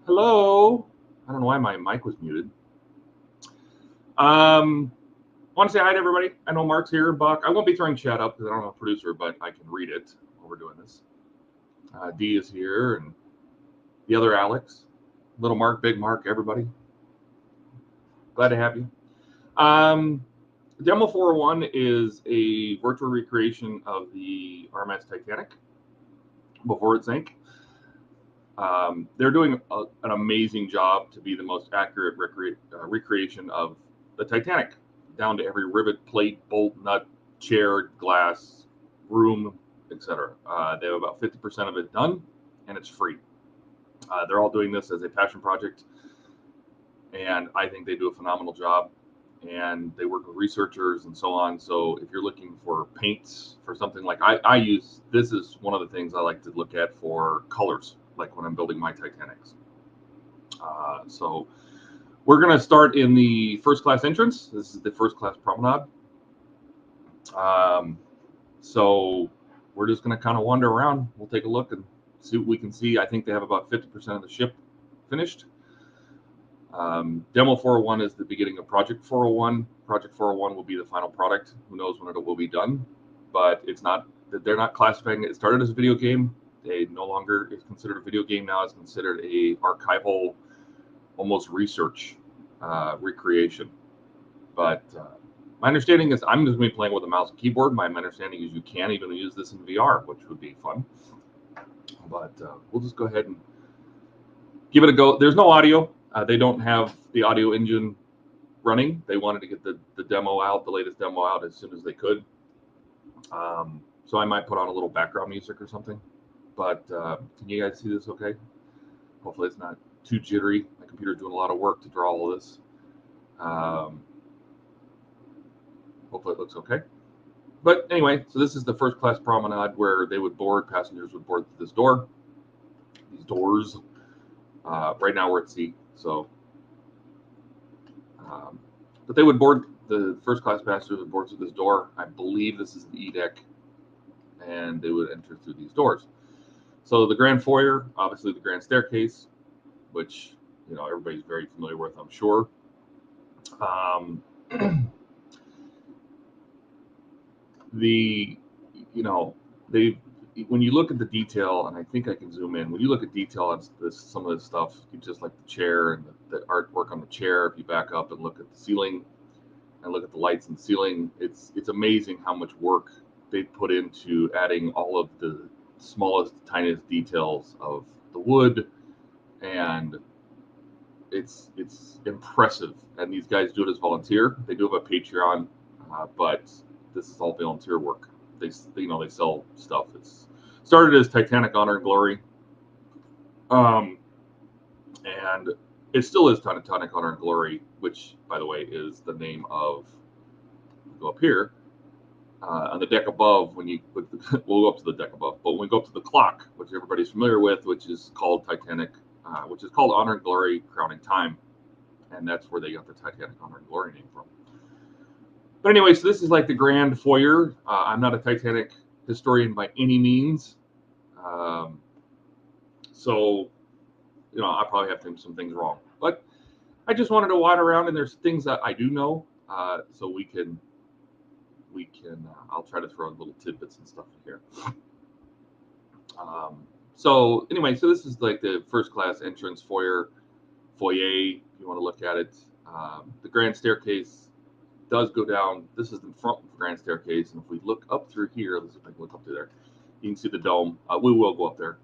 Hello. I don't know why my mic was muted. Want to say hi to everybody. I know Mark's here, Buck. I won't be throwing chat up because I don't have a producer, but I can read it while we're doing this. D is here, and the other Alex, little Mark, big Mark, everybody. Glad to have you. Demo 401 is a virtual recreation of the RMS Titanic before it sank. They're doing an amazing job to be the most accurate recreation of the Titanic, down to every rivet, plate, bolt, nut, chair, glass, room, etc. They have about 50% of it done, and it's free. They're all doing this as a passion project, and I think they do a phenomenal job. And they work with researchers and so on. So if you're looking for paints for something like I use, this is one of the things I like to look at for colors, like when I'm building my Titanics. So we're going to start in the first class entrance. This is the first class promenade. So we're just going to kind of wander around. We'll take a look and see what we can see. I think they have about 50% of the ship finished. Demo 401 is the beginning of Project 401. Project 401 will be the final product. Who knows when it will be done? But it's not. They're not classifying it. It started as a video game. They no longer is considered a video game now. It's considered a archival, almost research recreation. But my understanding is I'm just going to be playing with a mouse and keyboard. My understanding is you can even use this in VR, which would be fun. But we'll just go ahead and give it a go. There's no audio. They don't have the audio engine running. They wanted to get the demo out, the latest demo out as soon as they could. So I might put on a little background music or something. But can you guys see this okay? Hopefully it's not too jittery. My computer's doing a lot of work to draw all of this. Hopefully it looks okay. But anyway, so this is the first class promenade where they would board, passengers would board through this door. These doors. Right now we're at sea, so. But they would board, the first class passengers would board through this door. I believe this is the E deck, and they would enter through these doors. So the grand foyer, obviously the grand staircase, which everybody's very familiar with, I'm sure. When you look at the detail, and I think I can zoom in. When you look at detail on some of this stuff, you just like the chair and the artwork on the chair. If you back up and look at the ceiling and look at the lights in the ceiling, it's amazing how much work they put into adding all of the smallest, tiniest details of the wood, and it's impressive. And these guys do it as volunteer. They do have a Patreon, but this is all volunteer work. They sell stuff. It's started as Titanic Honor Glory, and it still is Titanic Honor Glory, which, by the way, is the name of. Go up here on the deck above. We'll go up to the deck above, but when we go up to the clock, which everybody's familiar with, which is called Titanic, which is called Honor and Glory Crowning Time, and that's where they got the Titanic Honor and Glory name from. But anyway, so this is like the grand foyer. I'm not a Titanic historian by any means. So, I probably have some things wrong. But I just wanted to wander around, and there's things that I do know. So we can, I'll try to throw in little tidbits and stuff in here. So anyway, so this is like the first class entrance foyer, if you want to look at it. The grand staircase does go down. This is the front grand staircase, and if we look up through here, let's see if I can look up through there. You can see the dome. We will go up there,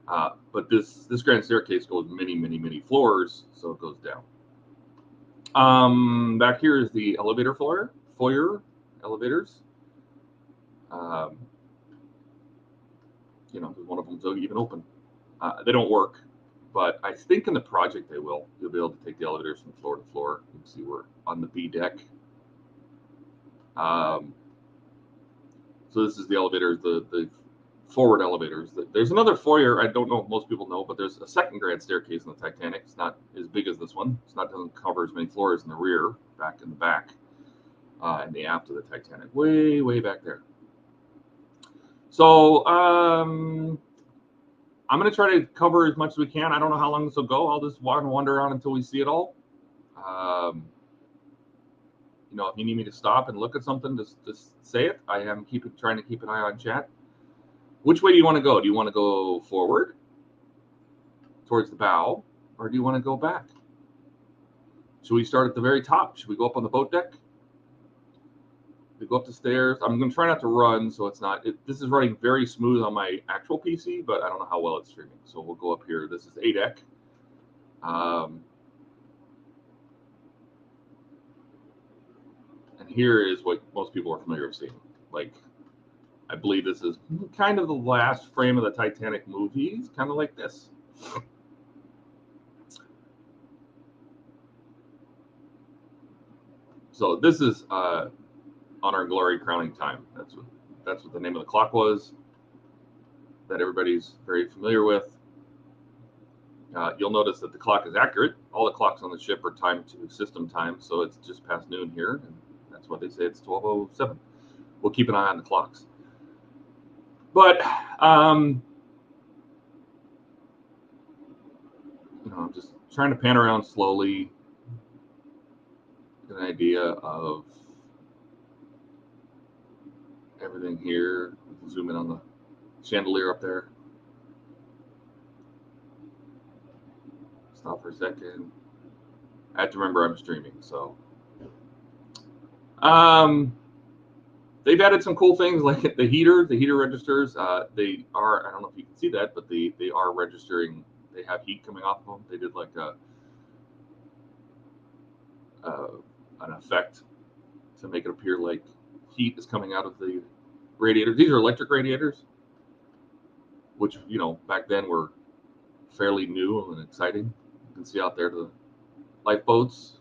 but this grand staircase goes many floors, so it goes down. Back here is the elevator foyer elevators. One of them's even open. They don't work, but I think in the project they will. You'll be able to take the elevators from floor to floor. You can see we're on the B deck. So this is the elevators, the forward elevators. There's another foyer. I don't know if most people know, but there's a second grand staircase in the Titanic. It's not as big as this one. Doesn't cover as many floors in the rear, back in the back, and the aft of the Titanic, way back there. So I'm going to try to cover as much as we can. I don't know how long this will go. I'll just wander around until we see it all. You know, if you need me to stop and look at something, just say it. I am trying to keep an eye on chat. Which way do you want to go? Do you want to go forward towards the bow, or do you want to go back? Should we start at the very top? Should we go up on the boat deck? We go up the stairs. I'm going to try not to run, so it's not. This is running very smooth on my actual PC, but I don't know how well it's streaming. So we'll go up here. This is A deck. And here is what most people are familiar with seeing. Like, I believe this is kind of the last frame of the Titanic movies, kind of like this. So this is Honor Glory crowning time. That's what the name of the clock was that everybody's very familiar with. You'll notice that the clock is accurate. All the clocks on the ship are timed to system time, so it's just past noon here, and that's what they say. It's 12:07. We'll keep an eye on the clocks. But you know, I'm just trying to pan around slowly, get an idea of everything here. Zoom in on the chandelier up there. Stop for a second. I have to remember I'm streaming, so they've added some cool things like the heater registers. They are, I don't know if you can see that, but they are registering. They have heat coming off of them. They did like an effect to make it appear like heat is coming out of the radiators. These are electric radiators, which, you know, back then were fairly new and exciting. You can see out there the lifeboats.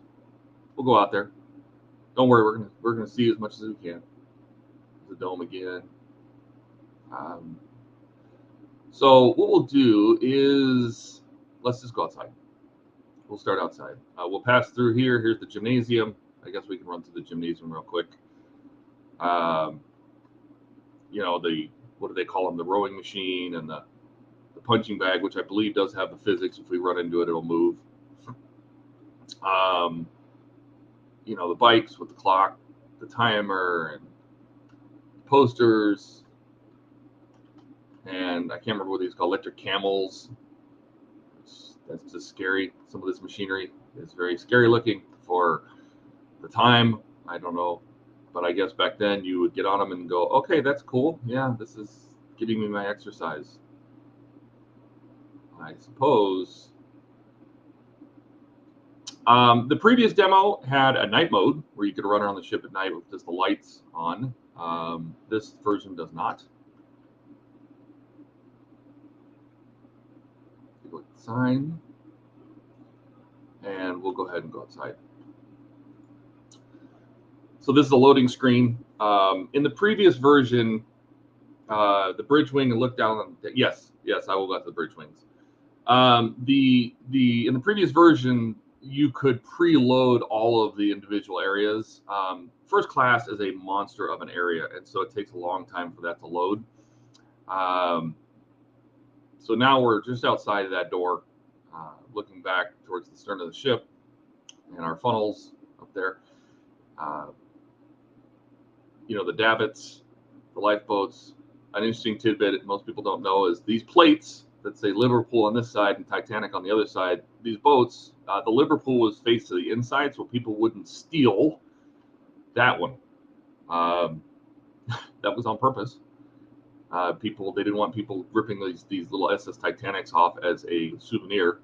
We'll go out there. Don't worry, we're gonna see as much as we can. The dome again. So what we'll do is let's just go outside. We'll start outside. We'll pass through here. Here's the gymnasium. I guess we can run through the gymnasium real quick. You know, what do they call them? The rowing machine and the punching bag, which I believe does have the physics. If we run into it, it'll move. You know, the bikes with the clock, the timer, and posters, and I can't remember what these called, electric camels. That's just scary. Some of this machinery is very scary looking for the time. I don't know, but I guess back then you would get on them and go, okay, that's cool. Yeah, this is giving me my exercise. I suppose. The previous demo had a night mode where you could run around the ship at night with just the lights on. This version does not. Go sign, and we'll go ahead and go outside. So this is a loading screen. In the previous version, the bridge wing and look down on. Yes, I will go to the bridge wings. In the previous version, you could preload all of the individual areas. First class is a monster of an area, and so it takes a long time for that to load. So now we're just outside of that door, looking back towards the stern of the ship and our funnels up there. You know, the davits, the lifeboats. An interesting tidbit most people don't know is these plates that say Liverpool on this side and Titanic on the other side. These boats, the Liverpool was faced to the inside, so people wouldn't steal that one. That was on purpose. They didn't want people ripping these little SS Titanics off as a souvenir,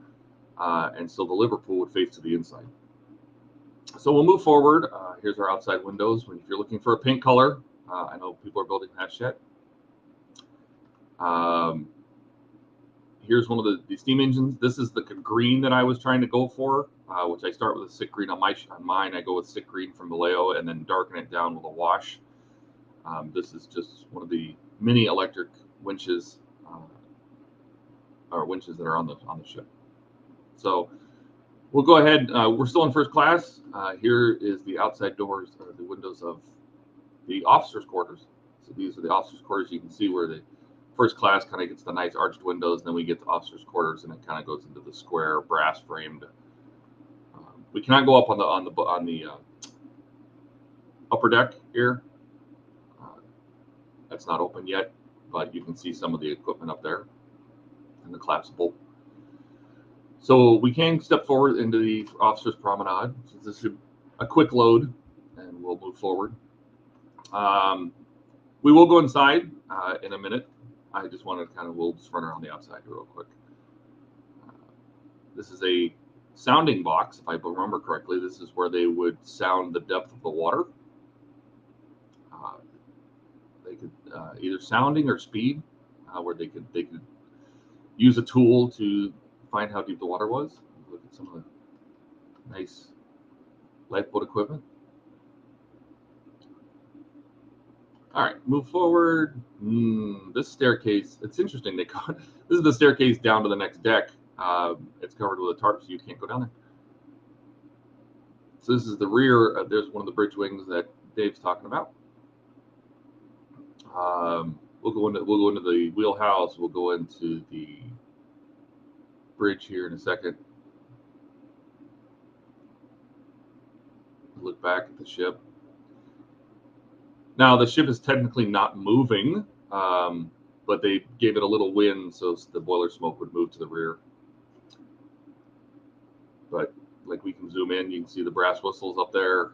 and so the Liverpool would face to the inside. So we'll move forward. Here's our outside windows. If you're looking for a pink color, I know people are building that yet. Here's one of the steam engines. This is the green that I was trying to go for, which I start with a sick green on mine. I go with sick green from Vallejo and then darken it down with a wash. This is just one of the mini electric winches, or winches that are on the ship. So we'll go ahead. We're still in first class. Here is the outside doors, the windows of the officers' quarters. So these are the officers' quarters. You can see where the first class kind of gets the nice arched windows, and then we get the officers' quarters, and it kind of goes into the square brass framed. We cannot go up on the upper deck here. That's not open yet, but you can see some of the equipment up there and the collapsible. So we can step forward into the officers' promenade. So this is a quick load, and we'll move forward. We will go inside in a minute. I just wanted to we'll just run around the outside here real quick. This is a sounding box, if I remember correctly. This is where they would sound the depth of the water. They could either sounding or speed, where they could use a tool to find how deep the water was. Look at some of the nice lifeboat equipment. All right, move forward. This staircase, it's interesting. This is the staircase down to the next deck. It's covered with a tarp, so you can't go down there. So this is the rear. There's one of the bridge wings that Dave's talking about. We'll go into the wheelhouse. We'll go into the bridge here in a second. Look back at the ship. Now the ship is technically not moving, but they gave it a little wind so the boiler smoke would move to the rear. But like we can zoom in, you can see the brass whistles up there.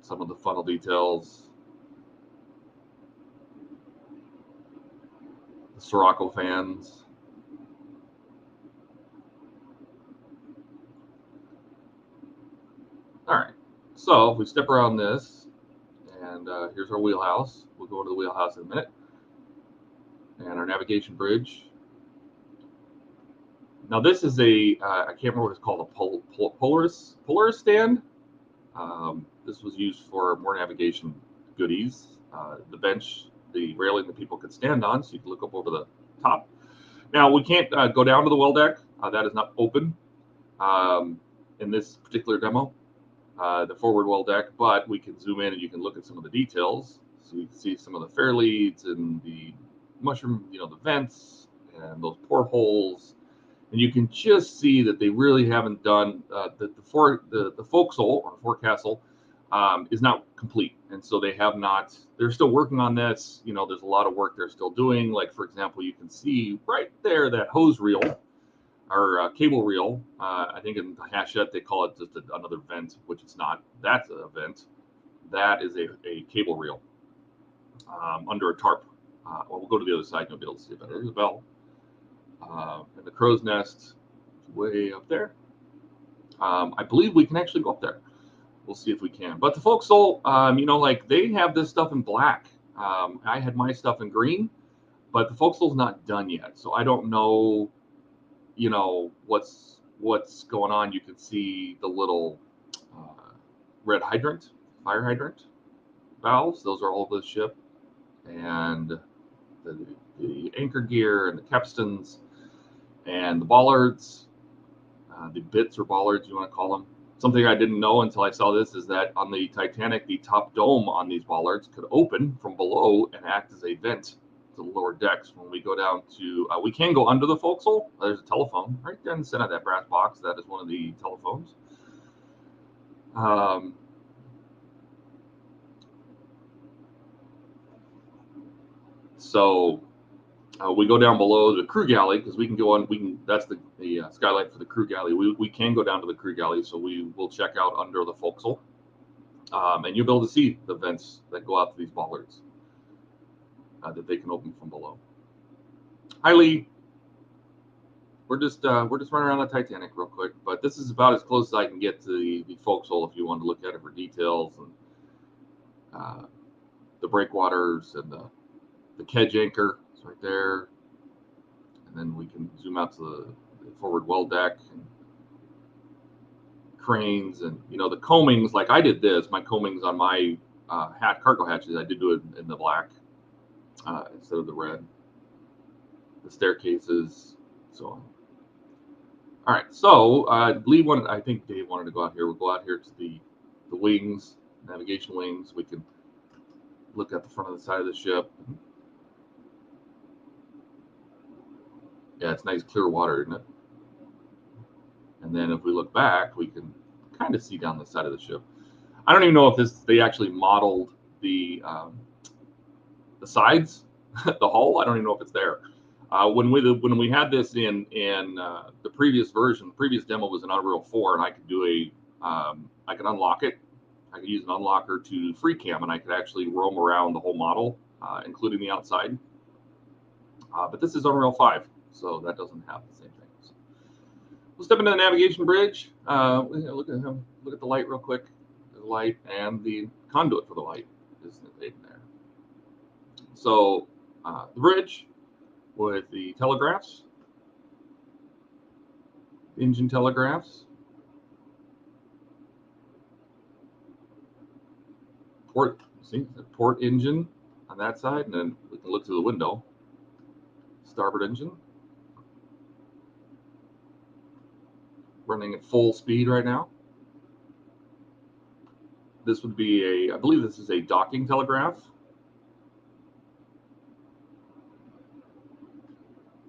Some of the funnel details. The Sirocco fans. All right. So if we step around this, and here's our wheelhouse. We'll go into the wheelhouse in a minute. And our navigation bridge. Now this is I can't remember what it's called, a Polaris stand. This was used for more navigation goodies. The bench, the railing that people could stand on, so you can look up over the top. Now we can't go down to the well deck. That is not open in this particular demo. The forward well deck, but we can zoom in and you can look at some of the details. So you can see some of the fair leads and the mushroom, the vents and those portholes. And you can just see that they really haven't done the forecastle or forecastle is not complete, and so they have not. They're still working on this. There's a lot of work they're still doing. Like for example, you can see right there that hose reel or cable reel. I think in the Hachette they call it just another vent, which it's not. That's a vent. That is a cable reel under a tarp. Well, we'll go to the other side and you'll be able to see it better. There's a bell. And the crow's nest way up there. I believe we can actually go up there. We'll see if we can. But the forecastle, they have this stuff in black. I had my stuff in green, but the forecastle's not done yet. So I don't know, what's going on. You can see the little red hydrant, fire hydrant valves. Those are all of the ship. And the anchor gear and the capstans and the bollards, the bits or bollards, you want to call them. Something I didn't know until I saw this is that on the Titanic, the top dome on these bollards could open from below and act as a vent to the lower decks. When we go down to, we can go under the forecastle. There's a telephone right there in the center of that brass box. That is one of the telephones. So we go down below the crew galley because we can go on. That's the skylight for the crew galley. We can go down to the crew galley, so we will check out under the forecastle, and you'll be able to see the vents that go out to these bollards that they can open from below. Hi, Lee. We're just running around the Titanic real quick, but this is about as close as I can get to the forecastle if you want to look at it for details and the breakwaters and the kedge anchor. Right there, and then we can zoom out to the forward well deck and cranes and the combings. Like I did this, my combings on my cargo hatches, I did do it in the black instead of the red. The staircases, so on. All right, so I think Dave wanted to go out here. We'll go out here to the wings, navigation wings. We can Look at the front of the side of the ship. Yeah, it's nice clear water, isn't it? And then if we look back, we can kind of see down the side of the ship. I don't even know if they actually modeled the sides, the hull. I don't even know if it's there. When we had this in the previous version, the previous demo was in Unreal 4, and I could do I could unlock it. I could use an unlocker to free cam, and I could actually roam around the whole model, including the outside. But this is Unreal 5, so that doesn't have the same thing. So we'll step into the navigation bridge. Look at the light real quick. The light and the conduit for the light is in there. So the bridge with the telegraphs, engine telegraphs, port engine on that side, and then we can look through the window. Starboard engine running at full speed right now. This would be I believe this is a docking telegraph.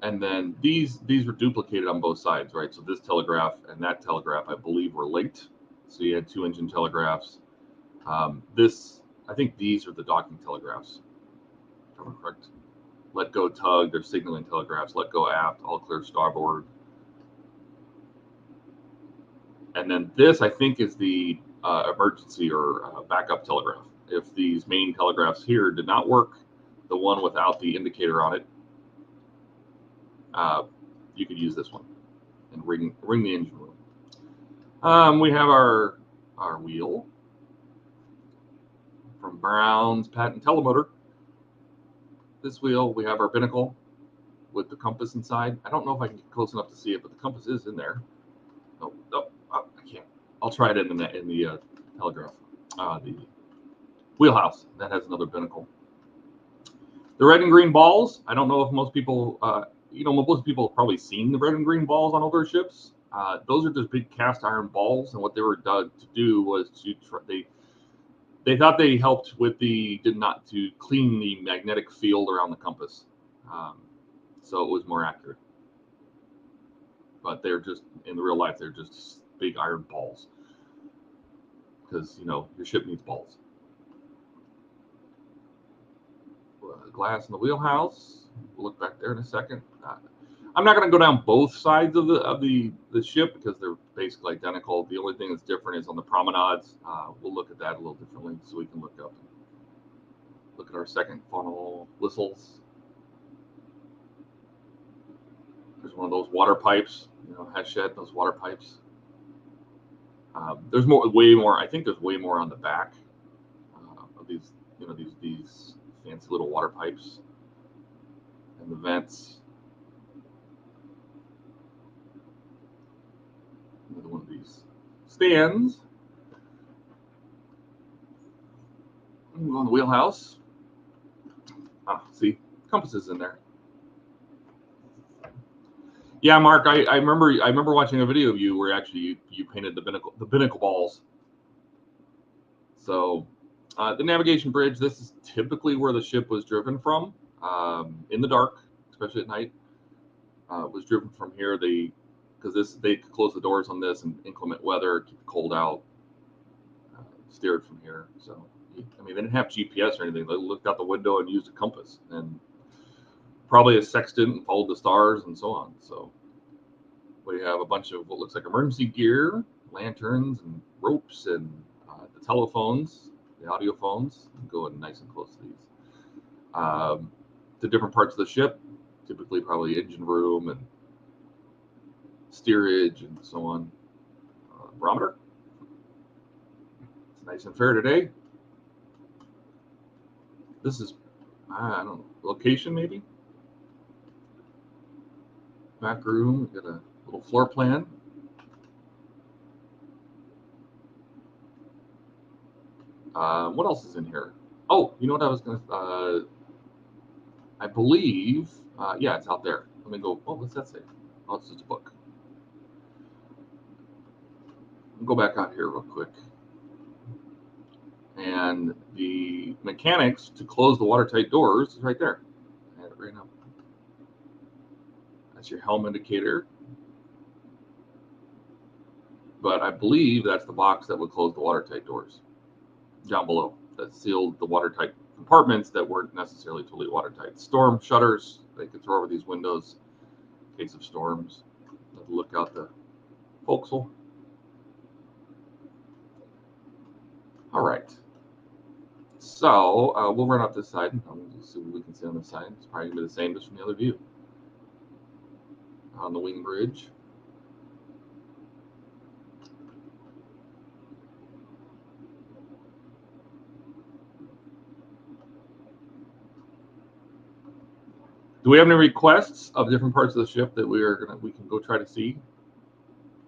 And then these were duplicated on both sides, right? So this telegraph and that telegraph, I believe, were linked. So you had two engine telegraphs. I think these are the docking telegraphs. If I'm correct. Let go tug, they're signaling telegraphs. Let go aft, all clear starboard. And then this, I think, is the emergency or backup telegraph. If these main telegraphs here did not work, the one without the indicator on it, you could use this one and ring the engine room. We have our wheel from Brown's patent telemotor. This wheel, we have our binnacle with the compass inside. I don't know if I can get close enough to see it, but the compass is in there. Oh, I can't. I'll try it in the telegraph. The wheelhouse that has another binnacle. The red and green balls. I don't know if most people, most people have probably seen the red and green balls on older ships. Those are just big cast iron balls, and what they were done to do was they thought they helped with to clean the magnetic field around the compass, so it was more accurate. But they're just in the real life, they're just big iron balls because your ship needs balls. Glass in the wheelhouse. We'll look back there in a second. I'm not going to go down both sides of the ship because they're basically identical. The only thing that's different is on the promenades. We'll look at that a little differently, so we can look at our second funnel whistles. There's one of those water pipes, has shed those water pipes. There's way more. I think there's way more on the back of these, these fancy little water pipes and the vents. Another one of these stands. Move on the wheelhouse. See, compass is in there. Yeah, Mark, I remember watching a video of you where actually you painted the binnacle balls. So the navigation bridge, this is typically where the ship was driven from, in the dark, especially at night. Was driven from here. Because they could close the doors on this in inclement weather, keep the cold out, steered from here. So they didn't have GPS or anything. They looked out the window and used a compass and probably a sextant and followed the stars and so on. So we have a bunch of what looks like emergency gear, lanterns and ropes, and the telephones, the audio phones. I'm going nice and close to these. To different parts of the ship, typically probably engine room and steerage and so on. Barometer. It's nice and fair today. This is, I don't know, location maybe? Back room, we got a little floor plan. What else is in here? Oh, you know what I was going to, I believe, yeah, it's out there. Let me go, what's that say? Oh, it's just a book. Go back out here real quick. And the mechanics to close the watertight doors is right there. I have it right now. That's your helm indicator. But I believe that's the box that would close the watertight doors down below that sealed the watertight compartments that weren't necessarily totally watertight. Storm shutters, they could throw over these windows in case of storms. Look out the forecastle. All right. So we'll run up this side and we'll see what we can see on this side. It's probably going to be the same just from the other view. On the wing bridge. Do we have any requests of different parts of the ship that we can go try to see?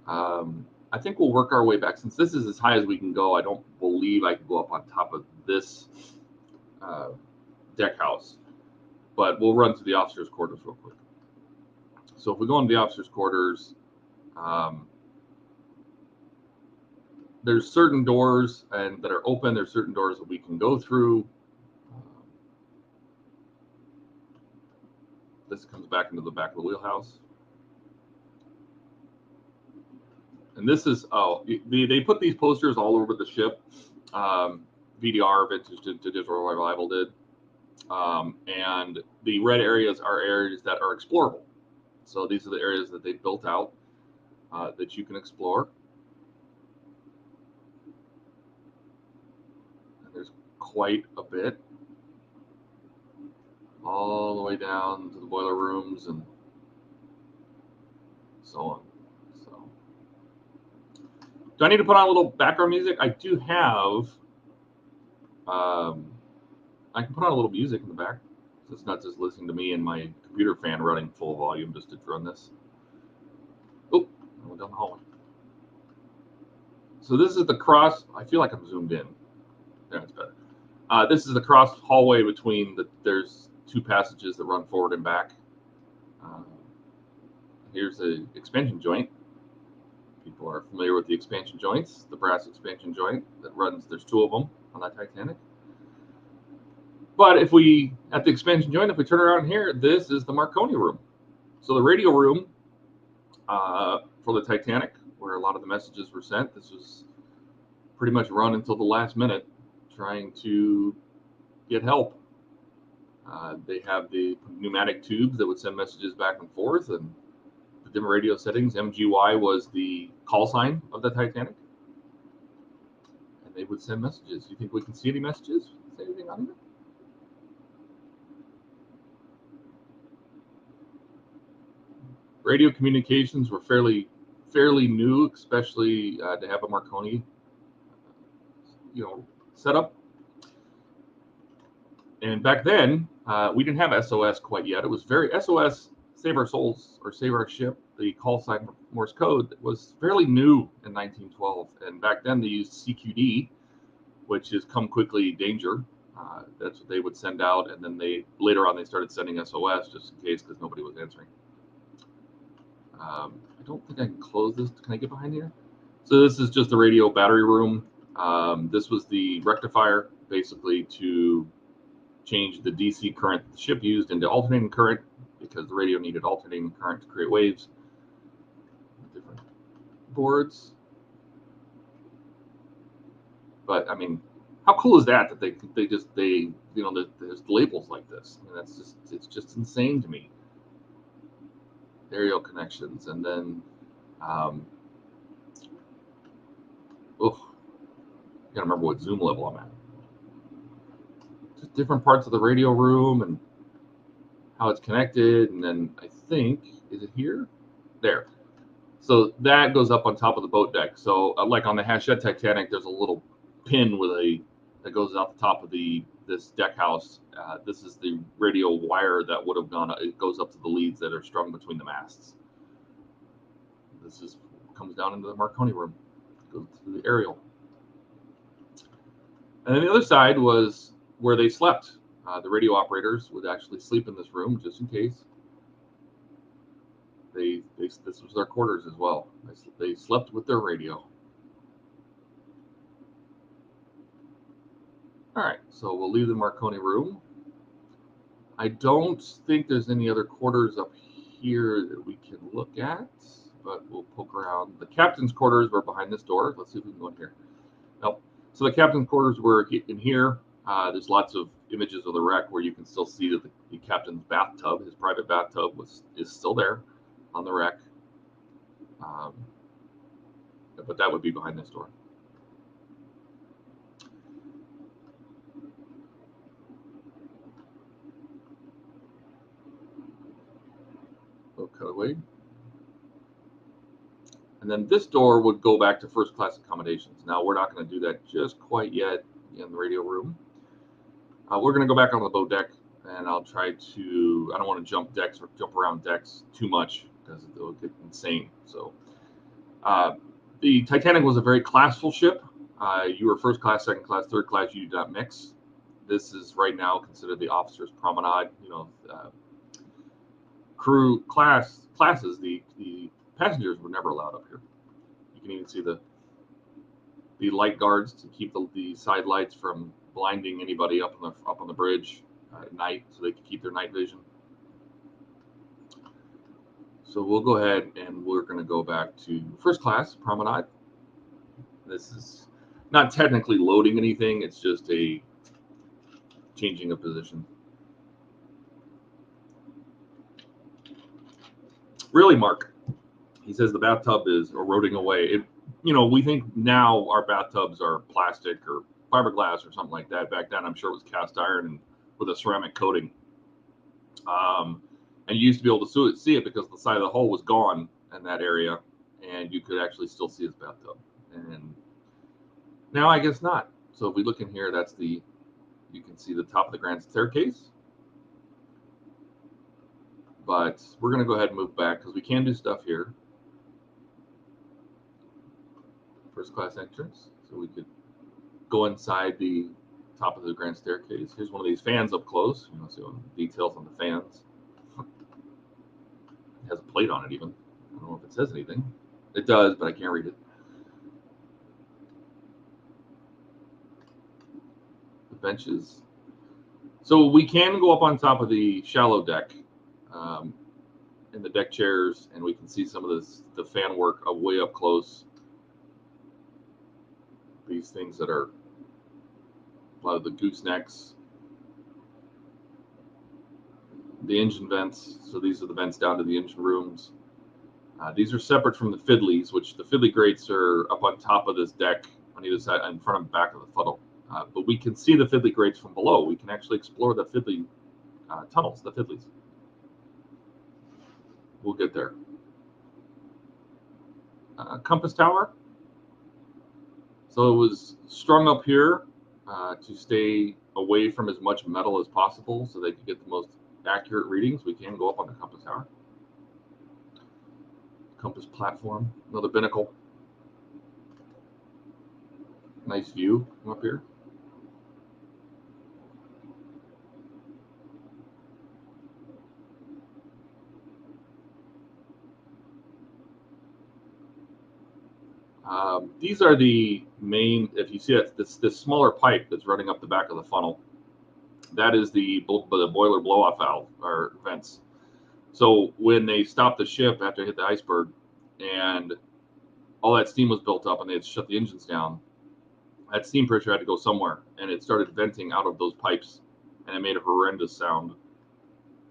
I think we'll work our way back. Since this is as high as we can go, I don't believe I can go up on top of this deck house. But we'll run to the officers' quarters real quick. So if we go into the officers' quarters, there's certain doors that are open. There's certain doors that we can go through. This comes back into the back of the wheelhouse. And this is, they put these posters all over the ship. VDR, Vintage to Digital Revival did. And the red areas are areas that are explorable. So these are the areas that they built out that you can explore. And there's quite a bit. All the way down to the boiler rooms and so on. So, do I need to put on a little background music? I do have. I can put on a little music in the back, so it's not just listening to me and my computer fan running full volume just to run this. Oh, I went down the hallway. So this is the cross. I feel like I'm zoomed in. There, it's better. This is the cross hallway between there's two passages that run forward and back. Here's the expansion joint. People are familiar with the expansion joints, the brass expansion joint that runs, there's two of them on that Titanic. But at the expansion joint, if we turn around here, this is the Marconi room. So the radio room for the Titanic, where a lot of the messages were sent, this was pretty much run until the last minute, trying to get help. They have the pneumatic tubes that would send messages back and forth, and the different radio settings. MGY was the call sign of the Titanic, and they would send messages. You think we can see any messages? Is there anything on here? Radio communications were fairly new, especially to have a Marconi, set up. And back then, we didn't have SOS quite yet. It was very SOS, Save Our Souls or Save Our Ship. The call sign Morse code was fairly new in 1912, and back then they used CQD, which is Come Quickly Danger. That's what they would send out, and then later on they started sending SOS just in case because nobody was answering. I don't think I can close this. Can I get behind here? So this is just the radio battery room. This was the rectifier, basically to change the DC current the ship used into alternating current because the radio needed alternating current to create waves. Different boards. But I mean, how cool is that there's labels like this? I mean, it's just insane to me. Aerial connections, and then gotta remember what zoom level I'm at. Just different parts of the radio room and how it's connected, and then I think, is it here? There. So that goes up on top of the boat deck. So like on the Hachette Titanic, there's a little pin that goes out the top of this deck house. This is the radio wire that would have gone. It goes up to the leads that are strung between the masts. This comes down into the Marconi room, goes to the aerial. And then the other side was where they slept. The radio operators would actually sleep in this room just in case. This was their quarters as well. They slept with their radio. All right, so we'll leave the Marconi room. I don't think there's any other quarters up here that we can look at, but we'll poke around. The captain's quarters were behind this door. Let's see if we can go in here. Nope. So the captain's quarters were in here. There's lots of images of the wreck where you can still see that the captain's bathtub, his private bathtub, is still there on the wreck. But that would be behind this door. We'll cut away. And then this door would go back to first class accommodations. Now, we're not going to do that just quite yet in the radio room. We're going to go back on the boat deck, and I'll try to, I don't want to jump decks or jump around decks too much because it'll get insane. So the Titanic was a very classful ship. You were first class, second class, third class, you do not mix. This is right now considered the officer's promenade. You know, crew classes, the passengers were never allowed up here. You can even see the light guards to keep the side lights from blinding anybody up on the bridge at night, so they can keep their night vision. So we'll go ahead and we're going to go back to first class promenade. This is not technically loading anything; it's just a changing of position. Really, Mark? He says the bathtub is eroding away. We think now our bathtubs are plastic or fiberglass or something like that. Back then, I'm sure it was cast iron and with a ceramic coating. And you used to be able to see it because the side of the hull was gone in that area, and you could actually still see his bathtub. And now I guess not. So if we look in here, you can see the top of the grand staircase. But we're going to go ahead and move back because we can do stuff here. First class entrance. So we could go inside the top of the grand staircase. Here's one of these fans up close. You know, see details on the fans. It has a plate on it even. I don't know if it says anything. It does, but I can't read it. The benches. So we can go up on top of the shallow deck in the deck chairs, and we can see some of the fan work way up close. These things that are a lot of the goosenecks. The engine vents. So these are the vents down to the engine rooms. These are separate from the fiddlies, which the fiddly grates are up on top of this deck on either side, in front and back of the funnel. But we can see the fiddly grates from below. We can actually explore the fiddly tunnels, the fiddlies. We'll get there. Compass tower. So it was strung up here to stay away from as much metal as possible so they could get the most accurate readings. We can go up on the compass tower. Compass platform, another binnacle. Nice view from up here. These are the main, if you see it, this smaller pipe that's running up the back of the funnel, that is the boiler blow-off valve or vents. So when they stopped the ship after it hit the iceberg and all that steam was built up and they had to shut the engines down, that steam pressure had to go somewhere, and it started venting out of those pipes, and it made a horrendous sound.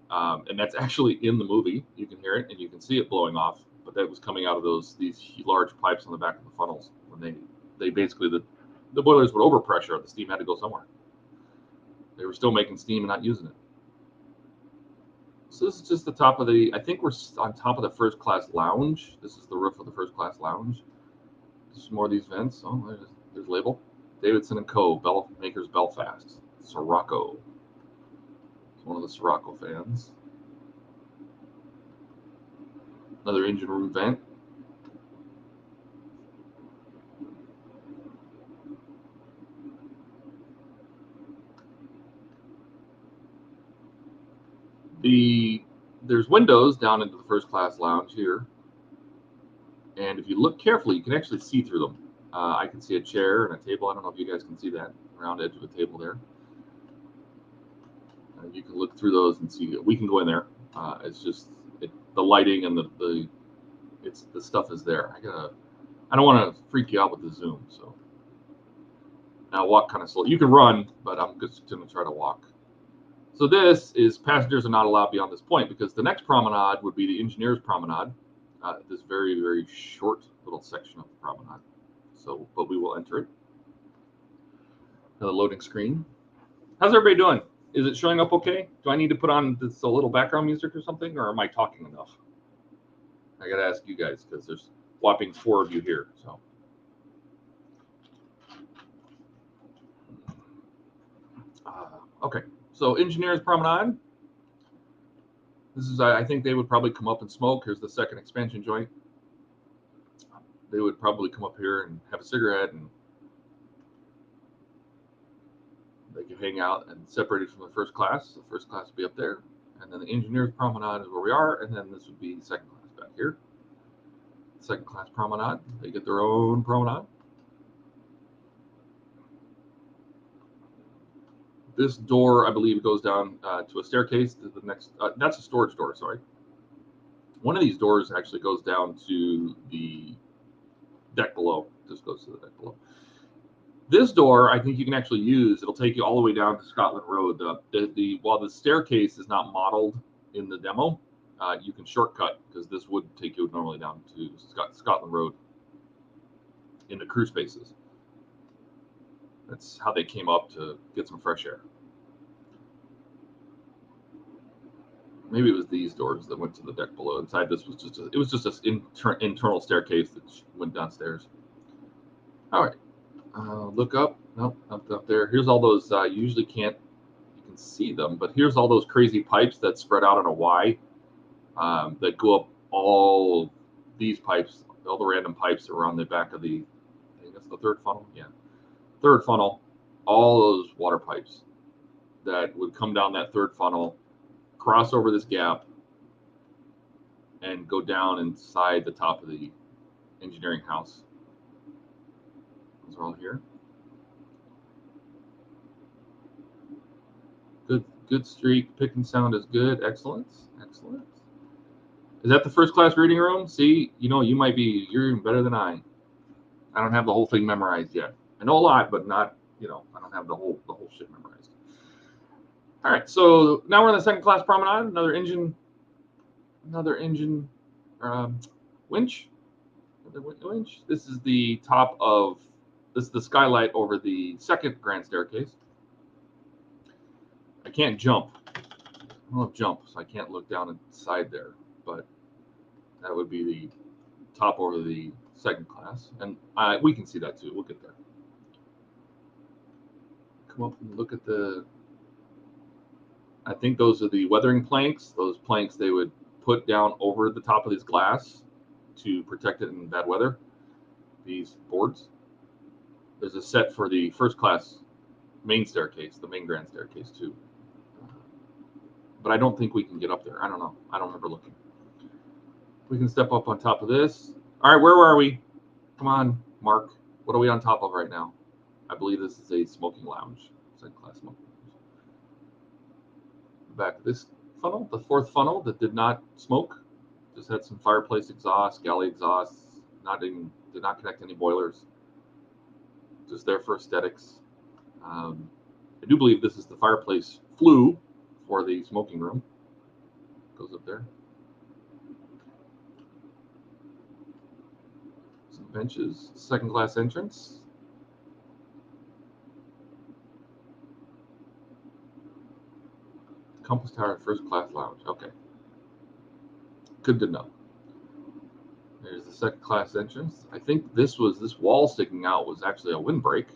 And that's actually in the movie. You can hear it and you can see it blowing off, but that was coming out of these large pipes on the back of the funnels. When they basically, the boilers would overpressure, the steam had to go somewhere. They were still making steam and not using it. So this is just the top of I think we're on top of the first class lounge. This is the roof of the first class lounge. Just more of these vents. Oh, there's a label. Davidson & Co. Makers Belfast. Sirocco. It's one of the Sirocco fans. Another engine room vent. There's windows down into the first class lounge here, and if you look carefully, you can actually see through them. I can see a chair and a table. I don't know if you guys can see that round edge of a table there. You can look through those and see. We can go in there. It's just the lighting and the stuff is there. I don't want to freak you out with the zoom, so now walk kind of slow. You can run, but I'm just going to try to walk. So this is passengers are not allowed beyond this point, because the next promenade would be the engineer's promenade. This very, very short little section of the promenade. So, but we will enter it. Another loading screen. How's everybody doing? Is it showing up okay? Do I need to put on this a little background music or something, or am I talking enough? I got to ask you guys, because there's whopping 4 of you here. So, okay. So engineers promenade. This is, I think they would probably come up and smoke. Here's the second expansion joint. They would probably come up here and have a cigarette, and they could hang out and separated from the first class. The first class would be up there, and then the engineers promenade is where we are, and then this would be second class back here. Second class promenade. They get their own promenade. This door, I believe, goes down to a staircase to the next. That's a storage door, sorry. One of these doors actually goes down to the deck below. This goes to the deck below. This door, I think you can actually use. It'll take you all the way down to Scotland Road. While the staircase is not modeled in the demo, you can shortcut, because this would take you normally down to Scotland Road into crew spaces. That's how they came up to get some fresh air. Maybe it was these doors that went to the deck below. Inside this was just an internal staircase that went downstairs. All right, look up. Nope, up there. Here's all those. You usually can't. You can see them, but here's all those crazy pipes that spread out on a Y. That go up all these pipes, all the random pipes that were on the back of the. I think that's the third funnel. Yeah. Third funnel, all those water pipes that would come down that third funnel, cross over this gap, and go down inside the top of the engineering house. Those are all here. Good streak. Pick and sound is good. Excellent. Excellent. Is that the first class reading room? See, you're even better than I. I don't have the whole thing memorized yet. I know a lot, but not, I don't have the whole shit memorized. All right, so now we're in the second class promenade. Another engine winch. This is the skylight over the second grand staircase. I can't jump. I don't jump, so I can't look down inside there, but that would be the top over the second class, and we can see that too. We'll get there. Come up and look at I think those are the weathering planks. Those planks they would put down over the top of this glass to protect it in bad weather. These boards. There's a set for the first class main staircase, the main grand staircase too. But I don't think we can get up there. I don't know. I don't remember looking. We can step up on top of this. All right, where are we? Come on, Mark. What are we on top of right now? I believe this is a smoking lounge, second class smoking lounge. Back to this funnel, the fourth funnel that did not smoke, just had some fireplace exhaust, galley exhausts, did not connect any boilers, just there for aesthetics. I do believe this is the fireplace flue for the smoking room. Goes up there. Some benches, second class entrance. Compass Tower first class lounge. Okay. Good to know. There's the second class entrance. I think this wall sticking out was actually a windbreak.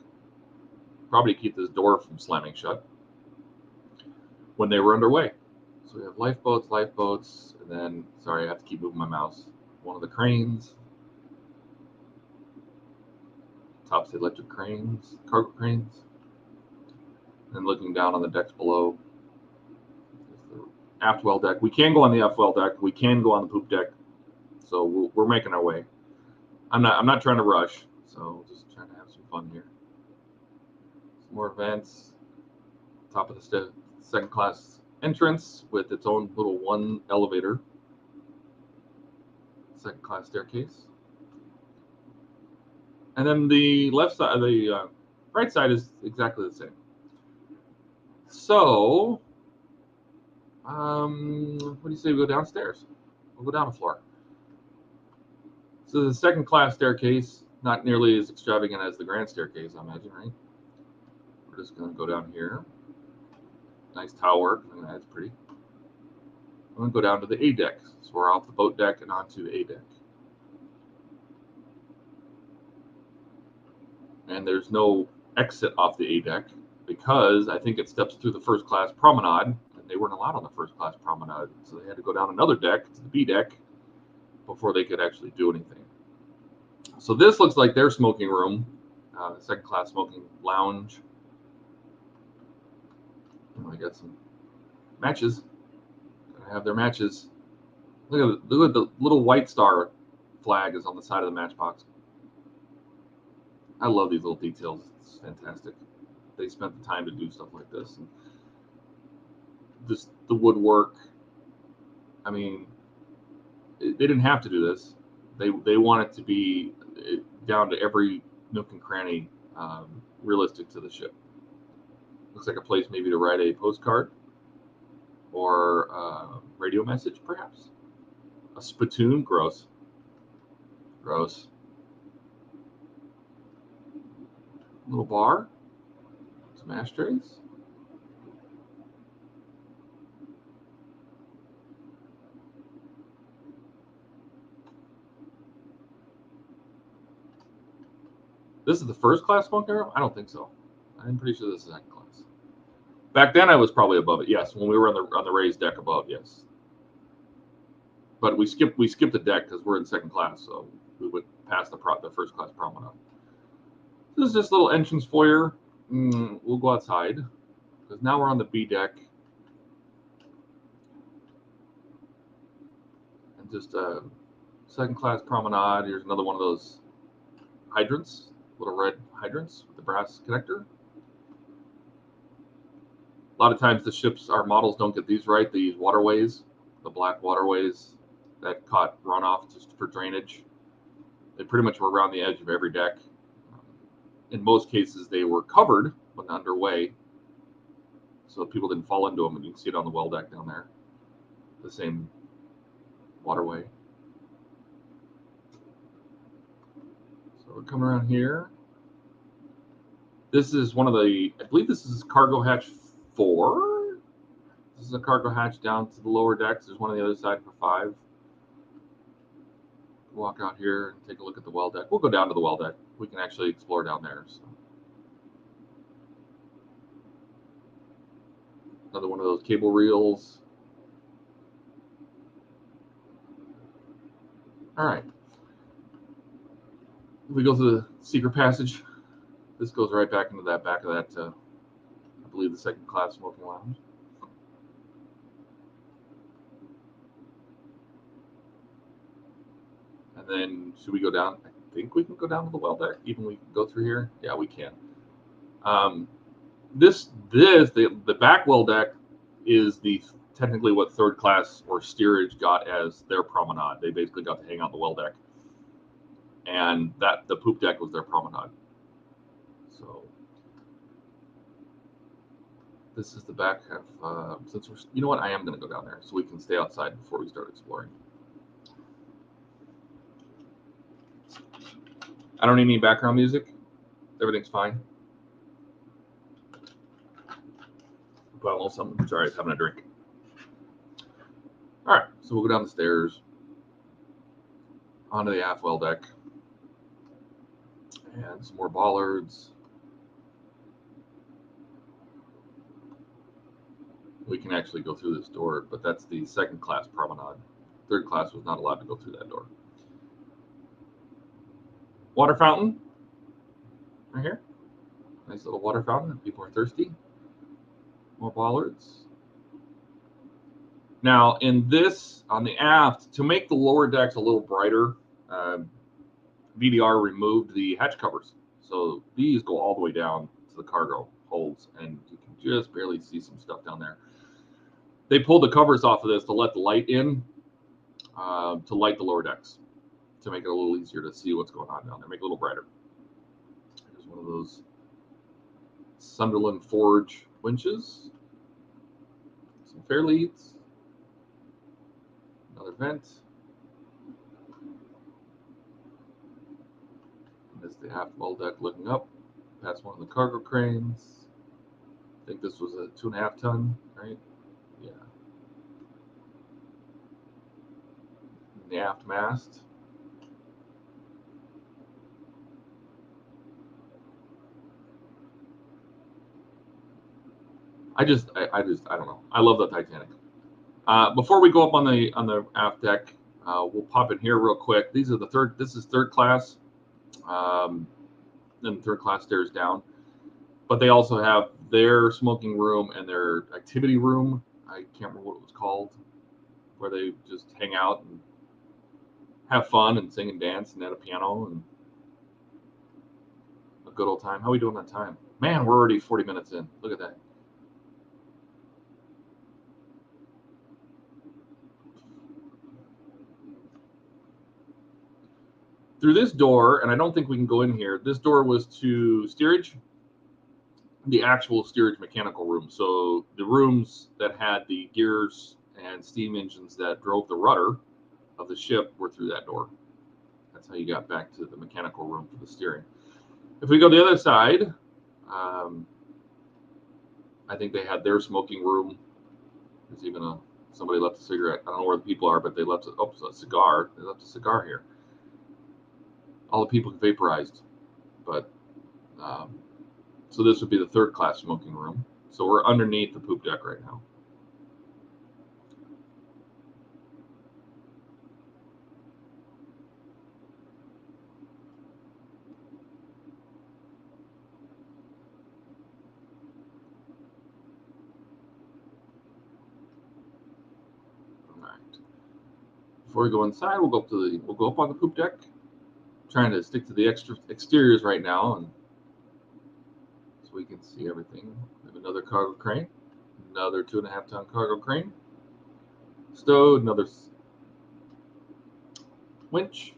Probably to keep this door from slamming shut when they were underway. So we have lifeboats, and then, sorry, I have to keep moving my mouse. One of the cranes. Tops the electric cranes, cargo cranes. And looking down on the decks below. Aft well deck. We can go on the aft well deck. We can go on the poop deck. So we're making our way. I'm not trying to rush. So just trying to have some fun here. Some more vents. Top of the second class entrance with its own little one elevator. Second class staircase. And then the left side, the right side is exactly the same. So, what do you say we go downstairs? We'll go down a floor. So the second class staircase, not nearly as extravagant as the grand staircase, I imagine, right? We're just going to go down here. Nice tile work. That's pretty. I'm going to go down to the A deck. So we're off the boat deck and onto the A deck. And there's no exit off the A deck because I think it steps through the first class promenade, and they weren't allowed on the first class promenade. So they had to go down another deck to the B deck before they could actually do anything. So this looks like their smoking room, the second class smoking lounge. Oh, I got some matches. Gotta have their matches. Look at the little white star flag is on the side of the matchbox. I love these little details. It's fantastic. They spent the time to do stuff like this. And just the woodwork. I mean, they didn't have to do this. They want it to be down to every nook and cranny, realistic to the ship. Looks like a place maybe to write a postcard or a radio message, perhaps. A spittoon, gross. Gross. Little bar, some ashtrays. This is the first class smoking room? I don't think so. I'm pretty sure this is second class. Back then I was probably above it, yes. When we were on the raised deck above, yes. But we skipped the deck because we're in second class, so we would pass the first class promenade. This is just a little entrance foyer. We'll go outside because now we're on the B deck. And just a second class promenade. Here's another one of those hydrants, little red hydrants with the brass connector. A lot of times our models don't get these right. They use waterways, the black waterways that caught runoff just for drainage. They pretty much were around the edge of every deck. In most cases, they were covered when underway, so people didn't fall into them, and you can see it on the well deck down there. The same waterway. So we're coming around here. This is one of I believe this is cargo hatch 4. This is a cargo hatch down to the lower decks. There's one on the other side for 5. Walk out here and take a look at the well deck. We'll go down to the well deck. We can actually explore down there. So. Another one of those cable reels. All right. We go through the secret passage. This goes right back into that back of that, I believe, the second class smoking lounge. And then should we go down? I think we can go down to the well deck. Even we can go through here. Yeah, we can. The back well deck is technically what third class or steerage got as their promenade. They basically got to hang out the well deck, and the poop deck was their promenade. So this is the back half. Since you know what, I am going to go down there so we can stay outside before we start exploring. I don't need any background music. Everything's fine. Put on a little something. Sorry, having a drink. All right, so we'll go down the stairs onto the aft well deck, and some more bollards. We can actually go through this door, but that's the second class promenade. Third class was not allowed to go through that door. Water fountain right here. Nice little water fountain if people are thirsty. More bollards. Now, in this, on the aft, to make the lower decks a little brighter, VDR removed the hatch covers. So these go all the way down to the cargo holds, and you can just barely see some stuff down there. They pulled the covers off of this to let the light in, to light the lower decks, to make it a little easier to see what's going on down there, make it a little brighter. Here's one of those Sunderland Forge winches. Some fair leads. Another vent. And this is the aft well deck looking up past one of the cargo cranes. I think this was a 2.5 ton, right? Yeah. And the aft mast. I don't know. I love the Titanic. Before we go up on the aft deck, we'll pop in here real quick. This is third class. Then third class stairs down. But they also have their smoking room and their activity room. I can't remember what it was called, where they just hang out and have fun and sing and dance and at a piano and a good old time. How are we doing on time? Man, we're already 40 minutes in. Look at that. Through this door, and I don't think we can go in here, this door was to steerage, the actual steerage mechanical room. So the rooms that had the gears and steam engines that drove the rudder of the ship were through that door. That's how you got back to the mechanical room for the steering. If we go the other side, I think they had their smoking room. There's even somebody left a cigarette. I don't know where the people are, but they left a cigar. They left a cigar here. All the people vaporized, but so this would be the third class smoking room. So we're underneath the poop deck right now. All right. Before we go inside, we'll go up on the poop deck. Trying to stick to the exteriors right now, and so we can see everything. We have another cargo crane, another 2.5 ton cargo crane, stowed, another winch,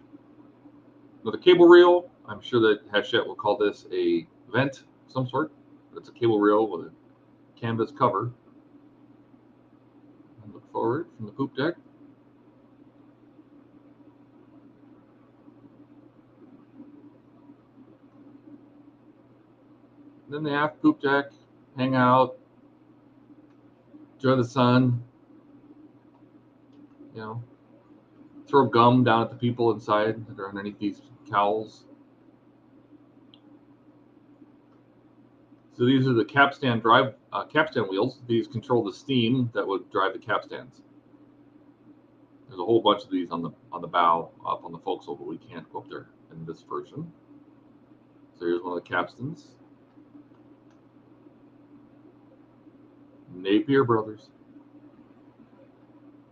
another cable reel. I'm sure that Hachette will call this a vent of some sort. It's a cable reel with a canvas cover. And look forward from the poop deck. Then the aft poop deck, hang out, enjoy the sun, you know, throw gum down at the people inside that are underneath these cowls. So these are the capstan wheels. These control the steam that would drive the capstans. There's a whole bunch of these on the bow up on the forecastle, but we can't go up there in this version. So here's one of the capstans. Napier Brothers.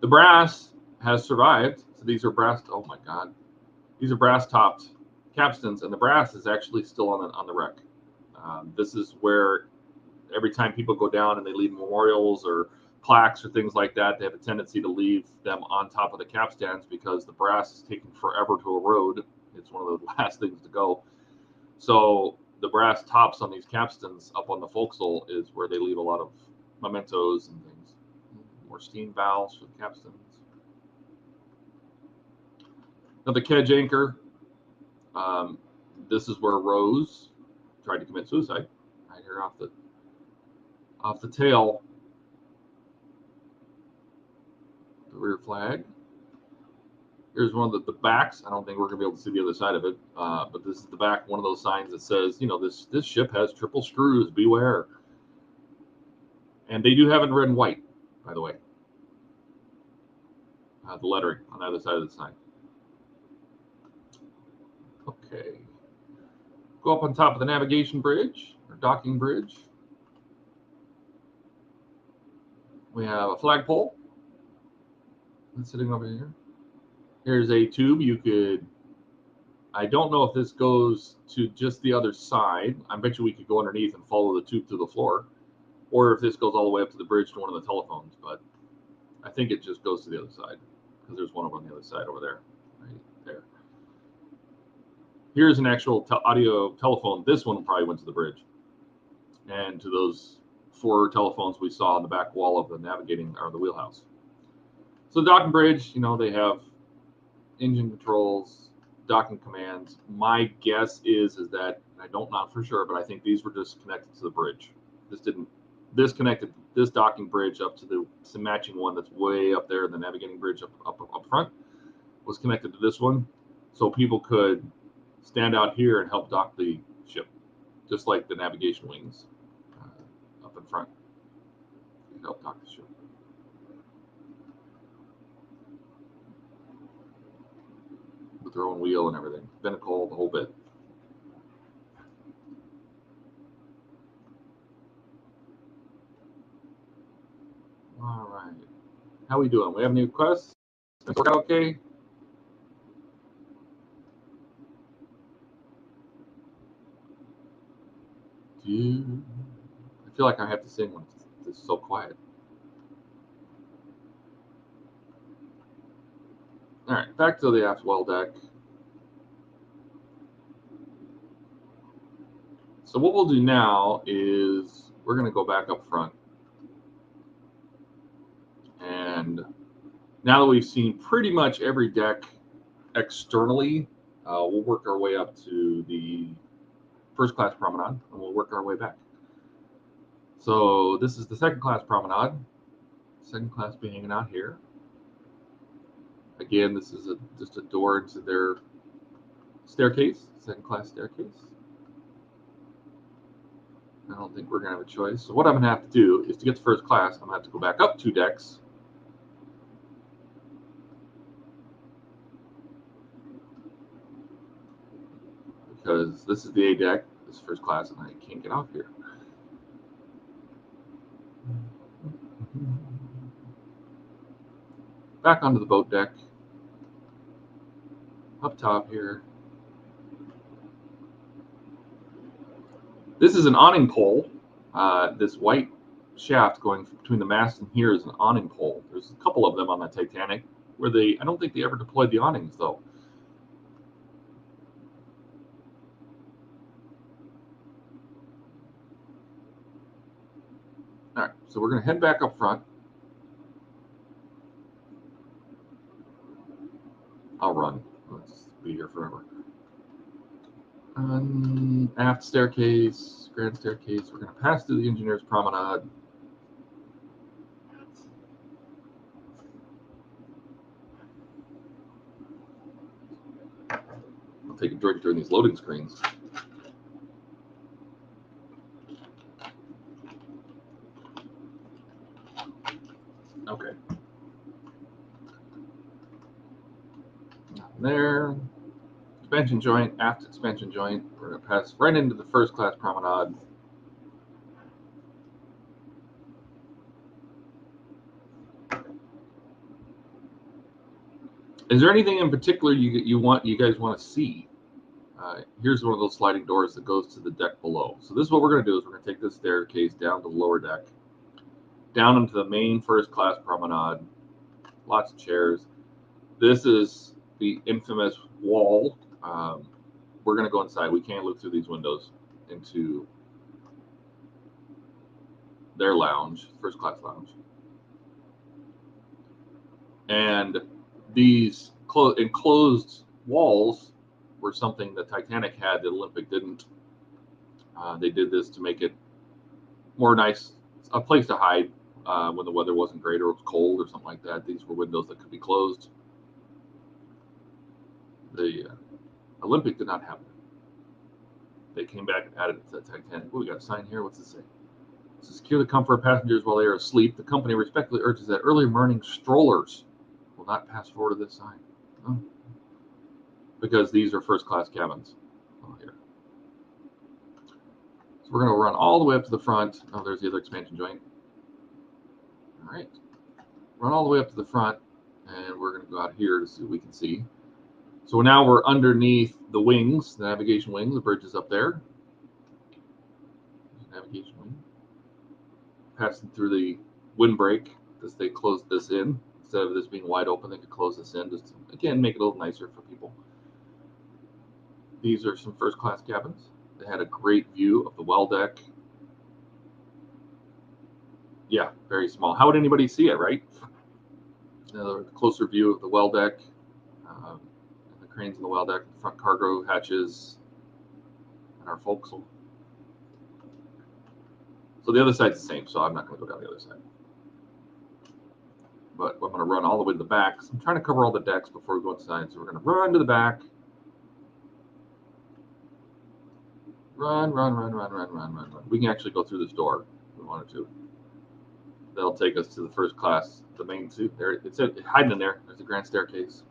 The brass has survived. So these are brass. Oh my God, these are brass-topped capstans, and the brass is actually still on the wreck. This is where every time people go down and they leave memorials or plaques or things like that, they have a tendency to leave them on top of the capstans because the brass is taking forever to erode. It's one of the last things to go. So the brass tops on these capstans up on the forecastle is where they leave a lot of mementos and things. More steam valves for the capstans. Another kedge anchor. This is where Rose tried to commit suicide. Right here off the tail. The rear flag. Here's one of the backs. I don't think we're gonna be able to see the other side of it, but this is the back. One of those signs that says, you know, this ship has triple screws. Beware. And they do have it in red and white, by the way. The lettering on the other side of the sign. Okay. Go up on top of the navigation bridge, or docking bridge. We have a flagpole that's sitting over here. Here's a tube you could I don't know if this goes to just the other side. I bet you we could go underneath and follow the tube to the floor, or if this goes all the way up to the bridge to one of the telephones. But I think it just goes to the other side because there's one over on the other side over there, right there. Here's an actual audio telephone. This one probably went to the bridge and to those 4 telephones we saw on the back wall of the navigating or the wheelhouse. So the docking bridge, you know, they have engine controls, docking commands. My guess is that I don't know for sure, but I think these were just connected to the bridge. This connected this docking bridge up to the matching one that's way up there, the navigating bridge up front was connected to this one, so people could stand out here and help dock the ship, just like the navigation wings up in front. Help dock the ship. With their own wheel and everything, binnacle, the whole bit. All right, how we doing? We have any requests? Okay. I feel like I have to sing when it's so quiet. All right, back to the aft well deck. So what we'll do now is we're going to go back up front. And now that we've seen pretty much every deck externally, we'll work our way up to the first class promenade, and we'll work our way back. So this is the second class promenade. Second class be hanging out here. Again, this is just a door into their staircase, second class staircase. I don't think we're going to have a choice. So what I'm going to have to do is to get to first class, I'm going to have to go back up 2 decks. Because this is the A deck, this is first class, and I can't get off here. Back onto the boat deck. Up top here. This is an awning pole. This white shaft going between the mast and here is an awning pole. There's a couple of them on the Titanic where I don't think they ever deployed the awnings though. All right, so we're going to head back up front. I'll run. Let's be here forever. Aft staircase, grand staircase. We're going to pass through the engineer's promenade. I'll take a drink during these loading screens. Okay. There. Expansion joint, aft expansion joint. We're going to pass right into the first class promenade. Is there anything in particular you guys want to see? Here's one of those sliding doors that goes to the deck below. So this is what we're going to do is we're going to take this staircase down to the lower deck, down into the main first class promenade. Lots of chairs. This is the infamous wall. We're going to go inside. We can't look through these windows into their lounge, first class lounge. And these enclosed walls were something the Titanic had, the Olympic didn't. They did this to make it more nice, a place to hide when the weather wasn't great or it was cold or something like that. These were windows that could be closed. The Olympic did not have them. They came back and added it to the Titanic. Oh, we got a sign here. What's this say? To secure the comfort of passengers while they are asleep, the company respectfully urges that early morning strollers will not pass forward to this sign. Oh. Because these are first class cabins. Oh, here. So we're going to run all the way up to the front. Oh, there's the other expansion joint. All right. Run all the way up to the front, and we're going to go out here to see what we can see. So now we're underneath the wings, the navigation wing, the bridge is up there. Navigation wing. Passing through the windbreak as they close this in. Instead of this being wide open, they could close this in just to, again, make it a little nicer for people. These are some first class cabins. They had a great view of the well deck. Yeah, very small. How would anybody see it, right? Another closer view of the well deck, and the cranes in the well deck, the front cargo hatches, and our forecastle. So the other side's the same, so I'm not going to go down the other side. But I'm going to run all the way to the back. So I'm trying to cover all the decks before we go inside. So we're going to run to the back. Run. We can actually go through this door if we wanted to. That'll take us to the first class, the main suite. There, it's hiding in there. There's a grand staircase.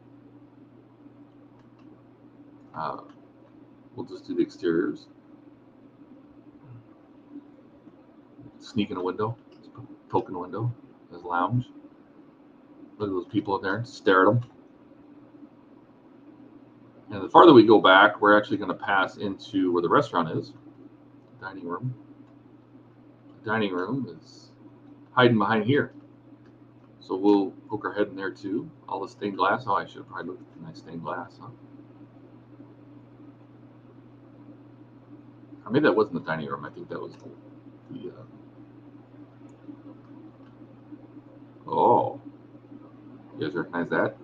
We'll just do the exteriors. Sneak in a window. Just poke in a window. There's a lounge. Look at those people in there. Stare at them. And the farther we go back, we're actually going to pass into where the restaurant is. The dining room. The dining room is hiding behind here. So we'll poke our head in there too. All the stained glass. Oh, I should have probably looked at the nice stained glass, huh? Or maybe that wasn't the dining room. I think that was the oh. You guys recognize that?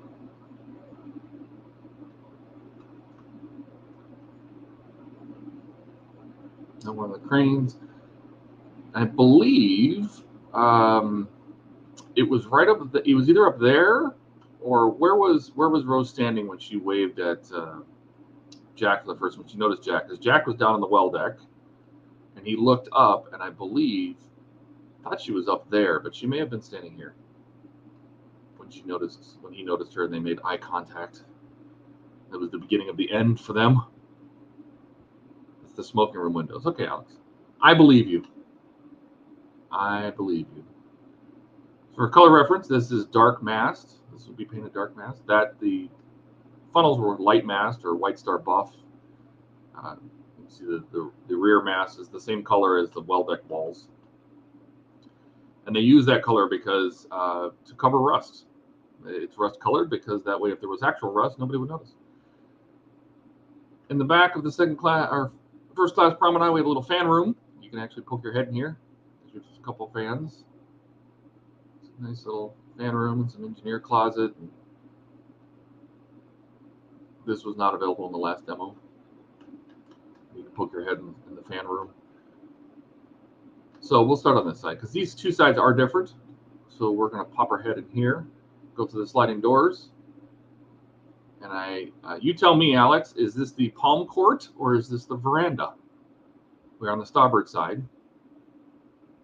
And one of the cranes. I believe it was right up. It was either up there, or where was Rose standing when she waved at Jack for the first one? She noticed Jack because Jack was down on the well deck, and he looked up, and I thought she was up there, but she may have been standing here when he noticed her, and they made eye contact. That was the beginning of the end for them. It's the smoking room windows. Okay, Alex, I believe you. For color reference, this is dark mast. This would be painted dark mast. That the funnels were light mast or white star buff. You can see the rear mast is the same color as the well deck walls. And they use that color because to cover rust. It's rust colored because that way if there was actual rust, nobody would notice. In the back of the first class promenade, we have a little fan room. You can actually poke your head in here. There's just a couple fans. It's a nice little fan room and some engineer closet. This was not available in the last demo. You can poke your head in the fan room. So we'll start on this side because these two sides are different. So we're going to pop our head in here, go to the sliding doors. And you tell me, Alex, is this the palm court or is this the veranda? We're on the starboard side.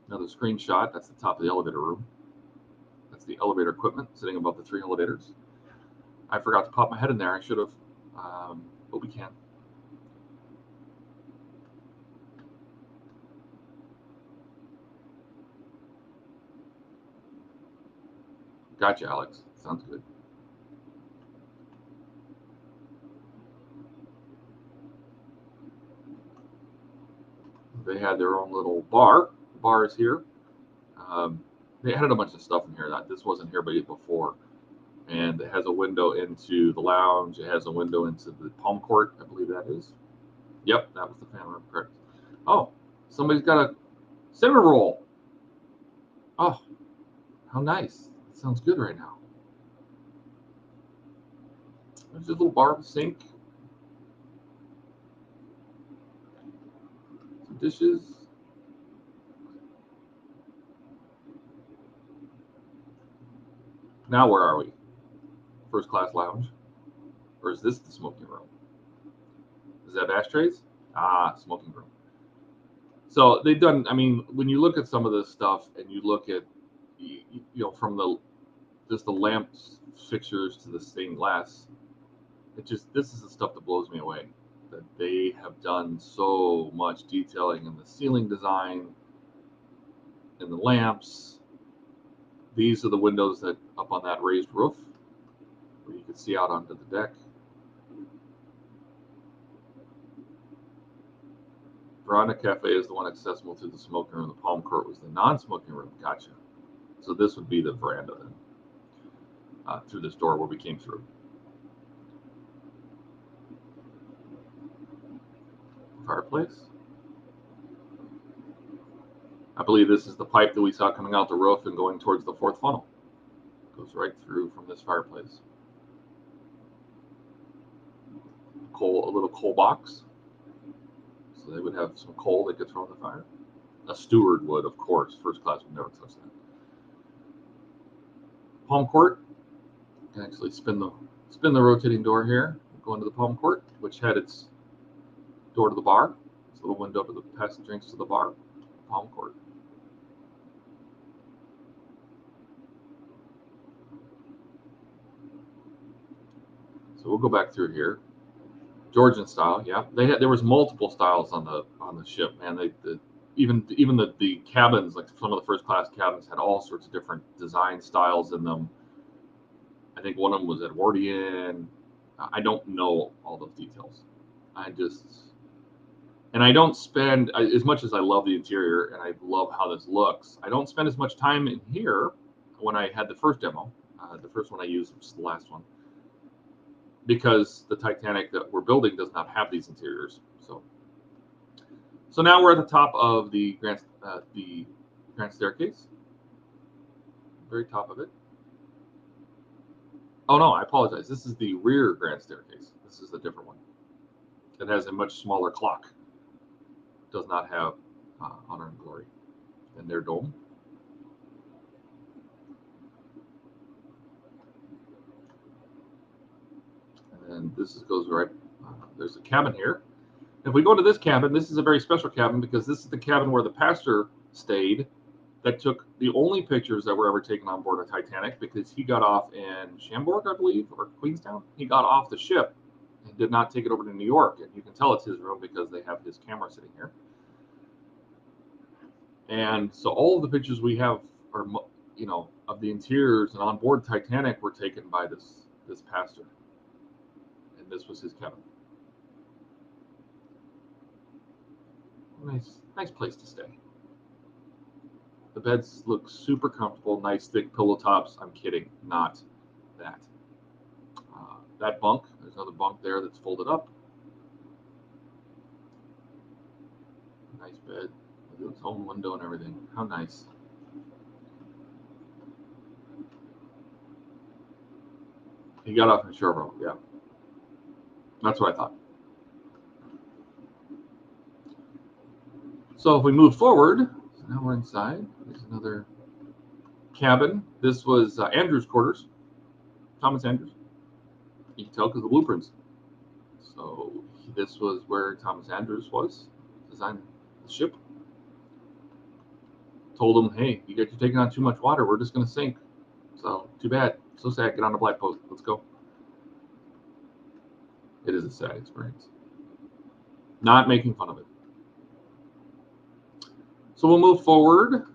Another screenshot. That's the top of the elevator room. That's the elevator equipment sitting above the 3 elevators. I forgot to pop my head in there. I should have, but we can. Gotcha, Alex. Sounds good. They had their own little bar. The bar is here. They added a bunch of stuff in here that this wasn't here before. And it has a window into the lounge. It has a window into the palm court, I believe that is. Yep, that was the fan room, correct. Oh, somebody's got a cinnamon roll. Oh, how nice. That sounds good right now. There's a little bar with a sink. Some dishes. Now where are we? First class lounge? Or is this the smoking room? Does that have ashtrays? Ah, smoking room. So they've done, I mean, when you look at some of this stuff and you look at, from just the lamp fixtures to the stained glass, this is the stuff that blows me away. That they have done so much detailing in the ceiling design, in the lamps. These are the windows that up on that raised roof where you can see out onto the deck. Veranda Cafe is the one accessible through the smoking room. The Palm Court was the non-smoking room. Gotcha. So this would be the veranda then, through this door where we came through. Fireplace. I believe this is the pipe that we saw coming out the roof and going towards the fourth funnel. Goes right through from this fireplace. A little coal box. So they would have some coal they could throw in the fire. A steward would, of course. First class would never touch that. Palm Court. You can actually spin the rotating door here. Go into the Palm Court, which had its door to the bar. This little window to the pass drinks to the bar. Palm Court. So we'll go back through here. Georgian style, yeah. There was multiple styles on the ship, man. Even the cabins, like some of the first class cabins, had all sorts of different design styles in them. I think one of them was Edwardian. I don't know all those details. I don't spend, as much as I love the interior and I love how this looks, I don't spend as much time in here when I had the first demo. The first one I used was the last one, because the Titanic that we're building does not have these interiors. So now we're at the top of the grand staircase, very top of it. Oh no, I apologize. This is the rear grand staircase. This is a different one. It has a much smaller clock. Does not have Honor and Glory in their dome. And this goes right. There's a cabin here. If we go to this cabin, this is a very special cabin because this is the cabin where the pastor stayed that took the only pictures that were ever taken on board a Titanic, because he got off in Chambord, I believe, or Queenstown. He got off the ship and did not take it over to New York. And you can tell it's his room because they have his camera sitting here. And so all of the pictures we have are, of the interiors and on board Titanic were taken by this pastor. And this was his cabin. Nice place to stay. The beds look super comfortable, nice thick pillow tops. I'm kidding, not that. That bunk, there's another bunk there that's folded up. Nice bed, with its own window and everything. How nice. He got off in Cherbourg, yeah. That's what I thought. So if we move forward, so now we're inside. There's another cabin. This was Andrew's quarters, Thomas Andrews. You can tell because of the blueprints. So this was where Thomas Andrews was, designed the ship. Told him, hey, you're taking on too much water. We're just going to sink. So too bad. So sad. Get on the black boat. Let's go. It is a sad experience. Not making fun of it. So we'll move forward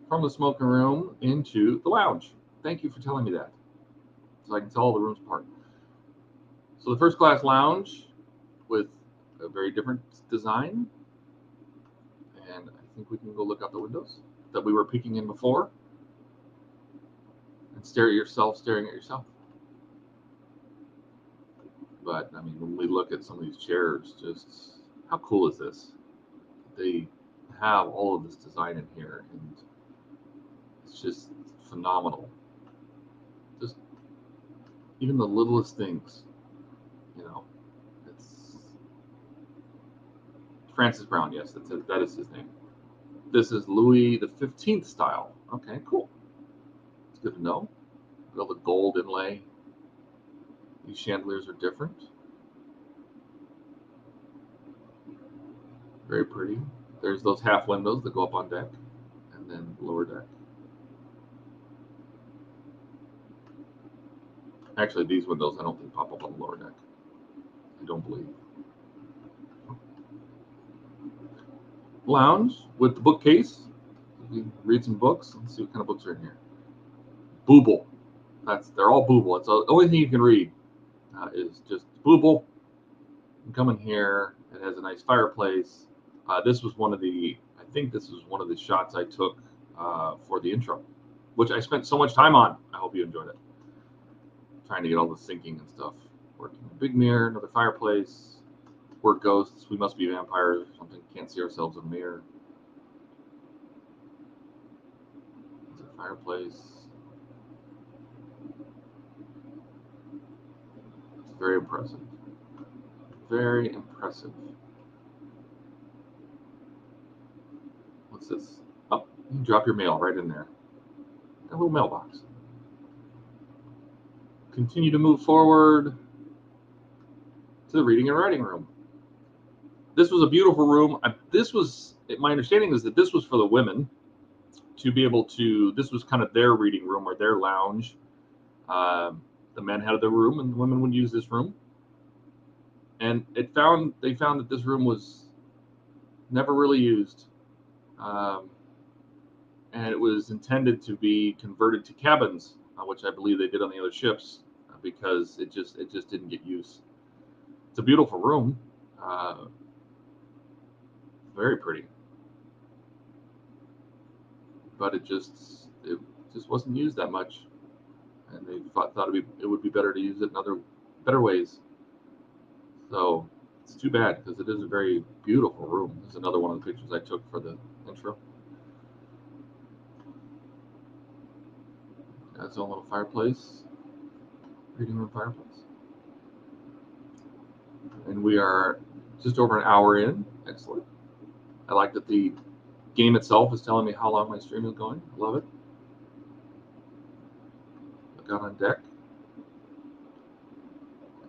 from the smoking room into the lounge. Thank you for telling me that, so I can tell all the rooms apart. So the first class lounge with a very different design. And I think we can go look out the windows that we were peeking in before and stare at yourself, staring at yourself. But I mean, when we look at some of these chairs, just how cool is this? They have all of this design in here, and it's just phenomenal. Just even the littlest things, it's Francis Brown. Yes, that is his name. This is Louis XV style. Okay, cool. It's good to know. All the gold inlay. These chandeliers are different. Very pretty. There's those half windows that go up on deck, and then lower deck. Actually, these windows I don't think pop up on the lower deck. I don't believe. Lounge with the bookcase. You can read some books. Let's see what kind of books are in here. Booble. They're all Booble. It's the only thing you can read is just Booble. come in here. It has a nice fireplace. This was one of the, I think this was one of the shots I took for the intro, which I spent so much time on. I hope you enjoyed it. Trying to get all the syncing and stuff working. Big mirror, another fireplace. We're ghosts. We must be vampires or something. Can't see ourselves in a mirror. There's a fireplace. It's very impressive. Very impressive. What's this? Oh, you can drop your mail right in there. A little mailbox. Continue to move forward to the reading and writing room. This was a beautiful room. My understanding is that this was for the women to be able to, this was kind of their reading room or their lounge. The men had the room and the women would use this room. And they found that this room was never really used. And it was intended to be converted to cabins, which I believe they did on the other ships, because it just didn't get used. It's a beautiful room. Very pretty, but it just wasn't used that much, and they thought it would be better to use it in better ways. So it's too bad, because it is a very beautiful room. This is another one of the pictures I took for the intro. That's a little fireplace, reading room fireplace, and we are just over an hour in. Excellent. I like that the game itself is telling me how long my stream is going. I love it. Look out on deck.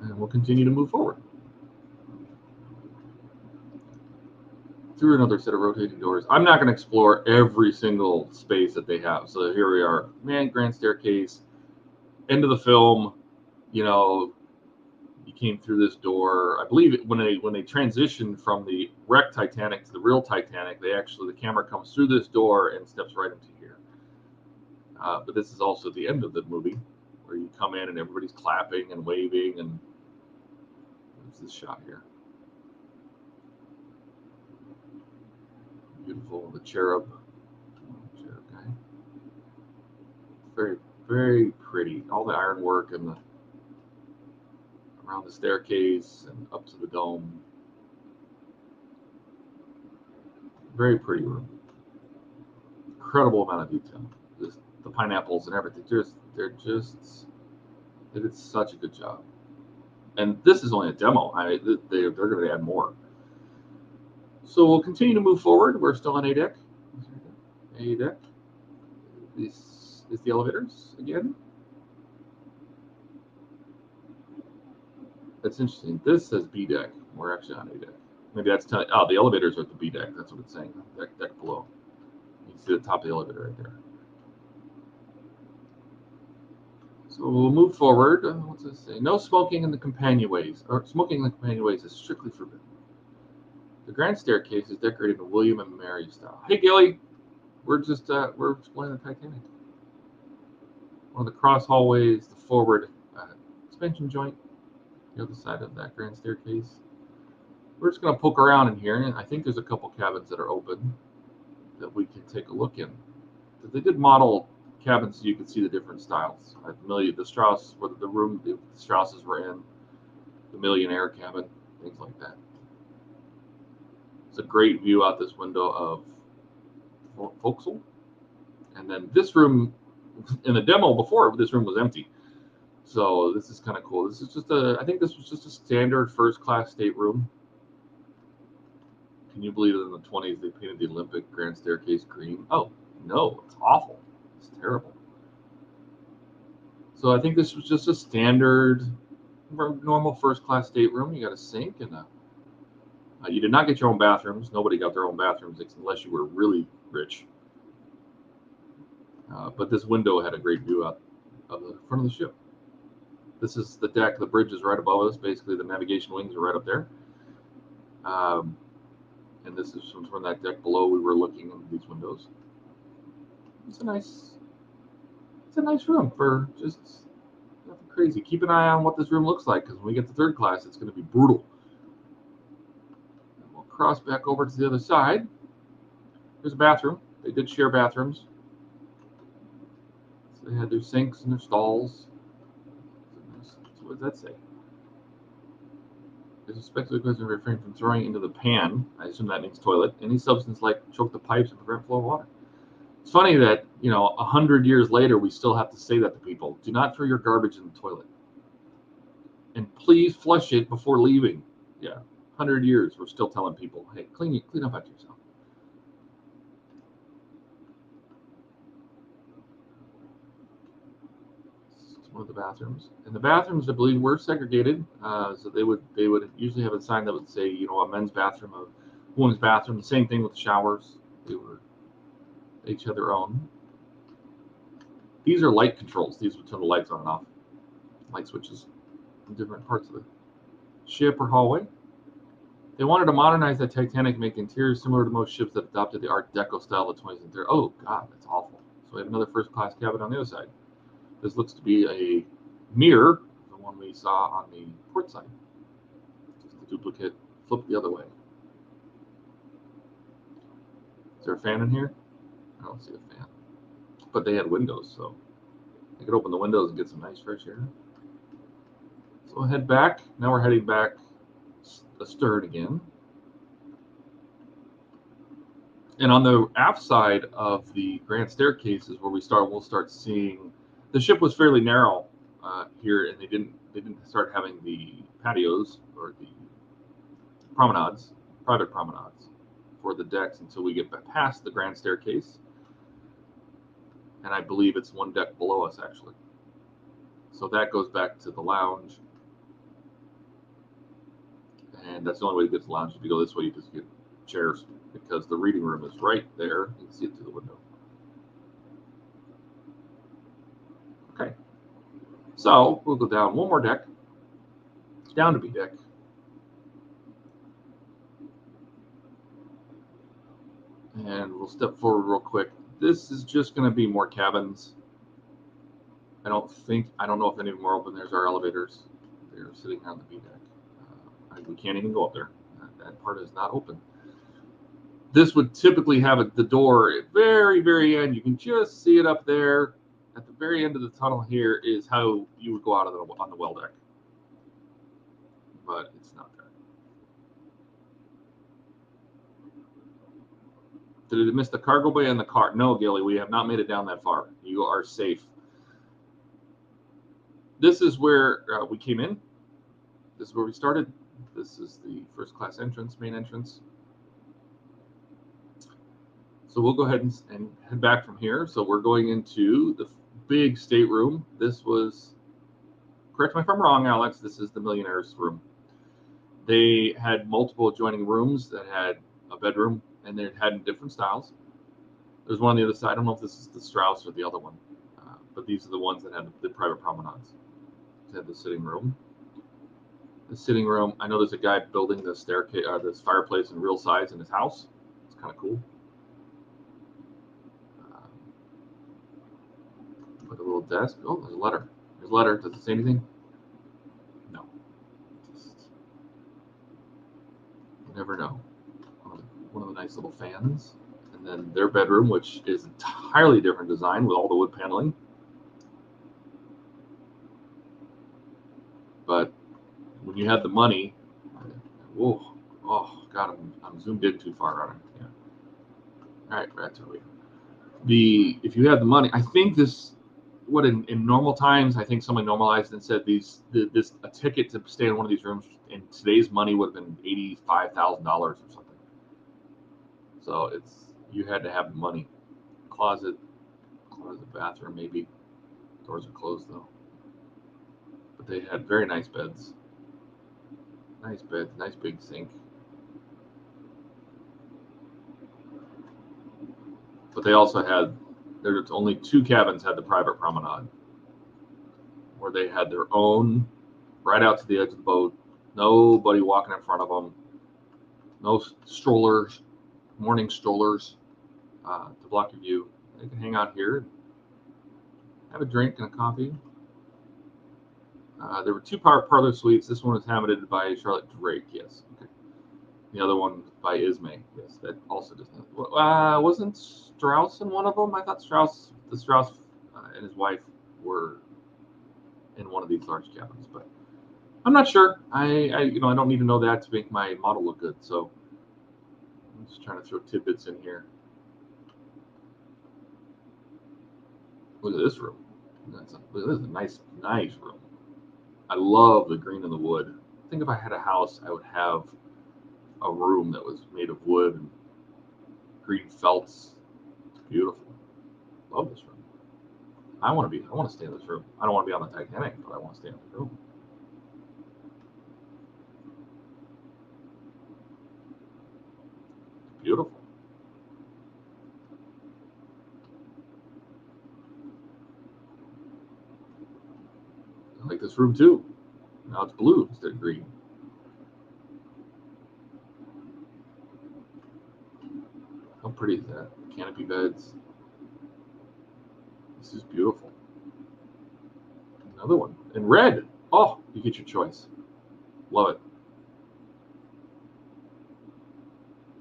And we'll continue to move forward. Through another set of rotating doors. I'm not going to explore every single space that they have. So here we are. Grand staircase. End of the film. You came through this door. I believe when they transitioned from the wrecked Titanic to the real Titanic, the camera comes through this door and steps right into here. But this is also the end of the movie, where you come in and everybody's clapping and waving, and there's this shot here. Beautiful, the cherub guy. Very, very pretty. All the ironwork and around the staircase and up to the dome. Very pretty room. Incredible amount of detail. Just the pineapples and everything. They did such a good job. And this is only a demo. They're going to add more. So we'll continue to move forward. We're still on A deck. A deck. This is the elevators again. That's interesting. This says B deck. We're actually on A deck. Maybe that's telling. Oh, the elevators are at the B deck. That's what it's saying. Deck below. You can see the top of the elevator right there. So we'll move forward. What's this say? No smoking in the companionways. Or smoking in the companionways is strictly forbidden. The grand staircase is decorated in William and Mary style. Hey, Gilly. We're exploring the Titanic. One of the cross hallways, the forward expansion joint, the other side of that grand staircase. We're just going to poke around in here, and I think there's a couple cabins that are open that we can take a look in. They did model cabins so you could see the different styles. The Strauss, where the room the Strausses were in, the millionaire cabin, things like that. It's a great view out this window of Vauxhall. And then this room, in the demo before, this room was empty. So this is kind of cool. This is just I think this was just a standard first-class stateroom. Can you believe that in the 20s they painted the Olympic grand staircase green? Oh, no, it's awful. It's terrible. So I think this was just a standard, normal first-class stateroom. You got a sink and you did not get your own bathrooms. Nobody got their own bathrooms unless you were really rich. But this window had a great view out of the front of the ship. This is the deck. The bridge is right above us. Basically, the navigation wings are right up there. And this is from that deck below. We were looking into these windows. It's a nice room for just nothing crazy. Keep an eye on what this room looks like, because when we get to third class, it's going to be brutal. cross back over to the other side. There's a bathroom. They did share bathrooms. So they had their sinks and their stalls. So what does that say? There's a special question refrain from throwing into the pan. I assume that means toilet. Any substance like choke the pipes and prevent flow of water. It's funny that, 100 years later, we still have to say that to people. Do not throw your garbage in the toilet. And please flush it before leaving. Yeah, 100 years, we're still telling people, hey, clean up after yourself. It's one of the bathrooms. And the bathrooms, I believe, were segregated. So they would usually have a sign that would say, a men's bathroom, a women's bathroom. The same thing with the showers. They each had their own. These are light controls. These would turn the lights on and off. Light switches in different parts of the ship or hallway. They wanted to modernize the Titanic, make interiors similar to most ships that adopted the Art Deco style of the 20s and 30s. Oh, God, that's awful. So we have another first-class cabin on the other side. This looks to be a mirror, the one we saw on the port side. Just a duplicate, flip the other way. Is there a fan in here? I don't see a fan. But they had windows, so I could open the windows and get some nice fresh air. So we'll head back. Now we're heading back astern again. And on the aft side of the grand staircase is where we'll start seeing. The ship was fairly narrow here, and they didn't start having the patios or the promenades, private promenades for the decks until we get past the grand staircase. And I believe it's one deck below us, actually. So that goes back to the lounge. And that's the only way to get to the lounge. If you go this way, you just get chairs because the reading room is right there. You can see it through the window. Okay. So we'll go down one more deck, down to B deck. And we'll step forward real quick. This is just going to be more cabins. I don't know if any of them are open. There's our elevators. They're sitting on the B deck. We can't even go up there. That part is not open. This would typically have the door at very, very end. You can just see it up there. At the very end of the tunnel here is how you would go out of on the well deck. But it's not there. Did it miss the cargo bay and the car? No, Gilly, we have not made it down that far. You are safe. This is where we came in. This is where we started. This is the first class entrance, main entrance. So we'll go ahead and head back from here. So we're going into the big stateroom. This was, correct me if I'm wrong, Alex, this is the millionaire's room. They had multiple adjoining rooms that had a bedroom, and they had in different styles. There's one on the other side. I don't know if this is the Strauss or the other one, but these are the ones that had the private promenades. They had the sitting room. The sitting room, I know there's a guy building the staircase, this fireplace in real size in his house. It's kind of cool. Put a little desk. Oh, there's a letter. There's a letter. Does it say anything? No. You never know. One of the nice little fans. And then their bedroom, which is entirely different design with all the wood paneling. But when you had the money, whoa, oh God, I'm zoomed in too far on it. Yeah. All right, that's where we. If you had the money, I think this. What in normal times, I think someone normalized and said a ticket to stay in one of these rooms in today's money would have been $85,000 or something. So you had to have the money. Closet, bathroom, maybe. Doors are closed though. But they had very nice beds. Nice beds, nice big sink. But they also had. There's only 2 cabins had the private promenade, where they had their own, right out to the edge of the boat. Nobody walking in front of them. No strollers, morning strollers to block your view. They can hang out here, have a drink and a coffee. There were 2 parlor suites. This one was habited by Charlotte Drake. Yes. Okay. The other one by Ismay. Yes, that also does not. Wasn't Strauss in one of them? I thought Strauss and his wife were in one of these large cabins, but I'm not sure. I don't need to know that to make my model look good. So I'm just trying to throw tidbits in here. Look at this room. Look at this, a nice room. I love the green in the wood. I think if I had a house, I would have a room that was made of wood and green felts. It's beautiful. Love this room. I want to stay in this room. I don't want to be on the Titanic, but I want to stay in the room. It's beautiful. I like this room too. Now it's blue instead of green. How pretty is that? Canopy beds. This is beautiful. Another one in red. Oh, you get your choice. Love it.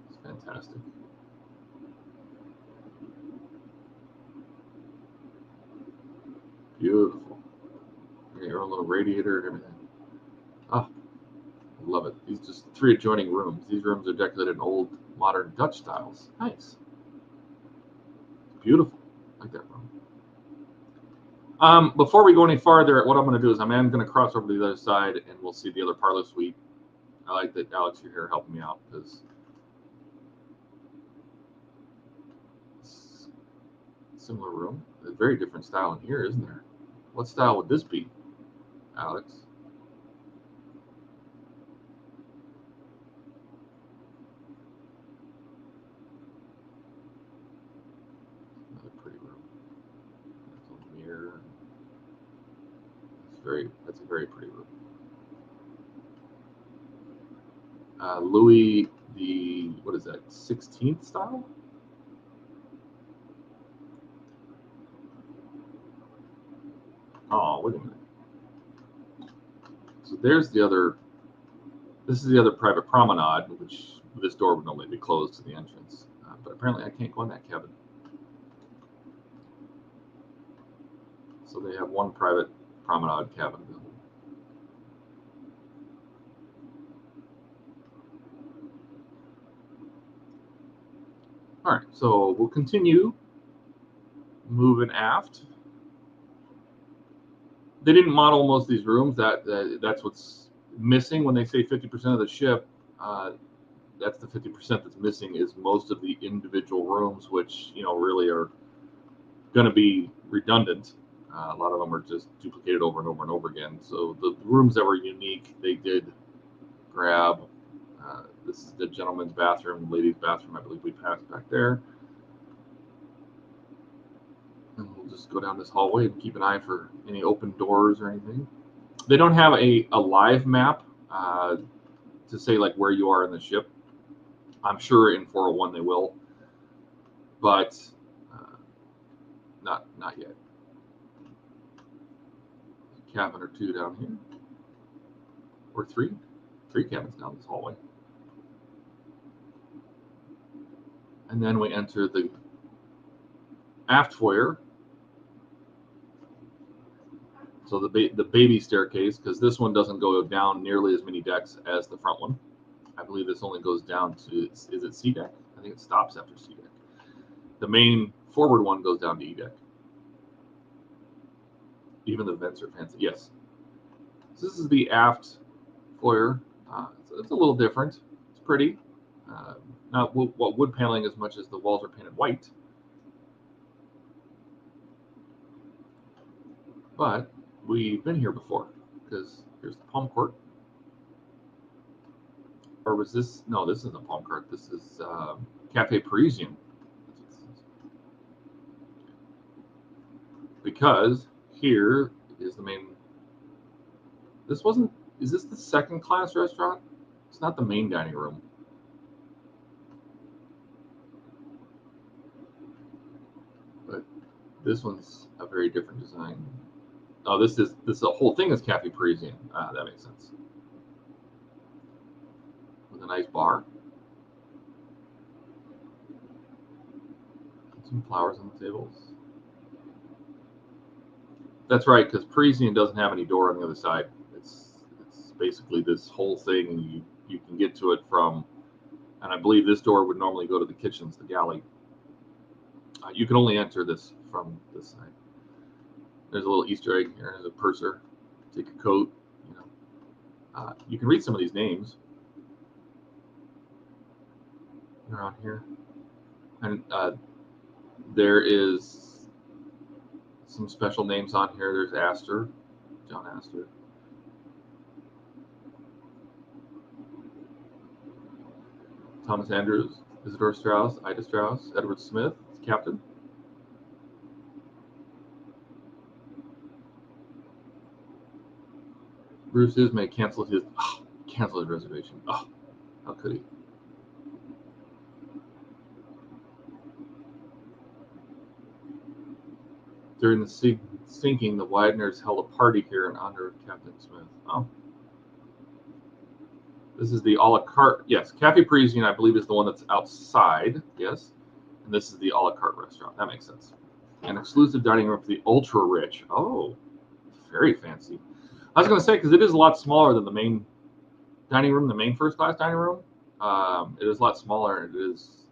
It's fantastic. Beautiful. Your own little radiator and everything. Oh, I love it. These just 3 adjoining rooms. These rooms are decorated in old, modern Dutch styles. Nice. Beautiful. I like that room. Before we go any farther, what I'm going to do is I'm going to cross over to the other side and we'll see the other parlor suite. I like that, Alex, you're here helping me out because similar room. A very different style in here, isn't there? What style would this be, Alex? Another pretty room. That's a mirror. That's a very pretty room. Louis what is that, 16th style? Oh, wait a minute. So this is the other private promenade, which this door would normally be closed to the entrance. But apparently I can't go in that cabin. So they have one private promenade cabin. All right, so we'll continue moving aft. They didn't model most of these rooms. That's what's missing when they say 50% of the ship. That's the 50% that's missing is most of the individual rooms, which really are going to be redundant. A lot of them are just duplicated over and over and over again. So the rooms that were unique, they did grab. This is the gentleman's bathroom, ladies' bathroom. I believe we passed back there. And we'll just go down this hallway and keep an eye for any open doors or anything. They don't have a live map to say like where you are in the ship. I'm sure in 401 they will, but not yet. A cabin or 2 down here, or 3 cabins down this hallway. And then we enter the aft foyer. So the baby staircase, because this one doesn't go down nearly as many decks as the front one. I believe this only goes down to, is it C deck? I think it stops after C deck. The main forward one goes down to E deck. Even the vents are fancy. Yes. So this is the aft foyer. So it's a little different. It's pretty. Not wood paneling as much as the walls are painted white. But we've been here before because here's the palm court. Or was this? No, this isn't a palm court. This is Cafe Parisian. Because here is the main. Is this the second class restaurant? It's not the main dining room. But this one's a very different design. Oh, this the whole thing is Cafe Parisian. That makes sense. With a nice bar. Some flowers on the tables. That's right, because Parisian doesn't have any door on the other side. It's basically this whole thing, and you can get to it from, and I believe this door would normally go to the kitchens, the galley. You can only enter this from this side. There's a little Easter egg here. There's a purser. Take a coat. You know, you can read some of these names. They're on here, and there is some special names on here. There's Astor, John Astor. Thomas Andrews, Isidore Strauss, Ida Strauss, Edward Smith, Captain. Bruce Ismay canceled his reservation. Oh, how could he? During the sinking, the Wideners held a party here in honor of Captain Smith. Oh. This is the a la carte. Yes, Cafe Parisian, I believe, is the one that's outside. Yes. And this is the a la carte restaurant. That makes sense. An exclusive dining room for the ultra rich. Oh, very fancy. I was going to say, because it is a lot smaller than the main dining room, the main first class dining room. It is a lot smaller. It is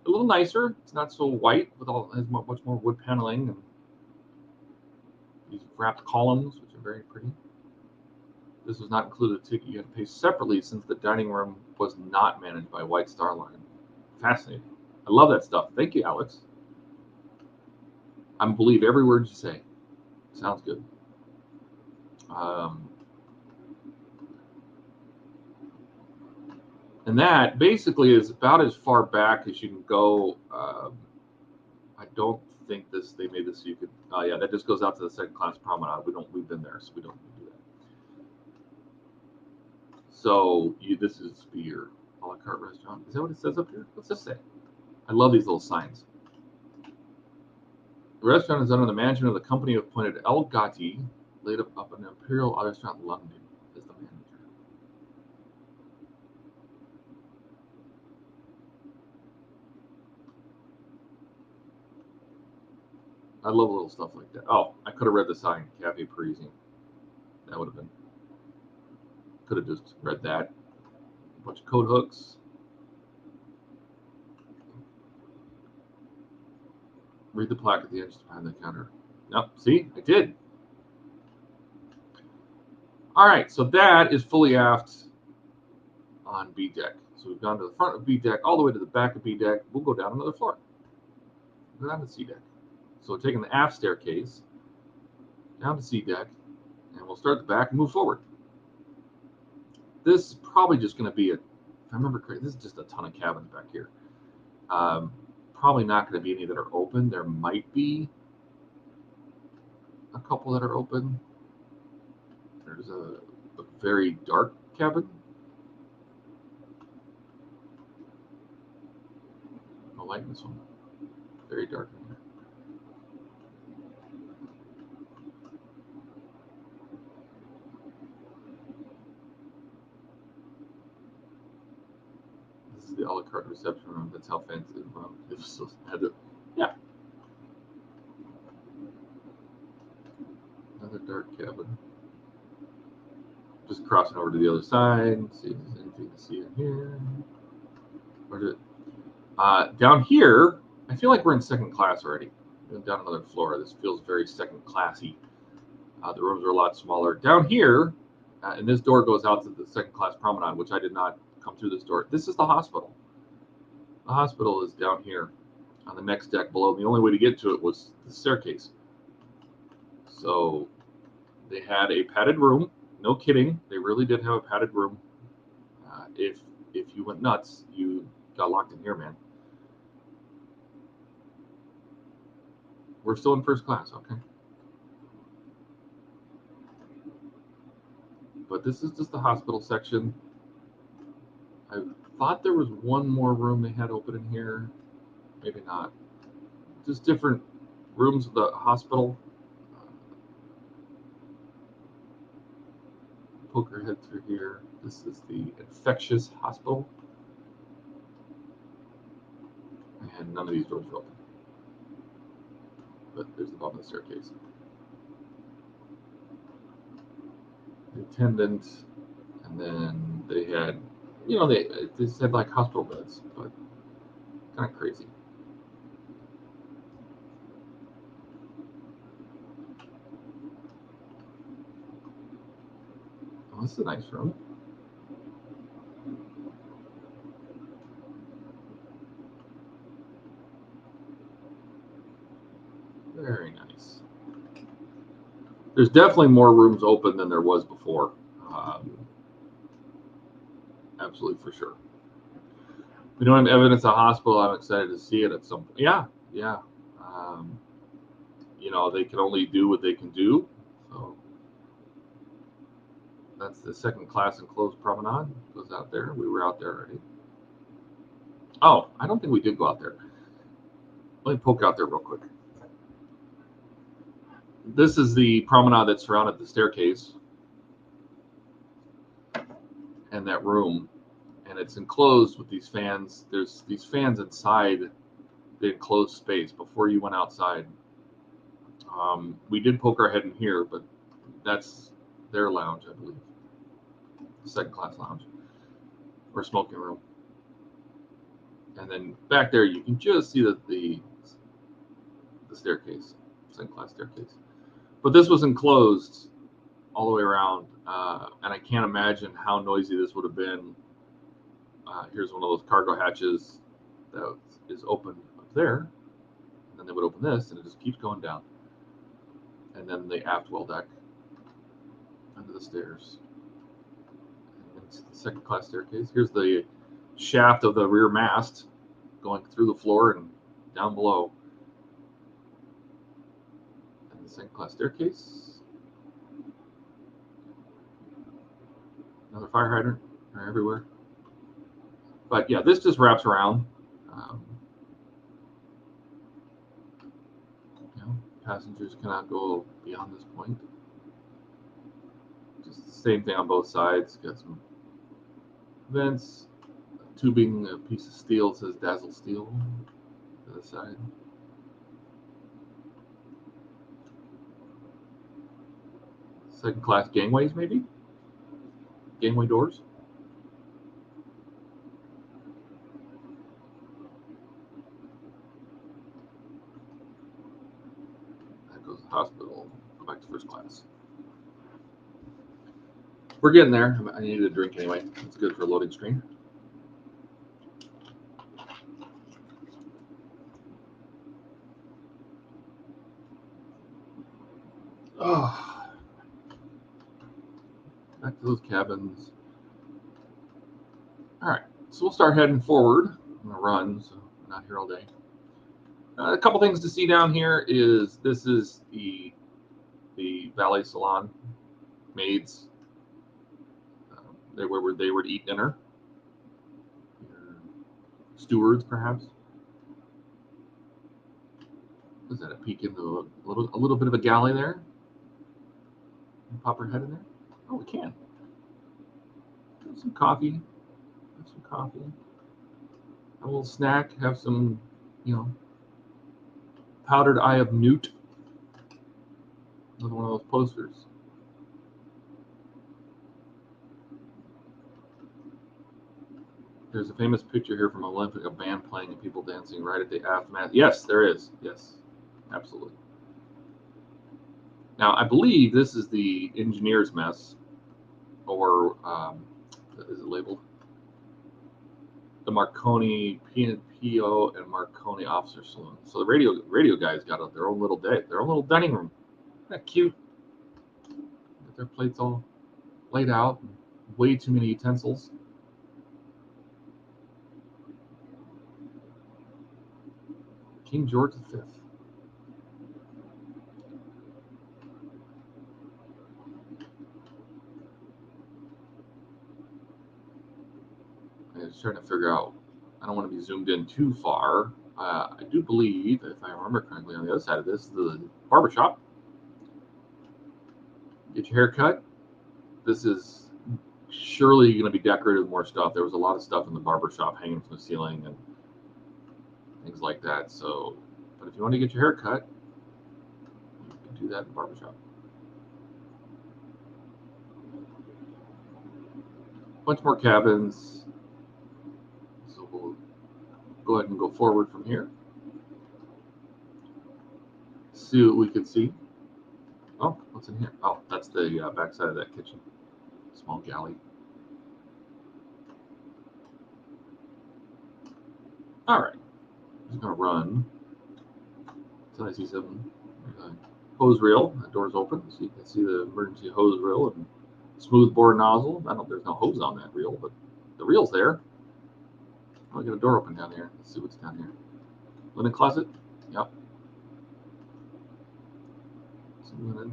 a little nicer. It's not so white with has much more wood paneling and these wrapped columns, which are very pretty. This was not included in the ticket. You had to pay separately since the dining room was not managed by White Star Line. Fascinating. I love that stuff. Thank you, Alex. I believe every word you say. Sounds good. And that basically is about as far back as you can go. I don't think they made this so you could. Oh yeah, that just goes out to the second class promenade. We've been there, so we don't do that. So this is your a la carte restaurant. Is that what it says up here? What's this say? I love these little signs. The restaurant is under the management of the company appointed El Gatti, laid up an Imperial Restaurant London as the manager. I love little stuff like that. Oh, I could have read the sign, Cafe Parisian. That would have been. Could have just read that. A bunch of coat hooks. Read the plaque at the edge behind the counter. Nope, see, I did. All right, so that is fully aft on B deck. So we've gone to the front of B deck, all the way to the back of B deck. We'll go down another floor. Go down to C deck. So we're taking the aft staircase down to C deck, and we'll start at the back and move forward. This is probably just going to be if I remember correctly, this is just a ton of cabins back here. Probably not going to be any that are open. There might be a couple that are open. There's a very dark cabin. No light in this one. Very dark in here. This is the a la carte reception room. That's how fancy it was. Yeah. Another dark cabin. Just crossing over to the other side. See if there's anything to see in here. Down here, I feel like we're in second class already. Down another floor. This feels very second classy. The rooms are a lot smaller. Down here, and this door goes out to the second class promenade, which I did not come through this door. This is the hospital. The hospital is down here on the next deck below. The only way to get to it was the staircase. So they had a padded room. No kidding. They really did have a padded room. If you went nuts, you got locked in here, man. We're still in first class, okay. But this is just the hospital section. I thought there was one more room they had open in here. Maybe not. Just different rooms of the hospital. Poke your head through here. This is the infectious hospital. And none of these doors are open. but there's the bottom of the staircase. The attendant, and then they had, you know, they said like hospital beds, but kind of crazy. Oh, this is a nice room. Very nice. There's definitely more rooms open than there was before. Absolutely, for sure. We don't have evidence of hospital. I'm excited to see it at some point. Yeah. You know, they can only do what they can do. So that's the second class enclosed promenade. Goes out there. We were out there already. Oh, I don't think we did go out there. Let me poke out there real quick. This is the promenade that surrounded the staircase and that room, and it's enclosed with these fans. There's these fans inside the enclosed space before you went outside. We did poke our head in here, but that's their lounge, I believe. Second class lounge or smoking room. And then back there you can just see the staircase, second class staircase. But this was enclosed all the way around, and I can't imagine how noisy this would have been. Here's one of those cargo hatches that is open up there, and then they would open this, and it just keeps going down. And then the aft well deck under the stairs. And it's the second class staircase. Here's the shaft of the rear mast going through the floor and down below. And the second class staircase. Another fire hydrant. They're everywhere. But yeah, this just wraps around. You know, passengers cannot go beyond this point. Just the same thing on both sides. Got some vents, tubing, a piece of steel says Dazzle Steel to the side. Second class gangways, maybe? Gangway doors? That goes to the hospital. Go back to first class. We're getting there. I needed a drink anyway. It's good for a loading screen. Oh, back to those cabins. All right, so we'll start heading forward. I'm gonna run, so I'm not here all day. A couple things to see down here is this is the valet salon, maids. They would eat dinner. Stewards, perhaps. Was that a peek into a little bit of a galley there? Pop her head in there. Oh, we can. Have some coffee. Have some coffee. Have a little snack. Have some, you know, powdered eye of newt. Another one of those posters. There's a famous picture here from Olympic, a band playing and people dancing right at the aftermath. Yes, there is. Yes, absolutely. Now, I believe this is the engineer's mess, or is it labeled? The Marconi P&PO and Marconi Officer Saloon. So the radio guys got their own little dining room. Isn't that cute? Got their plates all laid out. Way too many utensils. King George V. I was trying to figure out, I don't want to be zoomed in too far. I do believe, if I remember correctly, on the other side of this is the barbershop. Get your hair cut. This is surely going to be decorated with more stuff. There was a lot of stuff in the barbershop hanging from the ceiling and things like that. So, but if you want to get your hair cut, do that in barbershop. Bunch more cabins. So we'll go ahead and go forward from here. See what we can see. Oh, what's in here? Oh, that's the backside of that kitchen. Small galley. All right. I'm just going to run until I see some hose reel. That door's open, so you can see the emergency hose reel and smooth bore nozzle. There's no hose on that reel, but the reel's there. I'll get a door open down here. Let's see what's down here. Linen closet. Yep. Some linen.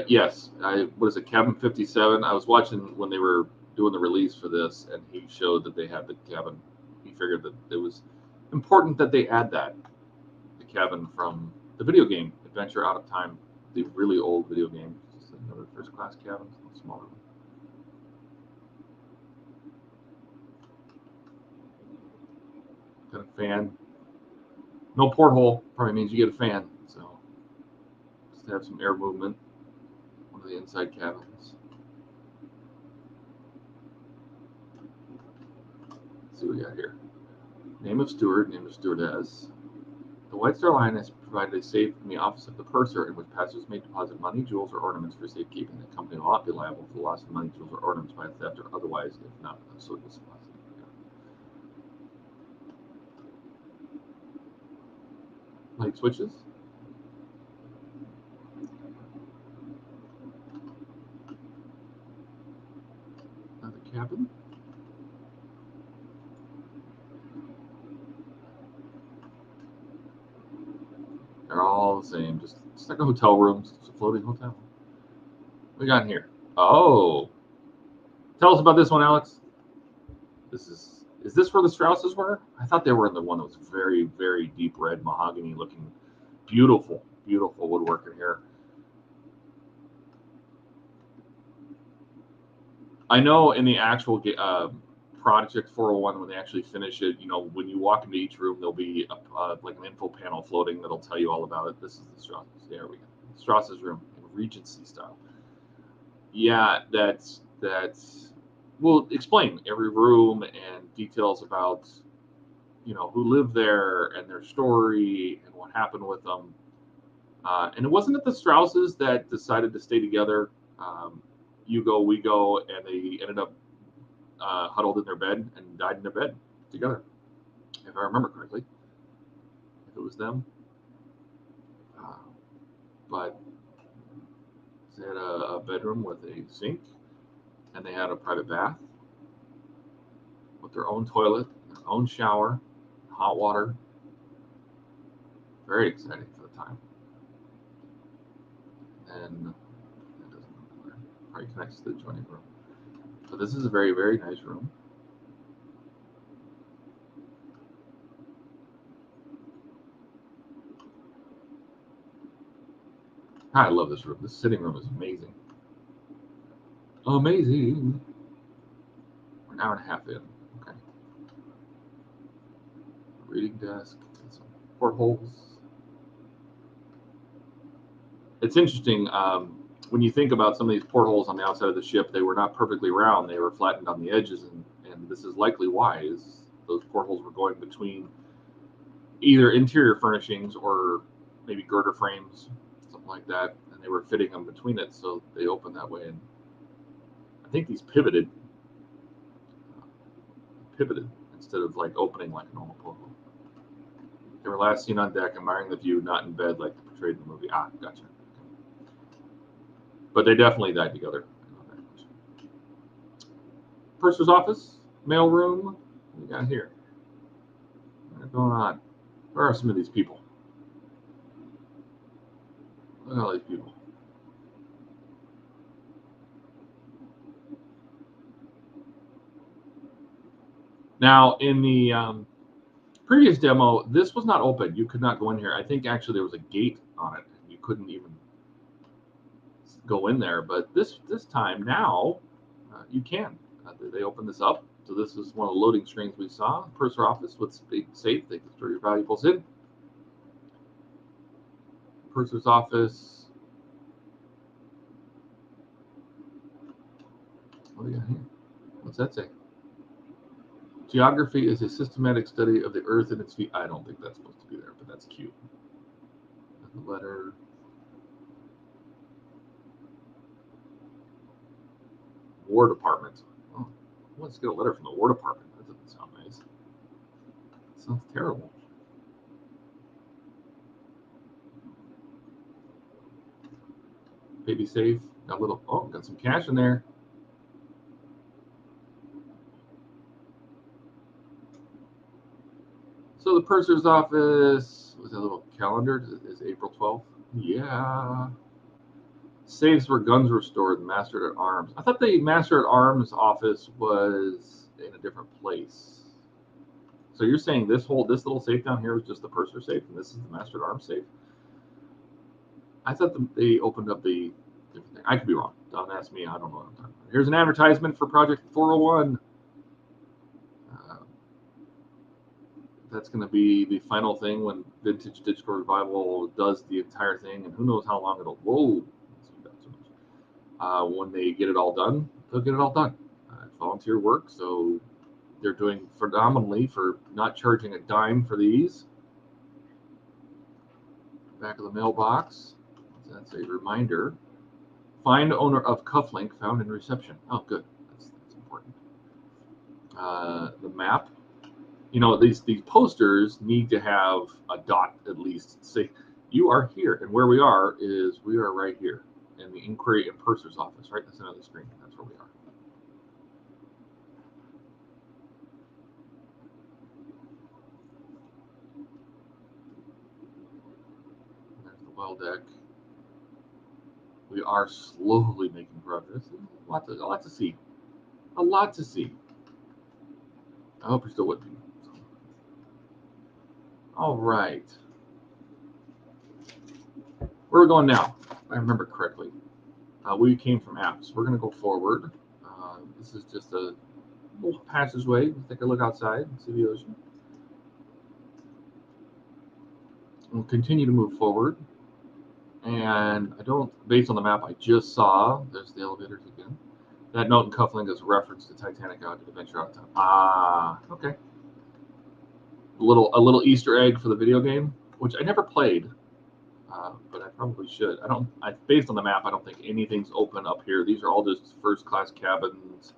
Yes. What is it? Cabin 57. I was watching when they were doing the release for this, and he showed that they had the cabin. He figured that it was important that they add that. The cabin from the video game, Adventure Out of Time, the really old video game. Just another first class cabin, smaller one. Got a fan. No porthole probably means you get a fan, so just to have some air movement. One of the inside cabins. Let's see what we got here. Name of steward, name of stewardess. The White Star Line has provided a safe in the office of the purser in which passengers may deposit money, jewels, or ornaments for safekeeping. The company will not be liable for the loss of money, jewels, or ornaments by theft or otherwise, if not so disposited. Light switches. Another cabin. They're all the same, just like a hotel room, it's a floating hotel. What we got in here? Oh, tell us about this one, Alex. Is this where the Strausses were? I thought they were in the one that was very, very deep red mahogany looking, beautiful, beautiful woodwork in here. I know in the actual Project 401, when they actually finish it, when you walk into each room, there'll be like an info panel floating that'll tell you all about it. This is the Strausses. There we go. Strausses room in Regency style. Yeah, that's. We'll explain every room and details about, who lived there and their story and what happened with them. And it wasn't it the Strausses that decided to stay together. You go, we go, and they ended up huddled in their bed and died in their bed together, if I remember correctly. If it was them. But they had a bedroom with a sink, and they had a private bath with their own toilet, their own shower, hot water. Very exciting for the time. And that doesn't probably connects to the adjoining room. So this is a very, very nice room. I love this room. This sitting room is amazing. Amazing. We're an hour and a half in. Okay. Reading desk. Some portholes. It's interesting. When you think about some of these portholes on the outside of the ship, they were not perfectly round. They were flattened on the edges, and this is likely why is those portholes were going between either interior furnishings or maybe girder frames, something like that, and they were fitting them between it, so they opened that way. And I think these pivoted instead of like opening like a normal porthole. They were last seen on deck, admiring the view, not in bed like portrayed in the movie. Ah, gotcha. But they definitely died together. Purser's office, mail room. What we got here? What's going on? Where are some of these people? Look at all these people. Now, in the previous demo, this was not open. You could not go in here. I think actually there was a gate on it. You couldn't even go in there. But this time now, you can. They open this up. So this is one of the loading screens we saw. Purser office with big safe. They can store your valuables in. Purser's office. What do we got here? What's that say? Geography is a systematic study of the Earth and its feet. I don't think that's supposed to be there, but that's cute. The letter. War Department. Oh, let's get a letter from the War Department. That doesn't sound nice. That sounds terrible. Baby safe. Got a little. Oh, got some cash in there. So the purser's office was a little calendar. Is April 12th? Yeah. Safes where guns were stored. Master at Arms. I thought the Master at Arms office was in a different place. So you're saying this little safe down here was just the purser safe, and this is the Master at Arms safe? I thought they opened up the different thing. I could be wrong. Don't ask me. I don't know what I'm talking about. Here's an advertisement for Project 401. That's going to be the final thing when Vintage Digital Revival does the entire thing, and who knows how long it'll. Whoa! When they get it all done, they'll get it all done. It's volunteer work, so they're doing phenomenally for not charging a dime for these. Back of the mailbox. That's a reminder. Find owner of cufflink found in reception. Oh, good. That's important. The map. You know, these posters need to have a dot at least. Say, you are here, and where we are right here in the inquiry and purser's office, right? That's another screen. That's where we are. There's the well deck. We are slowly making progress. A lot to see. A lot to see. I hope you're still with me. All right. Where are we going now? If I remember correctly. We came from apps. We're going to go forward. This is just a little passageway. Let's take a look outside and see the ocean. We'll continue to move forward. And based on the map I just saw, there's the elevators again. That note and cufflink is a reference to Titanic Adventure Out of Time. Ah, okay. A little Easter egg for the video game, which I never played, but I probably should. Based on the map, I don't think anything's open up here. These are all just first-class cabins.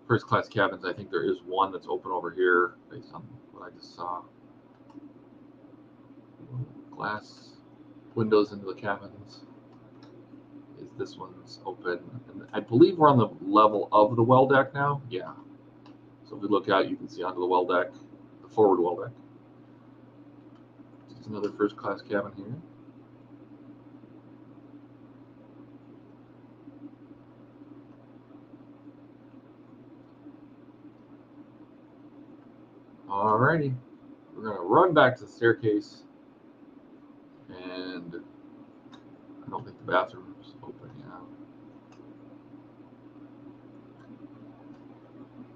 First-class cabins. I think there is one that's open over here, based on what I just saw. Glass windows into the cabins. This one's open, and I believe we're on the level of the well deck now. Yeah. So if we look out, you can see onto the well deck, the forward well deck. Just another first-class cabin here. Alrighty, we're gonna run back to the staircase, and I don't think the bathroom's open yet.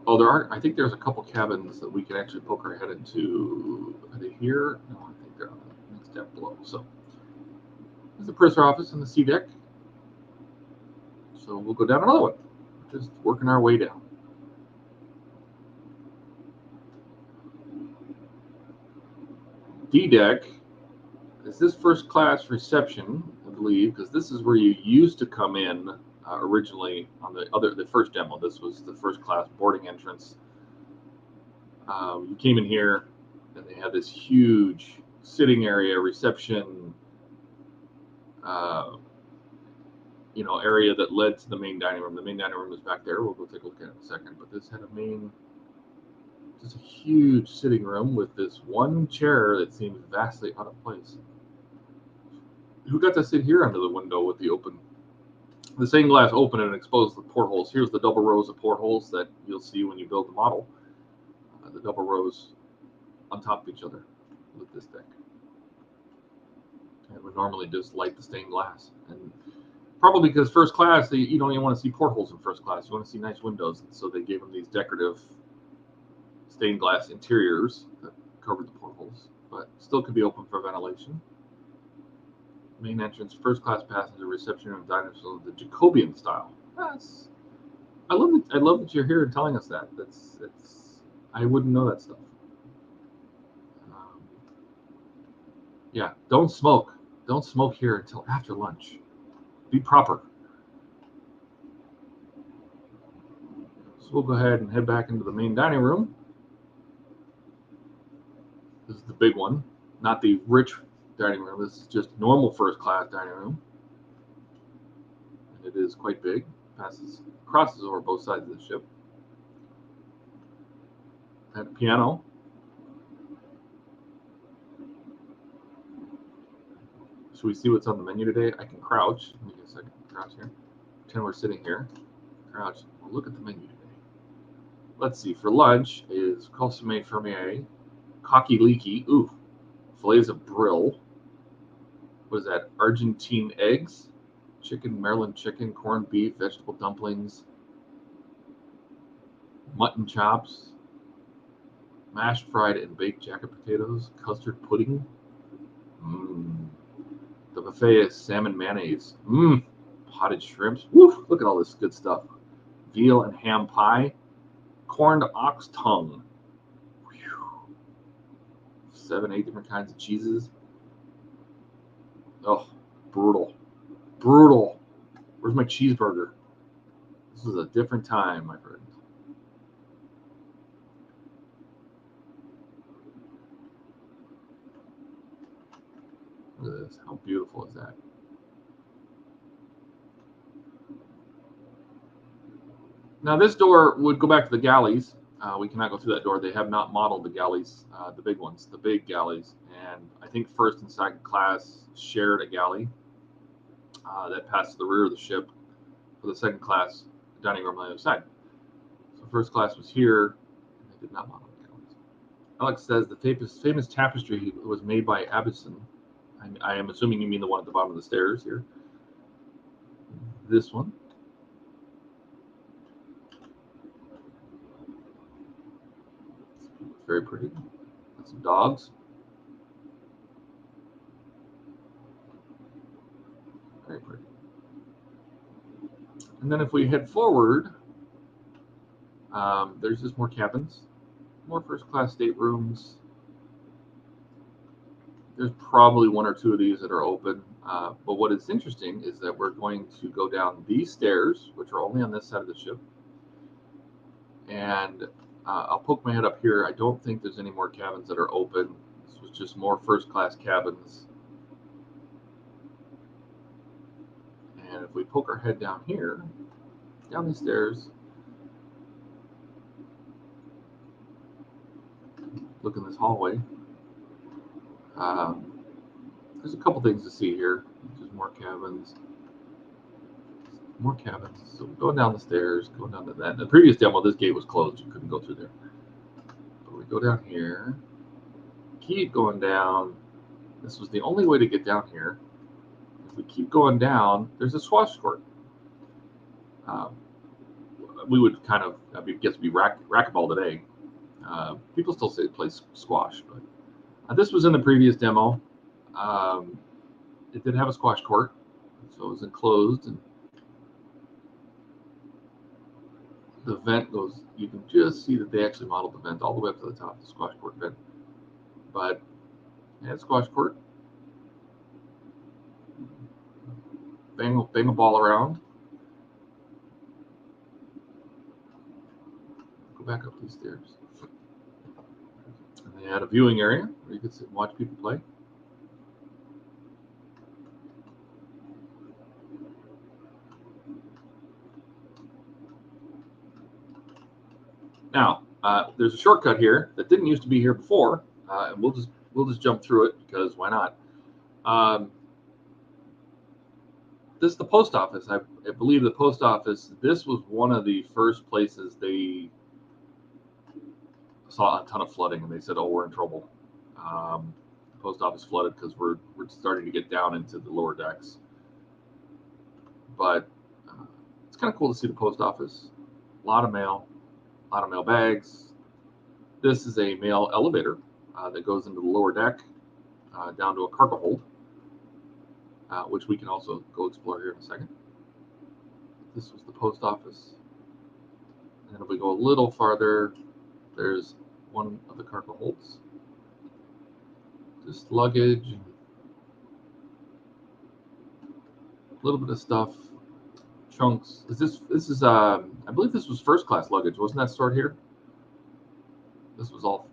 Oh, there are. I think there's a couple cabins that we can actually poke our head into. Are they here? No, I think they're on the next step below. So there's the purser office and the C deck. So we'll go down another one. Just working our way down. D deck. Is this first class reception, I believe, because this is where you used to come in originally on the first demo. This was the first class boarding entrance. You came in here, and they had this huge sitting area, reception, area that led to the main dining room. The main dining room is back there. We'll go take a look at it in a second. But this had just a huge sitting room with this one chair that seems vastly out of place. Who got to sit here under the window with the stained glass open and expose the portholes? Here's the double rows of portholes that you'll see when you build the model. The double rows on top of each other with this deck. And we normally just light the stained glass. And probably because first class, you don't even want to see portholes in first class. You want to see nice windows. And so they gave them these decorative stained glass interiors that covered the portholes, but still could be open for ventilation. Main entrance, first class passenger reception room, diners, so the Jacobian style. That's, I love that you're here and telling us that. That's I wouldn't know that stuff. Yeah, don't smoke. Don't smoke here until after lunch. Be proper. So we'll go ahead and head back into the main dining room. This is the big one, not the rich dining room. This is just normal first class dining room. And it is quite big. Crosses over both sides of the ship. And a piano. Should we see what's on the menu today? I can crouch. Let me get a second. Crouch here. Pretend we're sitting here. Crouch. We'll look at the menu today. Let's see. For lunch is consommé fermier, cocky leaky. Ooh. Fillets of brill. What is that? Argentine eggs, chicken, Maryland chicken, corned beef, vegetable dumplings, mutton chops, mashed, fried, and baked jacket potatoes, custard pudding. The buffet is salmon mayonnaise. Potted shrimps. Woo! Look at all this good stuff. Veal and ham pie, corned ox tongue. Whew. 7, 8 different kinds of cheeses. Oh, brutal. Brutal. Where's my cheeseburger? This is a different time, my friend. Look at this. How beautiful is that? Now, this door would go back to the galleys. We cannot go through that door. They have not modeled the galleys, the big ones, the big galleys. And I think first and second class shared a galley that passed to the rear of the ship for the second class dining room on the other side. So first class was here, and they did not model the galleys. Alex says the famous tapestry was made by Abison. I am assuming you mean the one at the bottom of the stairs here. This one. Very pretty. Got some dogs. Very pretty. And then if we head forward, there's just more cabins, more first class staterooms. There's probably 1 or 2 of these that are open. But what is interesting is that we're going to go down these stairs, which are only on this side of the ship. And I'll poke my head up here. I don't think there's any more cabins that are open. This was just more first class cabins. And if we poke our head down here, down these stairs, look in this hallway, there's a couple things to see here. There's more cabins. More cabins. So going down the stairs, going down to that. In the previous demo, this gate was closed. You couldn't go through there. But we go down here. Keep going down. This was the only way to get down here. If we keep going down, there's a squash court. We would kind of, I guess, be racquetball today. People still say play squash, but this was in the previous demo. It did have a squash court, so it was enclosed, and the vent goes. You can just see that they actually modeled the vent all the way up to the top, the squash court vent. But yeah, squash court. Bang a ball around. Go back up these stairs. And they had a viewing area where you could sit and watch people play. Now, there's a shortcut here that didn't used to be here before, and we'll just jump through it because why not? This is the post office. I believe the post office. This was one of the first places they saw a ton of flooding, and they said, "Oh, we're in trouble." The post office flooded because we're starting to get down into the lower decks. But it's kind of cool to see the post office. A lot of mail. A lot of mail bags. This is a mail elevator that goes into the lower deck down to a cargo hold. which we can also go explore here in a second. This was the post office. And if we go a little farther, there's one of the cargo holds. Just luggage, a little bit of stuff, chunks. This is I believe this was first class luggage. Wasn't that stored here? This was all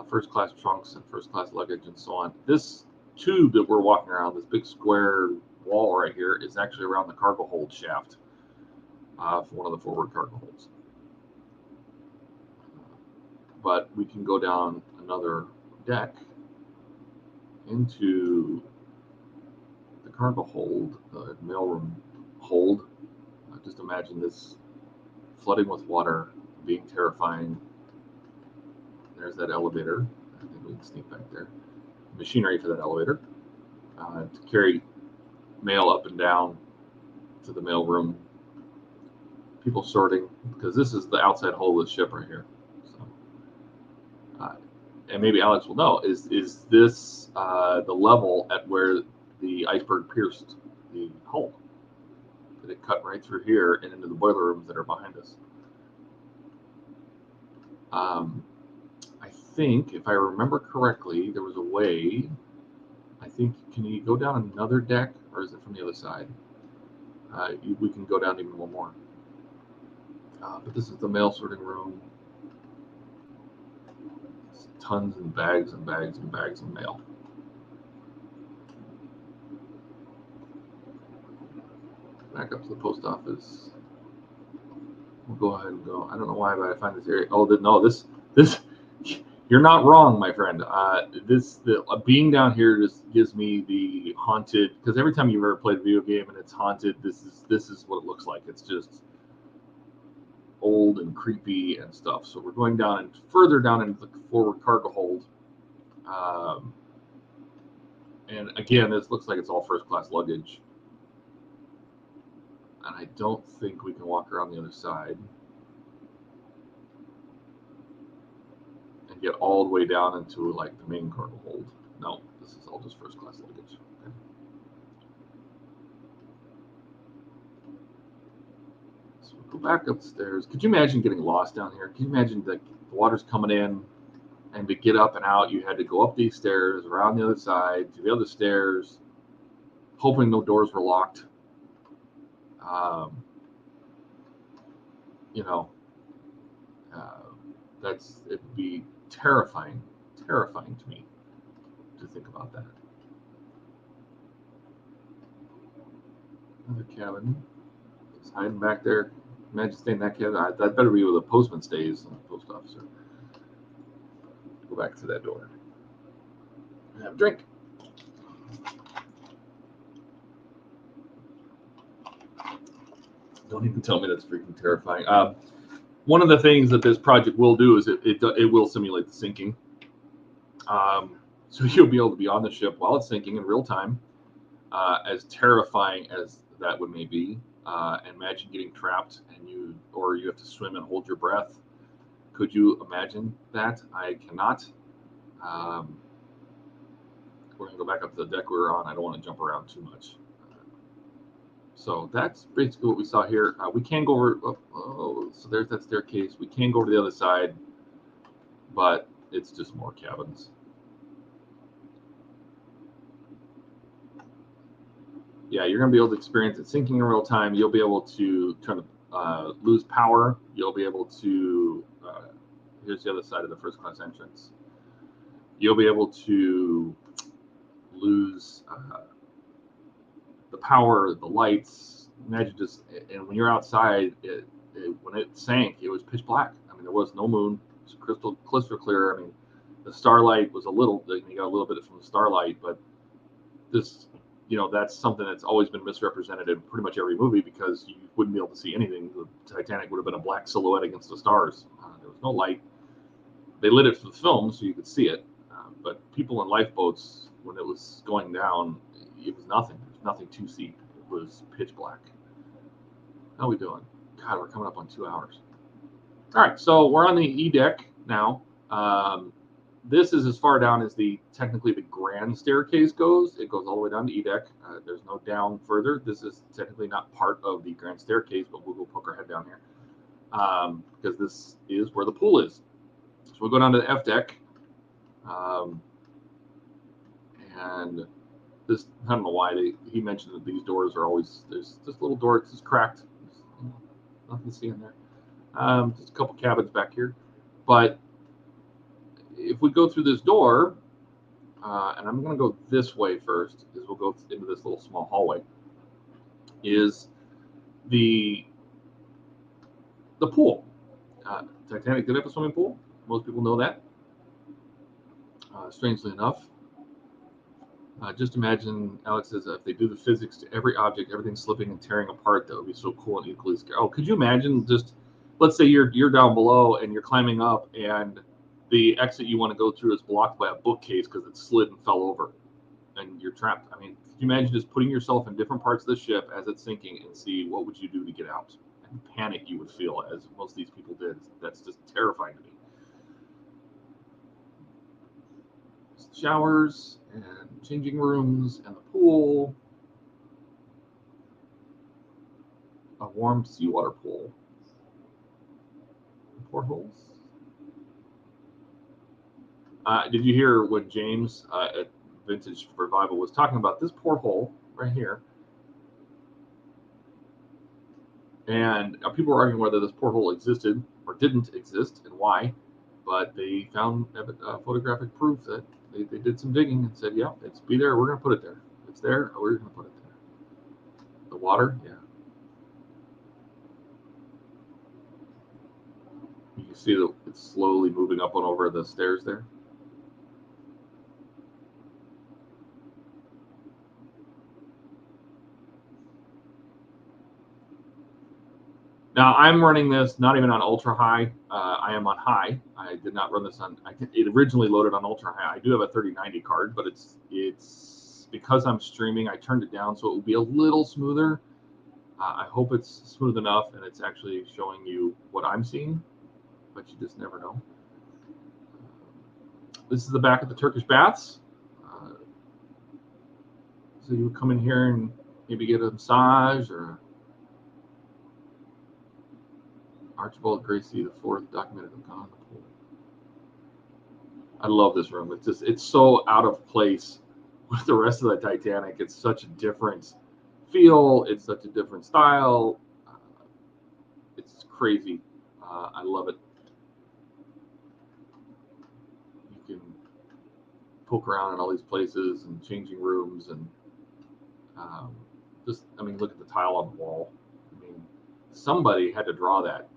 first class trunks and first class luggage and so on. This tube that we're walking around, this big square wall right here, is actually around the cargo hold shaft for one of the forward cargo holds. But we can go down another deck into the cargo hold, the mailroom hold. Just imagine this flooding with water, being terrifying. There's that elevator. I think we can sneak back there. Machinery for that elevator to carry mail up and down to the mailroom. People sorting, because this is the outside hull of the ship right here. So, and maybe Alex will know, is this the level at where the iceberg pierced the hull? Did it cut right through here and into the boiler rooms that are behind us? I think, if I remember correctly, there was a way. I think, can you go down another deck, or is it from the other side? We can go down even one more. But this is the mail sorting room. It's tons and bags and bags and bags of mail. Back up to the post office. We'll go ahead and go. I don't know why, but I find this area. Oh, no, this. You're not wrong, my friend. Being down here just gives me the haunted. Because every time you've ever played a video game and it's haunted, this is what it looks like. It's just old and creepy and stuff. So we're going down and further down into the forward cargo hold. And again, this looks like it's all first class luggage. And I don't think we can walk around the other side and get all the way down into like the main cargo hold. No, this is all just first class luggage. Okay. So we'll go back upstairs. Could you imagine getting lost down here? Can you imagine the water's coming in, and to get up and out, you had to go up these stairs, around the other side, to the other stairs, hoping no doors were locked. It'd be terrifying to me to think about that. Another cabin. It's hiding back there. Imagine staying in that cabin. That better be where the postman stays, the post officer. Go back to that door. Have a drink. Don't even tell me that's freaking terrifying. One of the things that this project will do is it will simulate the sinking. So you'll be able to be on the ship while it's sinking in real time. As terrifying as that would may be, imagine getting trapped and you have to swim and hold your breath. Could you imagine that? I cannot. We're gonna go back up to the deck we were on. I don't want to jump around too much. So that's basically what we saw here. We can go over. So there's that staircase. We can go to the other side, but it's just more cabins. Yeah, you're going to be able to experience it sinking in real time. You'll be able to turn lose power. You'll be able to. Here's the other side of the first class entrance. You'll be able to lose the power, the lights. Imagine just, and when you're outside, when it sank, it was pitch black. I mean, there was no moon. It was crystal clear. I mean, the starlight was a little. You got a little bit from the starlight, but this, that's something that's always been misrepresented in pretty much every movie because you wouldn't be able to see anything. The Titanic would have been a black silhouette against the stars. There was no light. They lit it for the film so you could see it, but people in lifeboats, when it was going down, it was nothing. There's nothing to see. It was pitch black. How are we doing? God, we're coming up on 2 hours. All right, so we're on the E deck now. this is as far down as technically the grand staircase goes. It goes all the way down to E deck. There's no down further. This is technically not part of the grand staircase, but we'll go poke our head down here because this is where the pool is. So we'll go down to the F deck, and this, I don't know why he mentioned that these doors are always, there's this little door, it's just cracked. There's nothing to see in there. Just a couple cabins back here, but if we go through this door, and I'm going to go this way first, is we'll go into this little small hallway, is the pool. Titanic did have a swimming pool. Most people know that. Strangely enough, just imagine, Alex says, if they do the physics to every object, everything slipping and tearing apart, that would be so cool and equally scary. Oh, could you imagine just, let's say you're down below and you're climbing up and the exit you want to go through is blocked by a bookcase because it slid and fell over and you're trapped. I mean, can you imagine just putting yourself in different parts of the ship as it's sinking and see what would you do to get out? And panic you would feel, as most of these people did. That's just terrifying to me. Showers and changing rooms and the pool. A warm seawater pool. Portholes. Did you hear when James at Vintage Revival was talking about this porthole right here? And people were arguing whether this porthole existed or didn't exist and why, but they found photographic proof that they did some digging and said, yeah, it's be there, we're going to put it there. It's there, we're going to put it there. The water, yeah. You can see that it's slowly moving up and over the stairs there. Now I'm running this not even on ultra high. I am on high. I did not run this on. It originally loaded on ultra high. I do have a 3090 card, but it's because I'm streaming. I turned it down so it will be a little smoother. I hope it's smooth enough and it's actually showing you what I'm seeing, but you just never know. This is the back of the Turkish baths. So you would come in here and maybe get a massage or. Archibald Gracie IV documented him gone in the pool. I love this room. It's so out of place with the rest of the Titanic. It's such a different feel. It's such a different style. It's crazy. I love it. You can poke around in all these places and changing rooms and look at the tile on the wall. I mean, somebody had to draw that.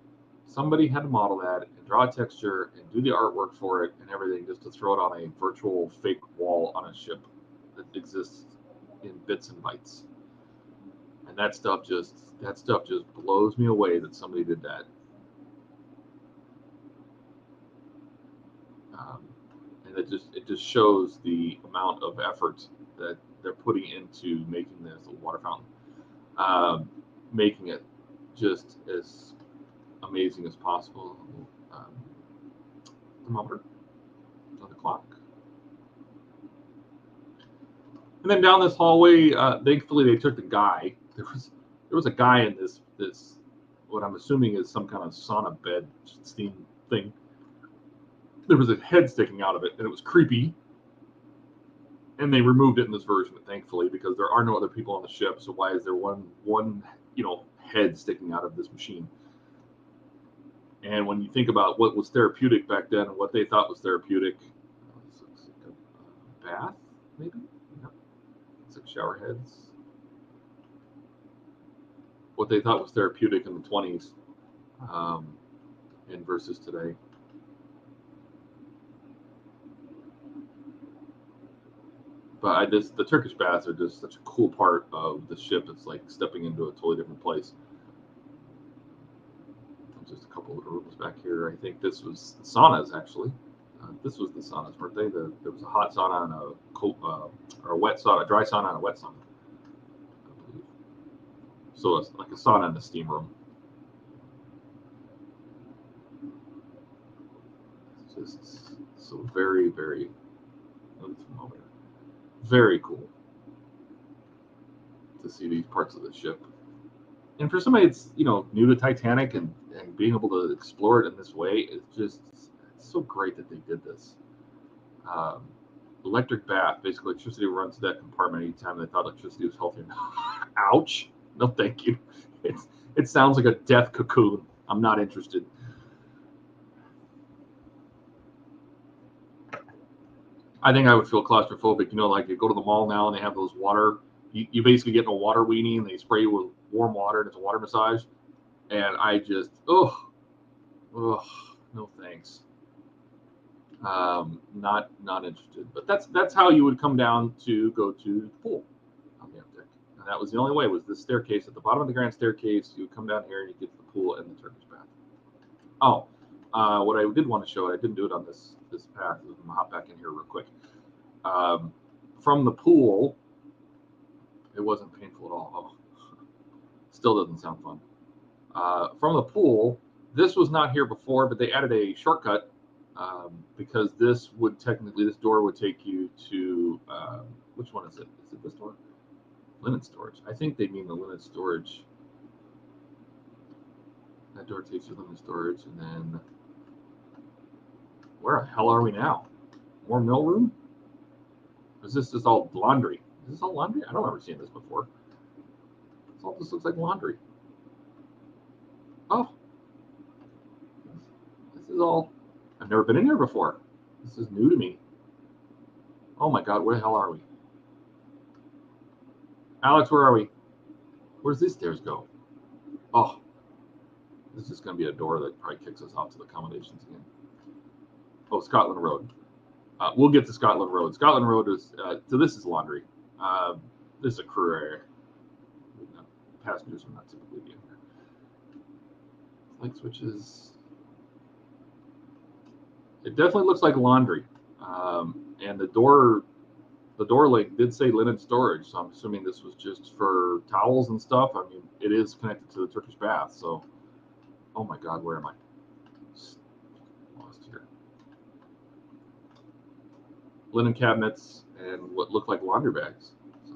Somebody had to model that and draw a texture and do the artwork for it and everything just to throw it on a virtual fake wall on a ship that exists in bits and bytes. And that stuff just blows me away that somebody did that. And it just shows the amount of effort that they're putting into making this a water fountain, making it just as amazing as possible. Thermometer, another clock, and then down this hallway. Thankfully, they took the guy. There was a guy in this what I'm assuming is some kind of sauna bed steam thing. There was a head sticking out of it, and it was creepy. And they removed it in this version, thankfully, because there are no other people on the ship. So why is there one head sticking out of this machine? And when you think about what was therapeutic back then and what they thought was therapeutic, it's like a bath, maybe? No. It's like shower heads. What they thought was therapeutic in the 20s and versus today. But the Turkish baths are just such a cool part of the ship. It's like stepping into a totally different place. Just a couple of rooms back here. I think this was the saunas, actually. This was the saunas, weren't they? There was a hot sauna and a cold, or a wet sauna, a dry sauna and a wet sauna, I believe. So it's like a sauna and a steam room. Just So very, very, very cool to see these parts of the ship. And for somebody that's, you know, new to Titanic and being able to explore it in this way, it's just so great that they did this. Electric bath, basically electricity runs to that compartment anytime they thought electricity was healthy. Ouch! No, thank you. It sounds like a death cocoon. I'm not interested. I think I would feel claustrophobic. You know, like you go to the mall now and they have those water. You basically get in a water weenie and they spray you with warm water and it's a water massage. And I just, no thanks. Not interested. But that's how you would come down to go to the pool on the updeck. And that was the only way, was this staircase at the bottom of the grand staircase. You would come down here and you get to the pool and the Turkish bath. Oh, what I did want to show, I didn't do it on this path. I'm gonna hop back in here real quick. From the pool, it wasn't painful at all. Oh, still doesn't sound fun. From the pool, this was not here before, but they added a shortcut because this door would take you to, which one is it? Is it this door? Linen storage. I think they mean the linen storage. That door takes you to linen storage, and then where the hell are we now? More mill room? Or is this just all laundry? Is this all laundry? I don't remember seeing this before. This all just looks like laundry. Oh. This is all, I've never been in here before. This is new to me. Oh my God, where the hell are we? Alex, where are we? Where's these stairs go? Oh, this is going to be a door that probably kicks us off to the accommodations again. Oh, Scotland Road. We'll get to Scotland Road. Scotland Road is, so this is laundry. This is a crew area. Passengers will not typically be in here. Light switches. It definitely looks like laundry. And the door link did say linen storage, so I'm assuming this was just for towels and stuff. I mean, it is connected to the Turkish bath, so. Oh my God, where am I? Lost here. Linen cabinets and what look like laundry bags. So.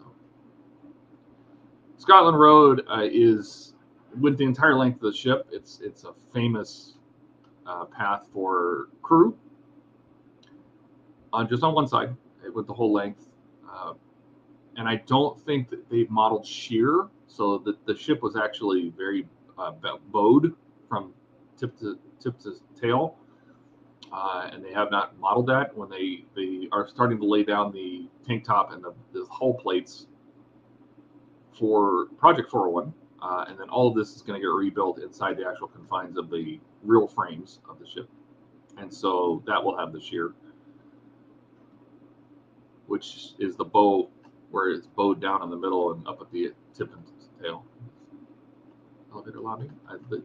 Scotland Road is, with the entire length of the ship, it's a famous path for crew. Just on one side, with the whole length. And I don't think that they've modeled sheer, so that the ship was actually very bowed from tip to tail. And they have not modeled that when they are starting to lay down the tank top and the hull plates for Project 401. And then all of this is going to get rebuilt inside the actual confines of the real frames of the ship. And so that will have the shear, which is the bow where it's bowed down in the middle and up at the tip and tail. Elevator lobby.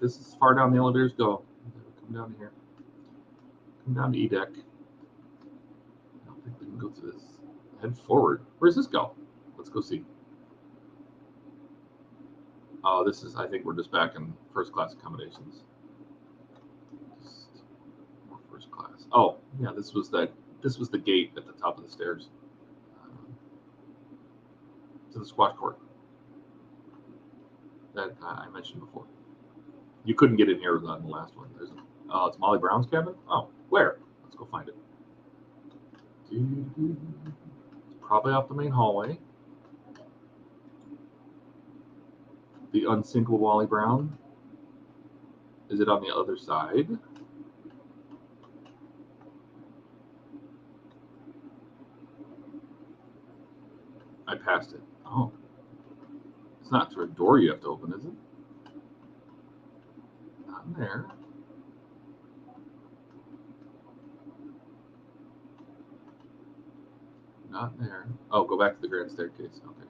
This is as far down the elevators go. Come down here. Come down to E deck. I don't think we can go through this. Head forward. Where does this go? Let's go see. Oh, this is, I think we're just back in first class accommodations. Just more first class. Oh, yeah, this was the gate at the top of the stairs. To the squash court that I mentioned before. You couldn't get in here on the last one. It's Molly Brown's cabin? Oh, where? Let's go find it. Probably off the main hallway. The unsinkable Molly Brown. Is it on the other side? I passed it. Oh. It's not through a door you have to open, is it? Not in there. Not in there. Oh, go back to the grand staircase. Okay.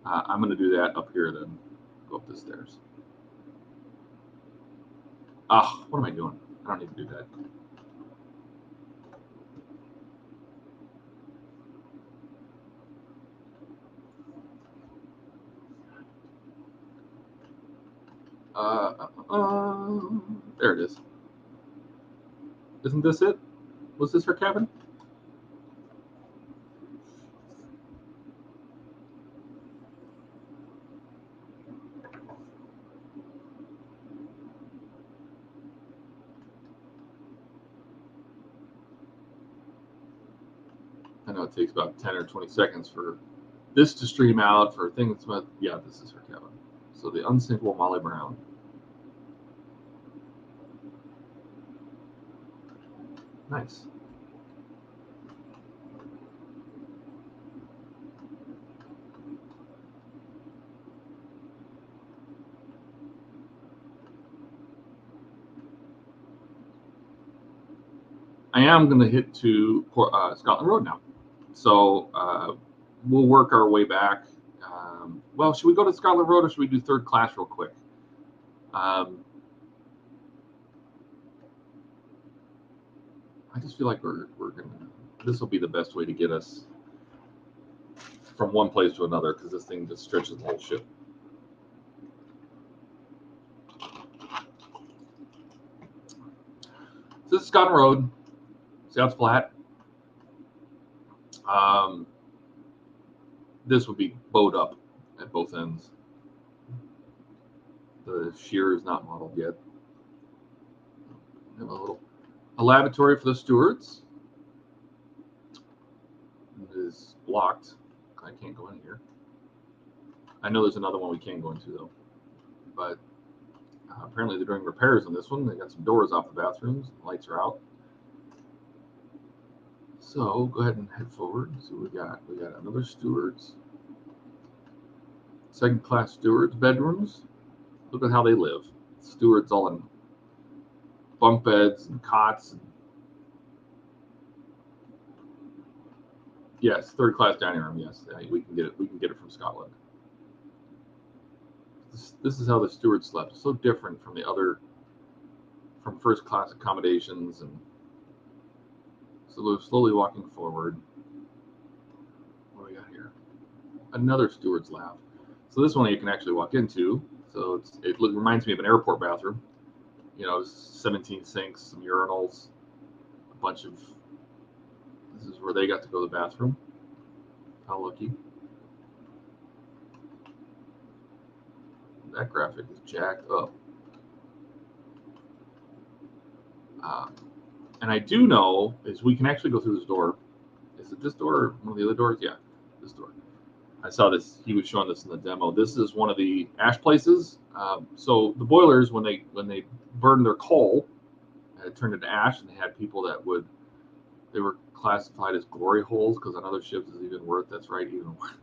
I'm going to do that up here then. Go up the stairs. What am I doing? I don't need to do that. There it is. Isn't this it? Was this her cabin? I know it takes about 10 or 20 seconds for this to stream out for things. But yeah, this is her cabin. So the unsinkable Molly Brown. Nice. I am going to hit to Scotland Road now. So we'll work our way back. Well, should we go to Scotland Road or should we do third class real quick? I just feel like we're going to, this will be the best way to get us from one place to another because this thing just stretches the whole ship. So this is Scotland Road. See how it's flat? This would be bowed up at both ends. The shear is not modeled yet. We have a lavatory for the stewards. It is blocked. I can't go in here. I know there's another one we can go into though, but apparently they're doing repairs on this one. They got some doors off the bathrooms. Lights are out. So go ahead and head forward. So we got another stewards, second class stewards bedrooms. Look at how they live. Stewards all in bunk beds and cots. Yes, third class dining room. Yes, we can get it. We can get it from Scotland. This is how the steward slept. So different from the other, from first class accommodations. And so we're slowly walking forward. What do we got here? Another steward's lab. So this one you can actually walk into. So it reminds me of an airport bathroom. You know, 17 sinks, some urinals, a bunch of. This is where they got to go to the bathroom. How lucky. That graphic is jacked up. And I do know is we can actually go through this door. Is it this door or one of the other doors? Yeah, this door. I saw this. He was showing this in the demo. This is one of the ash places. So the boilers, when they burned their coal, it turned into ash, and they had people that they were classified as glory holes because on other ships is even worse. That's right, even worse.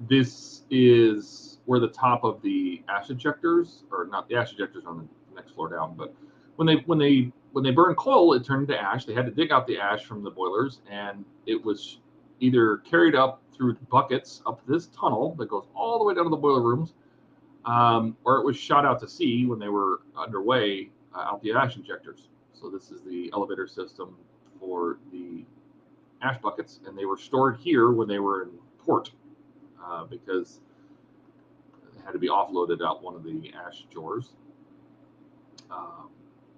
This is where the top of the ash ejectors, or not the ash ejectors on the next floor down, but when they burn coal, it turned into ash. They had to dig out the ash from the boilers, and it was either carried up through buckets up this tunnel that goes all the way down to the boiler rooms, or it was shot out to sea when they were underway out the ash injectors. So this is the elevator system for the ash buckets, and they were stored here when they were in port because they had to be offloaded out one of the ash drawers.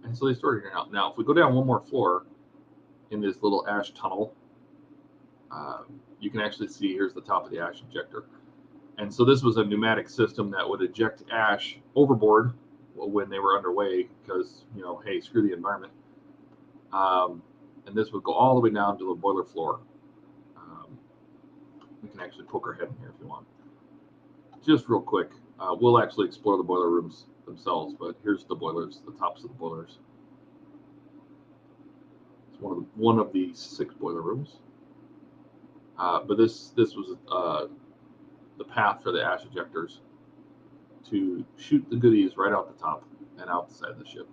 And so they stored it here. Now, if we go down one more floor in this little ash tunnel, you can actually see here's the top of the ash injector. And so this was a pneumatic system that would eject ash overboard when they were underway because, you know, hey, screw the environment. And this would go all the way down to the boiler floor. We can actually poke our head in here if you want. Just real quick, we'll actually explore the boiler rooms themselves, but here's the boilers, the tops of the boilers. It's one of the 6 boiler rooms. But this was the path for the ash ejectors to shoot the goodies right out the top and out the side of the ship.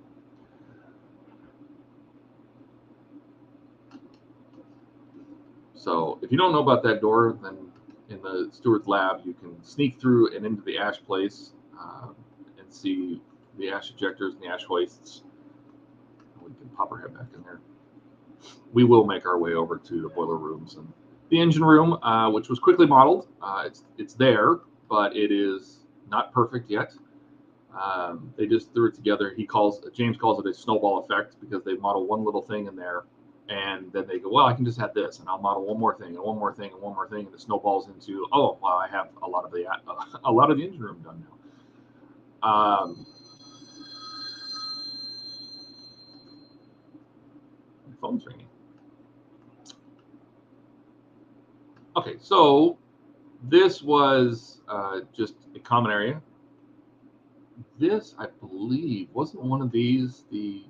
So if you don't know about that door, then in the steward's lab, you can sneak through and into the ash place and see the ash ejectors and the ash hoists. We can pop our head back in there. We will make our way over to the boiler rooms and the engine room, which was quickly modeled. It's there, but it is not perfect yet. They just threw it together. James calls it a snowball effect because they model one little thing in there, and then they go, well, I can just have this, and I'll model one more thing, and one more thing, and one more thing, and it snowballs into, oh, well, I have a lot of the engine room done now. My phone's ringing. Okay, so this was just a common area. This, I believe, wasn't one of these the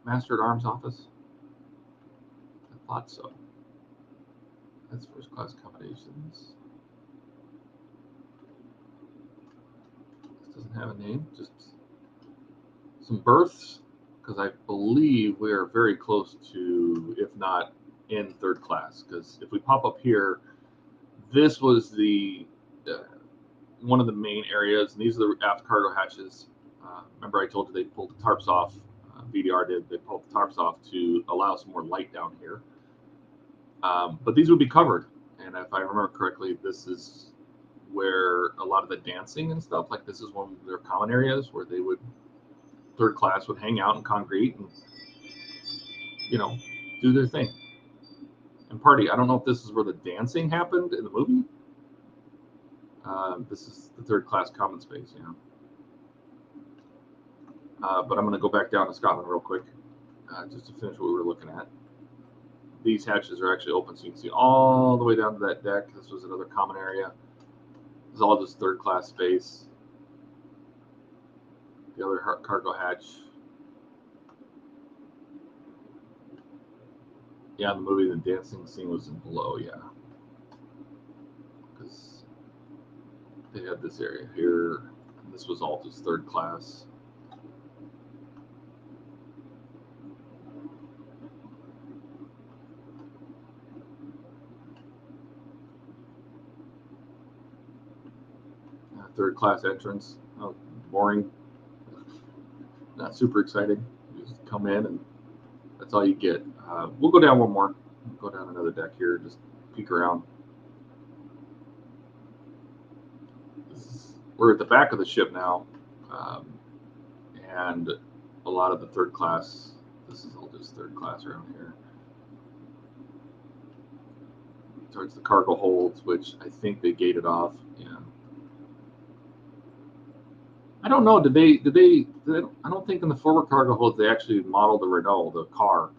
Master at Arms office? I thought so. That's first class accommodations. This doesn't have a name, just some berths, because I believe we are very close to, if not in third class, because if we pop up here, this was the one of the main areas, and these are the aft cargo hatches. Remember I told you they pulled the tarps off, VDR did, they pulled the tarps off to allow some more light down here. But these would be covered, and if I remember correctly, this is where a lot of the dancing and stuff, like this is one of their common areas where they would, third class would hang out in concrete and, you know, do their thing and party. I don't know if this is where the dancing happened in the movie. This is the third class common space, yeah. But I'm going to go back down to Scotland real quick, just to finish what we were looking at. These hatches are actually open, so you can see all the way down to that deck. This was another common area. This is all just third class space. The other cargo hatch. Yeah, in the movie, the dancing scene was in below, yeah. Because they had this area here. And this was all just third class. Third class entrance. Oh, boring. Not super exciting. You just come in and that's all you get. We'll go down one more. We'll go down another deck here. Just peek around. We're at the back of the ship now, and a lot of the third class. This is all just third class around here. Towards the cargo holds, which I think they gated off. Yeah. I don't know. Did they? I don't think in the forward cargo holds they actually modeled the Renault, the car.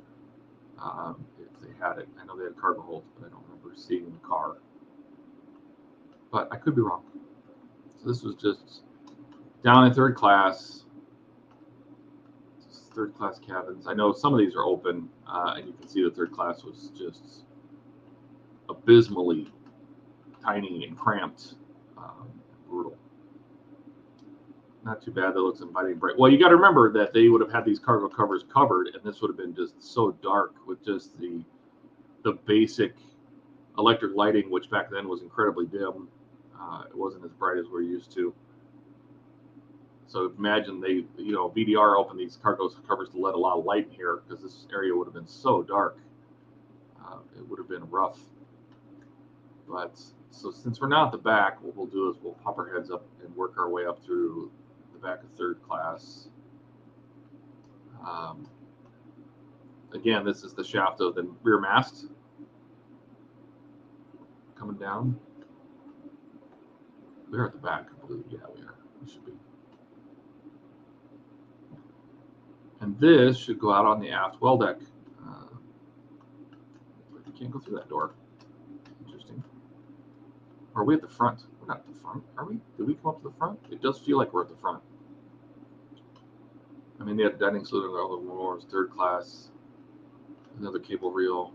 If they had it, I know they had cargo holds, but I don't remember seeing the car. But I could be wrong. So this was just down in third class. Third class cabins. I know some of these are open, and you can see the third class was just abysmally tiny and cramped, brutal. Not too bad. That looks inviting. Bright. Well, you got to remember that they would have had these cargo covers covered, and this would have been just so dark with just the basic electric lighting, which back then was incredibly dim. It wasn't as bright as we're used to. So imagine they, VDR opened these cargo covers to let a lot of light in here because this area would have been so dark. It would have been rough. But so since we're now at the back, what we'll do is we'll pop our heads up and work our way up through the back of third class. Again, this is the shaft of the rear mast coming down. We're at the back, I believe. Yeah, we are. We should be. And this should go out on the aft well deck. You can't go through that door. Interesting. Or are we at the front? We're not at the front, are we? Did we come up to the front? It does feel like we're at the front. I mean, they had dining saloon and all the wars, third class, another cable reel,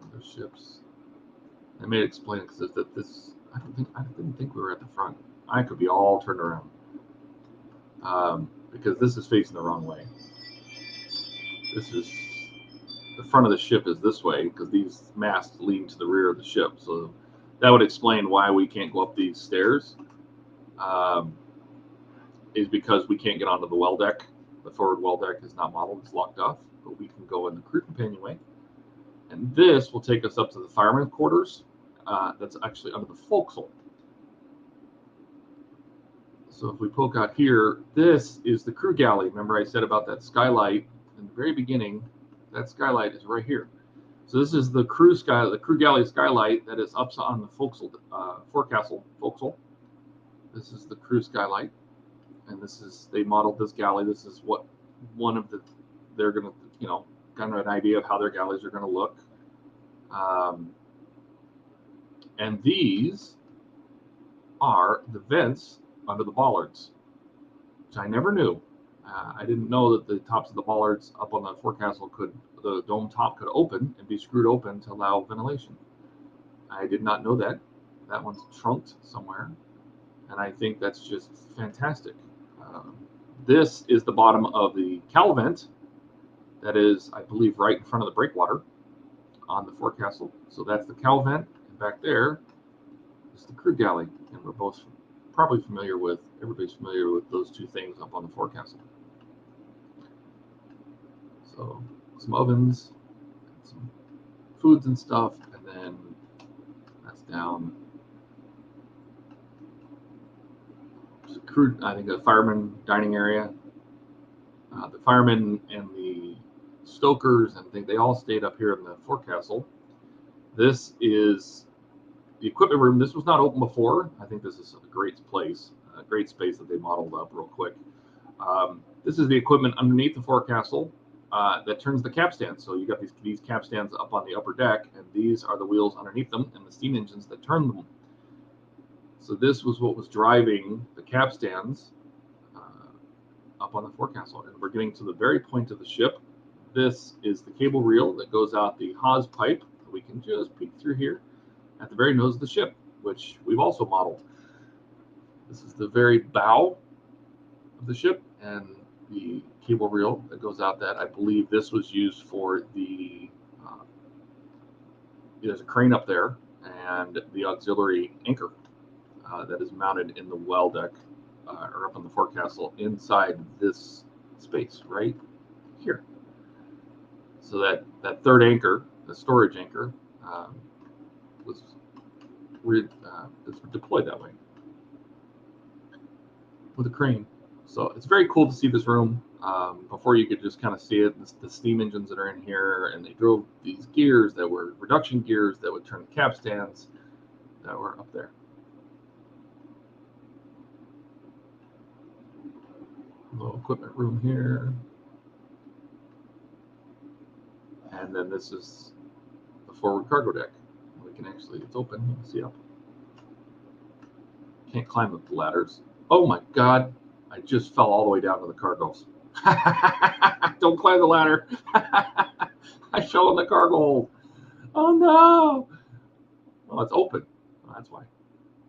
other ships. I may explain because this. I didn't think we were at the front. I could be all turned around. Because this is facing the wrong way. This is the front of the ship is this way because these masts lead to the rear of the ship. So that would explain why we can't go up these stairs. Is because we can't get onto the well deck. The forward well deck is not modeled; it's locked off. But we can go in the crew companionway, and this will take us up to the fireman's quarters. That's actually under the forecastle. So if we poke out here, this is the crew galley. Remember I said about that skylight in the very beginning? That skylight is right here. So this is the crew galley skylight that is up on the forecastle forecastle. This is the crew skylight, and they modeled this galley. This is what they're gonna, kind of an idea of how their galleys are gonna look. And these are the vents under the bollards, which I never knew. I didn't know that the tops of the bollards up on the forecastle the dome top could open and be screwed open to allow ventilation. I did not know that. That one's trunked somewhere, and I think that's just fantastic. This is the bottom of the cowl vent that is, I believe, right in front of the breakwater on the forecastle. So that's the cowl vent, and back there is the crew galley, and we're both probably everybody's familiar with those two things up on the forecastle. So some ovens, some foods and stuff, and then that's down. There's a crew, I think, a fireman dining area. The firemen and the stokers and they all stayed up here in the forecastle. This is the equipment room. This was not open before. I think this is a great place, a great space that they modeled up real quick. This is the equipment underneath the forecastle that turns the capstan. So you got these capstans up on the upper deck, and these are the wheels underneath them and the steam engines that turn them. So this was what was driving the capstans up on the forecastle. And we're getting to the very point of the ship. This is the cable reel that goes out the hawse pipe. We can just peek through here at the very nose of the ship, which we've also modeled. This is the very bow of the ship and the cable reel that goes out that. I believe this was used for there's a crane up there and the auxiliary anchor that is mounted in the well deck or up on the forecastle inside this space right here. So that third anchor, the storage anchor, was deployed that way with a crane. So it's very cool to see this room. Before you could just kind of see it, the steam engines that are in here, and they drove these gears that were reduction gears that would turn the capstans that were up there. Little equipment room here. And then this is the forward cargo deck. We can actually, it's open, you can see up. Can't climb up the ladders. Oh my God, I just fell all the way down to the cargoes. Don't climb the ladder. I fell in the cargo hold. Oh no. Well, it's open. Well, that's why.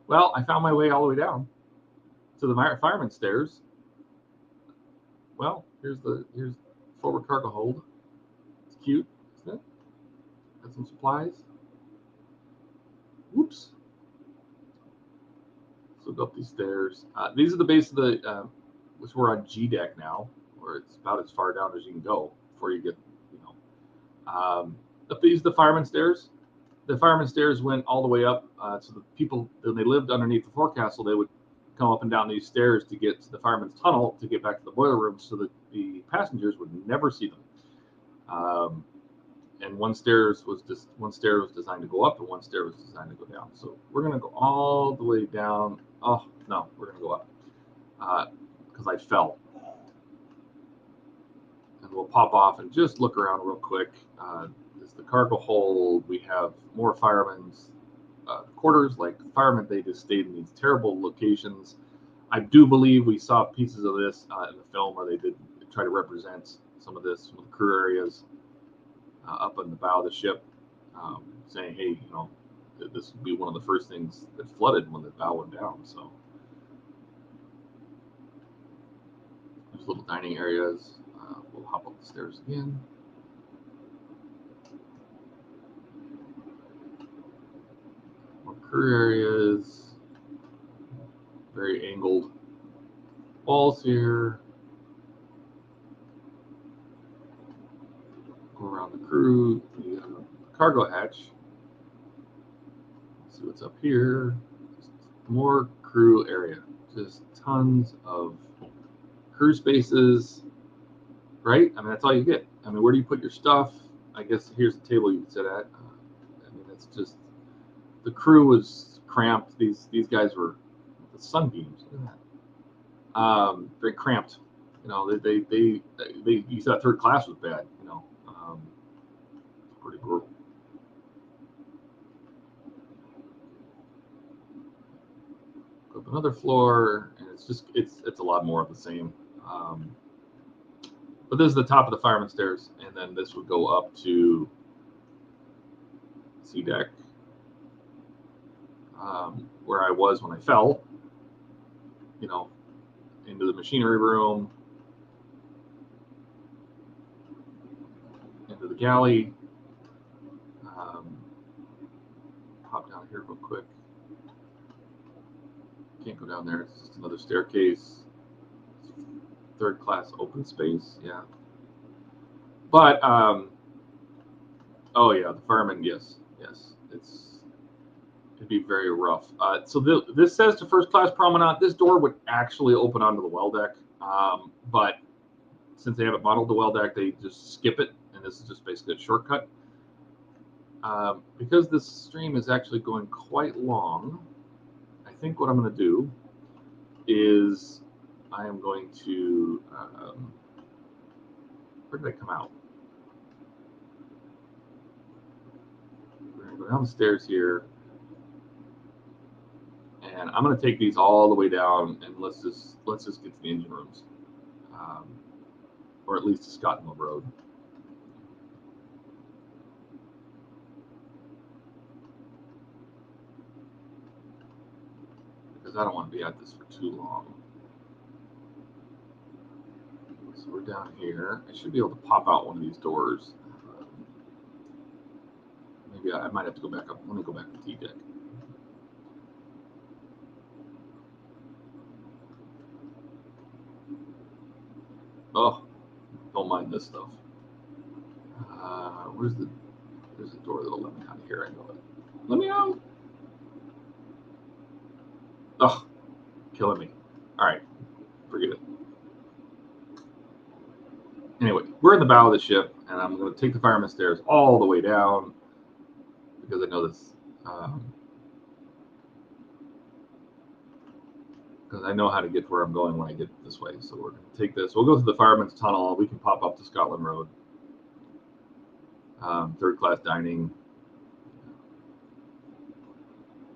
Well, I found my way all the way down to the fireman's stairs. Well, here's forward cargo hold. It's cute, isn't it? Got some supplies. Whoops. So go up these stairs. These are the base of the, which we're on G deck now, where it's about as far down as you can go before you get, up these the fireman's stairs. The fireman's stairs went all the way up. So the people, when they lived underneath the forecastle, they would come up and down these stairs to get to the fireman's tunnel to get back to the boiler room, so that the passengers would never see them. And one stair was designed to go up, and one stair was designed to go down. So we're gonna go all the way down. Oh no, we're gonna go up because I fell. And we'll pop off and just look around real quick. This is the cargo hold. We have more firemen's quarters. Like firemen, they just stayed in these terrible locations. I do believe we saw pieces of this in the film where they did try to represent some of the crew areas up on the bow of the ship, saying, hey, this would be one of the first things that flooded when the bow went down. So there's little dining areas. We'll hop up the stairs again. More crew areas. Very angled walls here. Go around the crew, the cargo hatch. See what's up here. Just more crew area. Just tons of crew spaces, right? I mean, that's all you get. I mean, where do you put your stuff? I guess here's the table you can sit at. I mean, it's just, the crew was cramped. These guys were, the sunbeams. Look at that. Very cramped. You know, they you thought third class was bad. You know, pretty brutal. Go up another floor, and it's just it's a lot more of the same. But this is the top of the fireman stairs, and then this would go up to C deck, where I was when I fell. You know, into the machinery room, into the galley. Hop down here real quick. Can't go down there. It's just another staircase. Third class open space. Yeah. But oh yeah, the firemen. Yes. It'd be very rough. So this says to first class promenade. This door would actually open onto the well deck, but since they haven't modeled the well deck, they just skip it, and this is just basically a shortcut. Because this stream is actually going quite long, I think what I'm going to do is I am going to where did I come out? We're going to go down the stairs here. And I'm going to take these all the way down, and let's just get to the engine rooms, or at least to Scotland Road. Because I don't want to be at this for too long. So we're down here. I should be able to pop out one of these doors. Maybe I might have to go back up. Let me go back to T deck. Oh, don't mind this stuff. There's a door that'll let me out of here. I know it. Let me out. Oh, killing me. All right, forget it. Anyway, we're in the bow of the ship, and I'm going to take the fireman stairs all the way down because I know this. Because I know how to get to where I'm going when I get this way. So we're going to take this. We'll go through the fireman's tunnel. We can pop up to Scotland Road. Third class dining.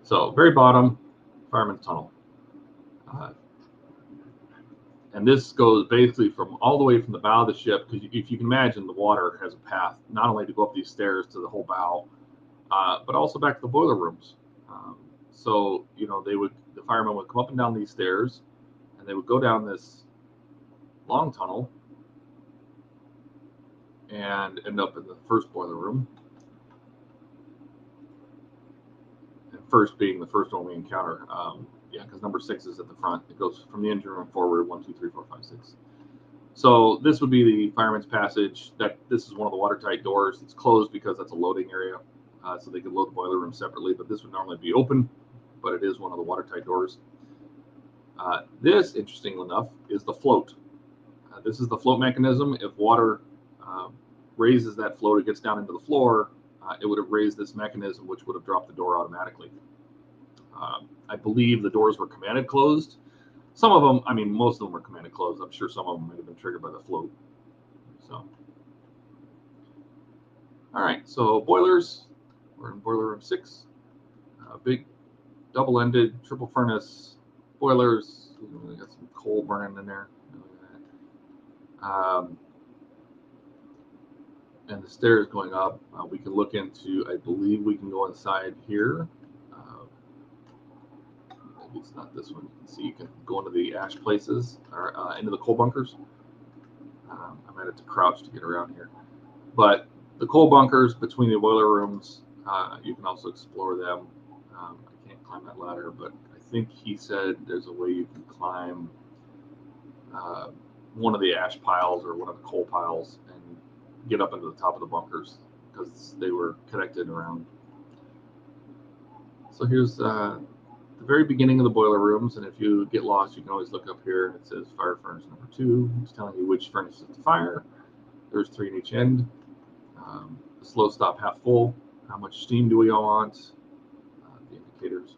So very bottom, fireman's tunnel. And this goes basically from all the way from the bow of the ship, because if you can imagine, the water has a path not only to go up these stairs to the whole bow, but also back to the boiler rooms. So you know, the firemen would come up and down these stairs, and they would go down this long tunnel and end up in the first boiler room. And first being the first one we encounter. Yeah, because number 6 is at the front. It goes from the engine room forward, 1, 2, 3, 4, 5, 6. So this would be the fireman's passage. This is one of the watertight doors. It's closed because that's a loading area, so they can load the boiler room separately. But this would normally be open, but it is one of the watertight doors. This, interestingly enough, is the float. This is the float mechanism. If water raises that float, it gets down into the floor, it would have raised this mechanism, which would have dropped the door automatically. I believe the doors were commanded closed. Some of them, I mean, most of them were commanded closed. I'm sure some of them might have been triggered by the float. So, all right, so boilers. We're in boiler room 6. Big double-ended triple furnace boilers. We got some coal burning in there. And the stairs going up. We can look into, I believe we can go inside here. Maybe it's not this one. You can see you can go into the ash places or into the coal bunkers. I might have to crouch to get around here. But the coal bunkers between the boiler rooms, you can also explore them. I can't climb that ladder, but I think he said there's a way you can climb one of the ash piles or one of the coal piles and get up into the top of the bunkers because they were connected around. So here's the the very beginning of the boiler rooms, and if you get lost, you can always look up here. It says fire furnace number 2. It's telling you which furnace is to fire. There's 3 in each end. The slow stop half full. How much steam do we want? The indicators.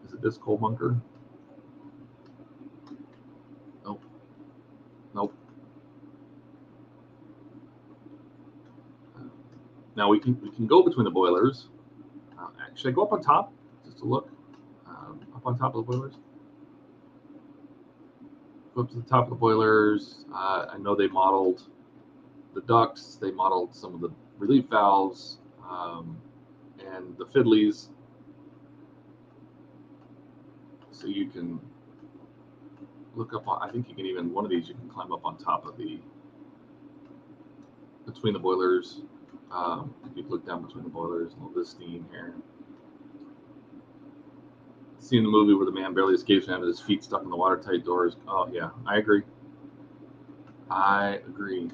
Is it this coal bunker? Nope. Nope. Now we can go between the boilers. Should I go up on top just to look? Up on top of the boilers. Go up to the top of the boilers. I know they modeled the ducts. They modeled some of the relief valves and the fiddlies. So you can look up on. I think you can even one of these. You can climb up on top of between the boilers. You can look down between the boilers. A little bit of steam here. Seen the movie where the man barely escapes and has his feet stuck in the watertight doors. Oh yeah, I agree. I agree.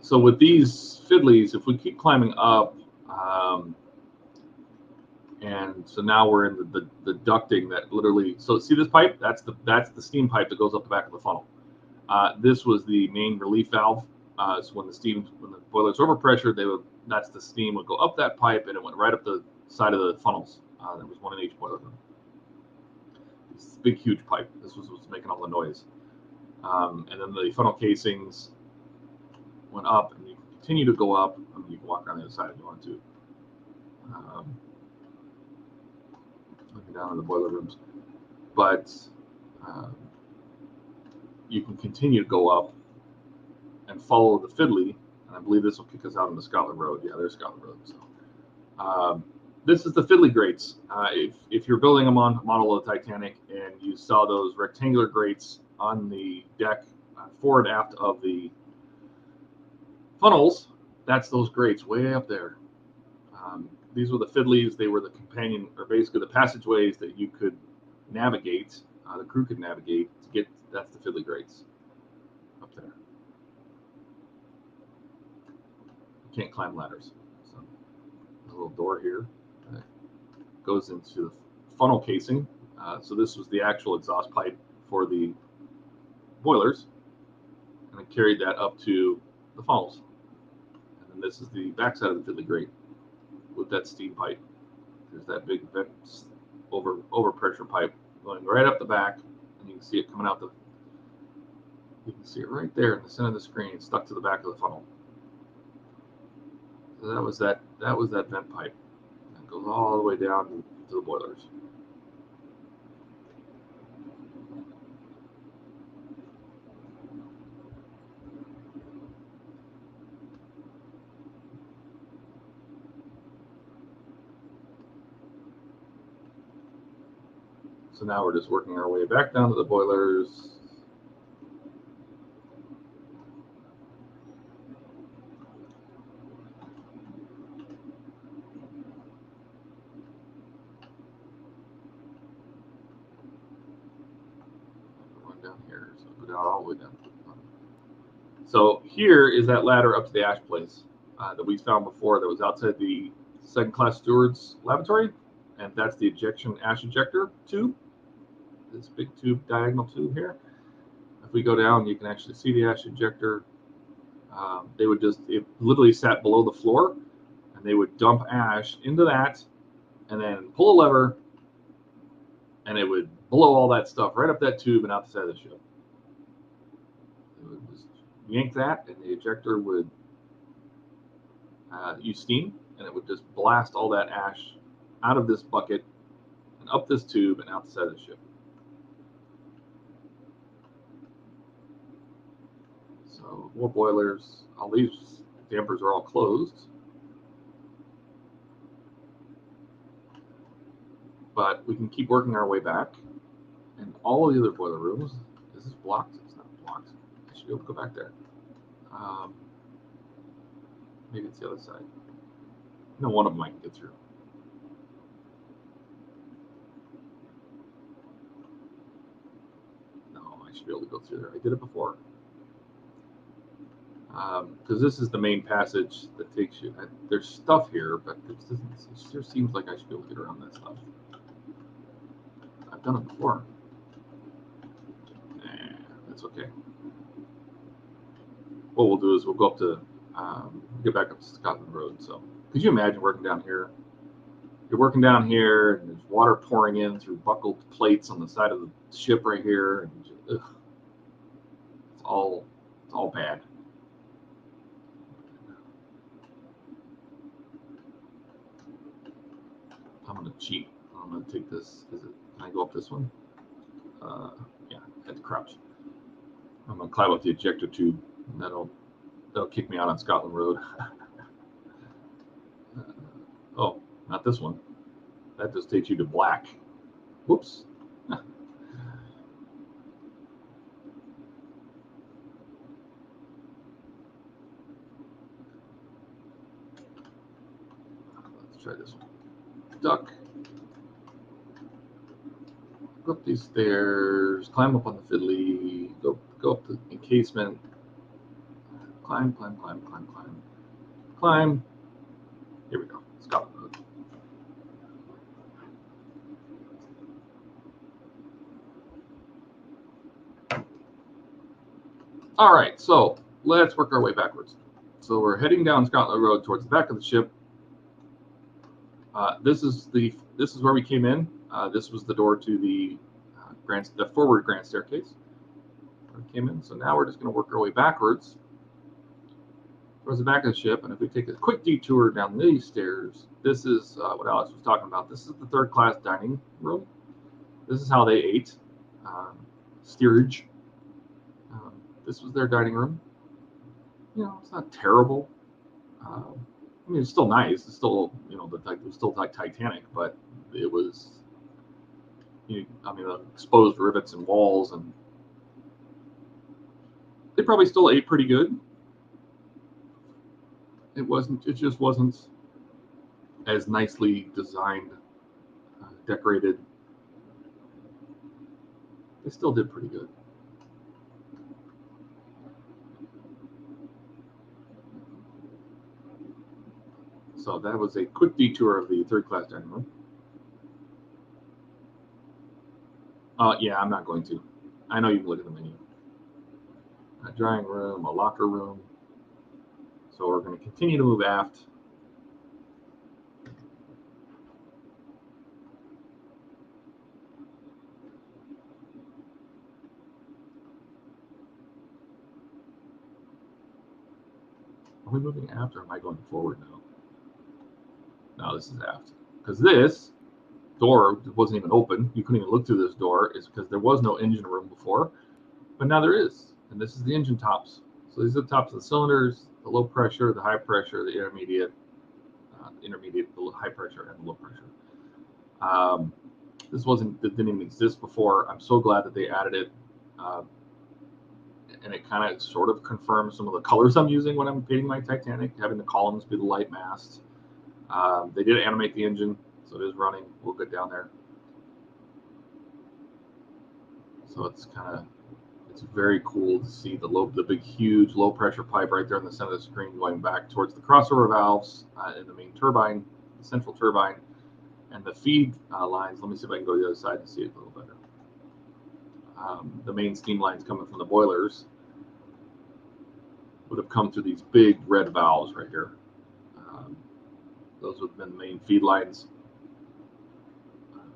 So with these fiddlies, if we keep climbing up, and so now we're in the ducting that literally. So see this pipe? That's the steam pipe that goes up the back of the funnel. This was the main relief valve. So when the boiler's overpressured, that's the steam would go up that pipe and it went right up the side of the funnels. There was one in each boiler room. This big, huge pipe. This was what's making all the noise. And then the funnel casings went up, and you can continue to go up. I mean, you can walk around the other side if you want to. Looking down in the boiler rooms, but you can continue to go up and follow the fiddly. And I believe this will kick us out into Scotland Road. Yeah, there's Scotland Road. So. This is the fiddly grates. If you're building a model of the Titanic and you saw those rectangular grates on the deck, forward and aft of the funnels, that's those grates way up there. These were the fiddlies. They were the companion, or basically the passageways that you could navigate, the crew could navigate to get. That's the fiddly grates up there. You can't climb ladders. So a little door here. Goes into the funnel casing. So this was the actual exhaust pipe for the boilers, and I carried that up to the funnels. And then this is the backside of the fiddly grate with that steam pipe. There's that big overpressure pipe going right up the back, and you can see it coming out you can see it right there in the center of the screen, stuck to the back of the funnel. So that was that vent pipe. It goes all the way down to the boilers. So now we're just working our way back down to the boilers. Down here, so go down all the way down. So here is that ladder up to the ash place that we found before that was outside the second-class steward's lavatory, and that's the ash ejector tube. This big tube, diagonal tube here. If we go down, you can actually see the ash ejector. It literally sat below the floor, and they would dump ash into that, and then pull a lever, and it would blow all that stuff right up that tube and out the side of the ship. It would just yank that, and the ejector would use steam, and it would just blast all that ash out of this bucket and up this tube and out the side of the ship. So more boilers. All these dampers are all closed. But we can keep working our way back. And all of the other boiler rooms, is this blocked? It's not blocked. I should be able to go back there. Maybe it's the other side. No, one of them I can get through. No, I should be able to go through there. I did it before. because this is the main passage that takes you. There's stuff here, but it just seems like I should be able to get around that stuff. I've done it before. That's okay. What we'll do is we'll go up to get back up to Scotland Road. So could you imagine working down here? You're working down here, and there's water pouring in through buckled plates on the side of the ship right here, and just, it's all bad. I'm gonna cheat. I'm gonna take this. Can I go up this one? Yeah, I had to crouch. I'm gonna climb up the ejector tube, and that'll kick me out on Scotland Road. Oh, not this one. That just takes you to black. Whoops. Let's try this one. Duck. Go up these stairs. Climb up on the fiddly. Go up the encasement. Climb. Here we go. Scotland Road. All right, so let's work our way backwards. So we're heading down Scotland Road towards the back of the ship. This is where we came in. This was the door to the forward grand staircase. Where we came in. So now we're just going to work our way backwards towards the back of the ship. And if we take a quick detour down these stairs, this is what Alex was talking about. This is the third class dining room. This is how they ate. Steerage. This was their dining room. You know, it's not terrible. I mean, it's still nice. It's still, you know, it was still like Titanic, but it was, exposed rivets and walls, and they probably still ate pretty good. It just wasn't as nicely designed, decorated. They still did pretty good. So that was a quick detour of the third class dining room. Yeah, I'm not going to. I know you can look at the menu. A drying room, a locker room. So we're going to continue to move aft. Are we moving aft, or am I going forward now? No, this is aft. Because this door wasn't even open. You couldn't even look through this door. It's because there was no engine room before. But now there is. And this is the engine tops. So these are the tops of the cylinders, the low pressure, the high pressure, the intermediate, the high pressure, and the low pressure. It didn't even exist before. I'm so glad that they added it. And it kind of sort of confirms some of the colors I'm using when I'm painting my Titanic, having the columns be the light mast. They did animate the engine, so it is running. We'll get down there. So it's very cool to see the big, huge, low pressure pipe right there in the center of the screen going back towards the crossover valves in the main turbine, the central turbine, and the feed lines. Let me see if I can go to the other side and see it a little better. The main steam lines coming from the boilers would have come through these big red valves right here. Those would have been the main feed lines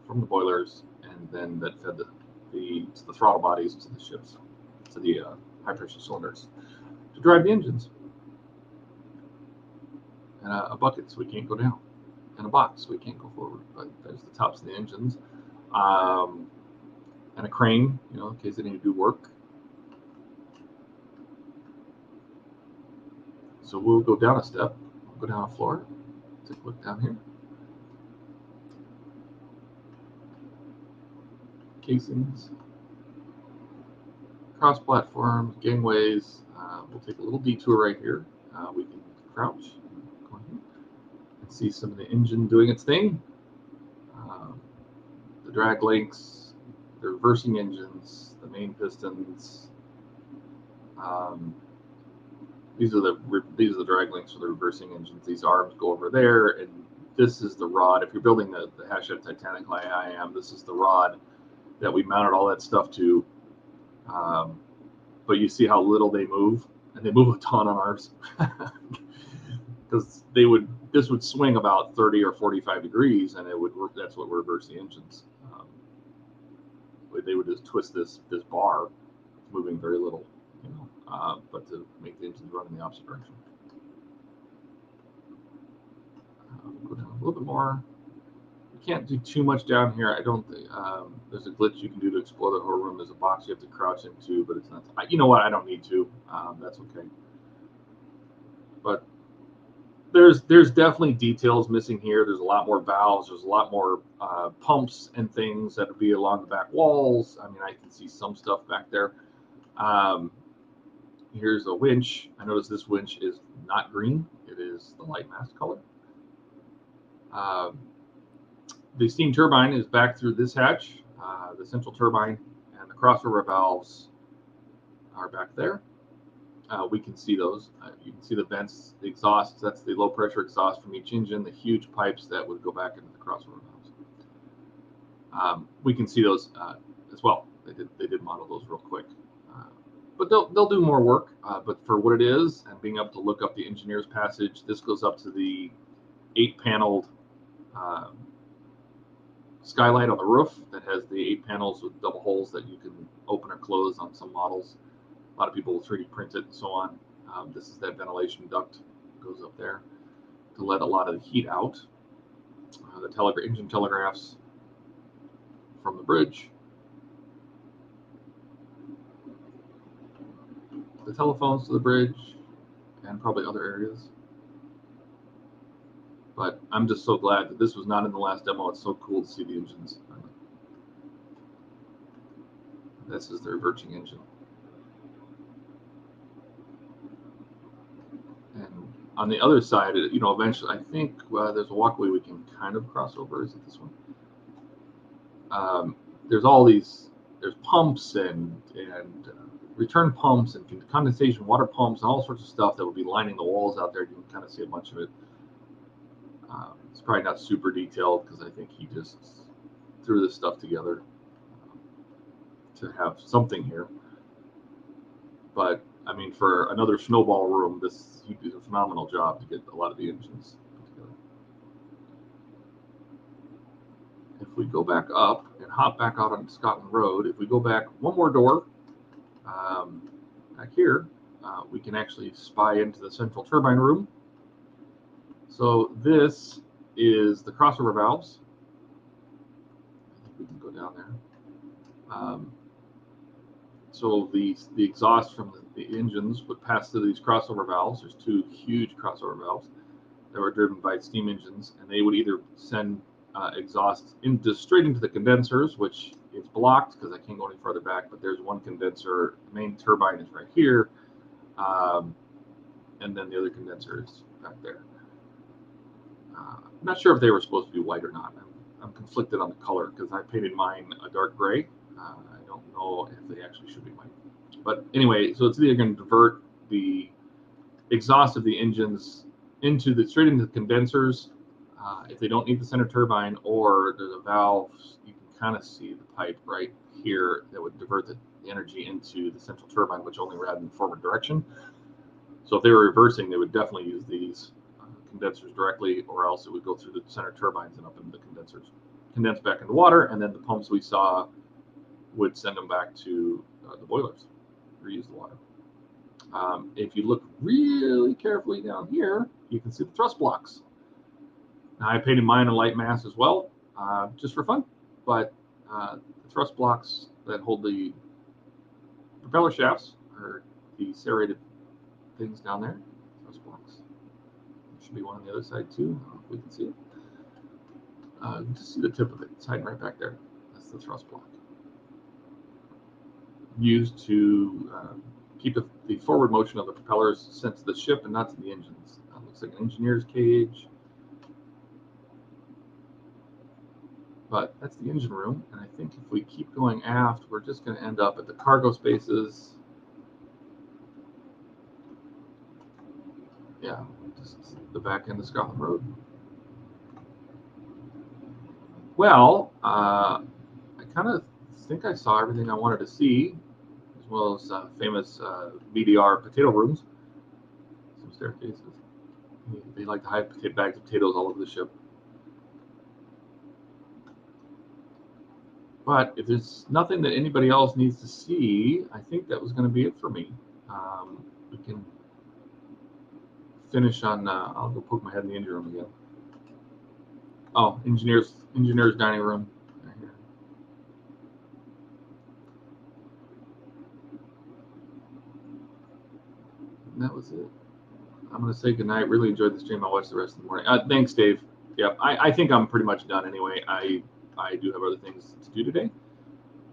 from the boilers, and then that fed the throttle bodies to the ships, to the high pressure cylinders to drive the engines. And a bucket so we can't go down, and a box so we can't go forward. But there's the tops of the engines, and a crane, in case they need to do work. So we'll go down a step, go down a floor, take a look down here. Casings, cross platforms, gangways. We'll take a little detour right here. We can crouch, go ahead, and see some of the engine doing its thing. The drag links, the reversing engines, the main pistons. These are the drag links for the reversing engines. These arms go over there, and this is the rod. If you're building the Hashtag Titanic like I am, this is the rod that we mounted all that stuff to. But you see how little they move, and they move a ton on ours, because this would swing about 30 or 45 degrees, and that's what would reverse the engines. They would just twist this bar, moving very little, but to make the engines run in the opposite direction. Go down a little bit more. You can't do too much down here. I don't think there's a glitch you can do to explore the whole room. There's a box you have to crouch into, but it's not. You know what? I don't need to. That's okay. But there's definitely details missing here. There's a lot more valves. There's a lot more pumps and things that would be along the back walls. I mean, I can see some stuff back there. Here's a winch. I notice this winch is not green. It is the light mast color. The steam turbine is back through this hatch. The central turbine and the crossover valves are back there. We can see those. You can see the vents, the exhausts. That's the low pressure exhaust from each engine, the huge pipes that would go back into the crossover valves. We can see those as well. They did model those real quick. But they'll do more work. But for what it is, and being able to look up the engineer's passage, this goes up to the 8-paneled skylight on the roof that has the 8 panels with double holes that you can open or close on some models. A lot of people will 3D print it and so on. This is that ventilation duct that goes up there to let a lot of the heat out. The engine telegraphs from the bridge. The telephones to the bridge, and probably other areas. But I'm just so glad that this was not in the last demo. It's so cool to see the engines. This is the reversing engine. And on the other side, eventually, I think there's a walkway we can kind of cross over. Is it this one? There's pumps and return pumps and condensation water pumps and all sorts of stuff that will be lining the walls out there. You can kind of see a bunch of it. It's probably not super detailed because I think he just threw this stuff together to have something here. But I mean, for another snowball room, he did a phenomenal job to get a lot of the engines put together. If we go back up and hop back out on Scotland Road, if we go back one more door, back here, we can actually spy into the central turbine room. So this is the crossover valves. I think we can go down there. So the exhaust from the engines would pass through these crossover valves. There's 2 huge crossover valves that were driven by steam engines, and they would either send exhaust straight into the condensers, which is blocked because I can't go any further back, but there's one condenser. The main turbine is right here, and then the other condenser is back there. I'm not sure if they were supposed to be white or not. I'm conflicted on the color because I painted mine a dark gray. I don't know if they actually should be white. But anyway, so it's either going to divert the exhaust of the engines straight into the condensers if they don't need the center turbine, or there's a valve. You can kind of see the pipe right here that would divert the energy into the central turbine, which only ran in the forward direction. So if they were reversing, they would definitely use these condensers directly, or else it would go through the center turbines and up into the condensers, condense back into water, and then the pumps we saw would send them back to the boilers, reuse the water. If you look really carefully down here, you can see the thrust blocks. Now, I painted mine a light mass as well, just for fun, but the thrust blocks that hold the propeller shafts are the serrated things down there. Thrust blocks. There should be one on the other side too. I don't know if we can see it. Just see the tip of it. It's hiding right back there. That's the thrust block. Used to keep the forward motion of the propellers sent to the ship and not to the engines. Looks like an engineer's cage. But that's the engine room, and I think if we keep going aft, we're just going to end up at the cargo spaces. yeah, just the back end of Scotland Road. Well, I kind of think I saw everything I wanted to see, as well as famous VDR potato rooms. Some staircases. They like to hide bags of potatoes all over the ship. But if there's nothing that anybody else needs to see, I think that was going to be it for me. We can finish on. I'll go poke my head in the engine room again. Oh, engineers dining room. Right here. And that was it. I'm going to say goodnight. Really enjoyed the stream. I'll watch the rest of the morning. Thanks, Dave. Yep, I think I'm pretty much done anyway. I do have other things to do today.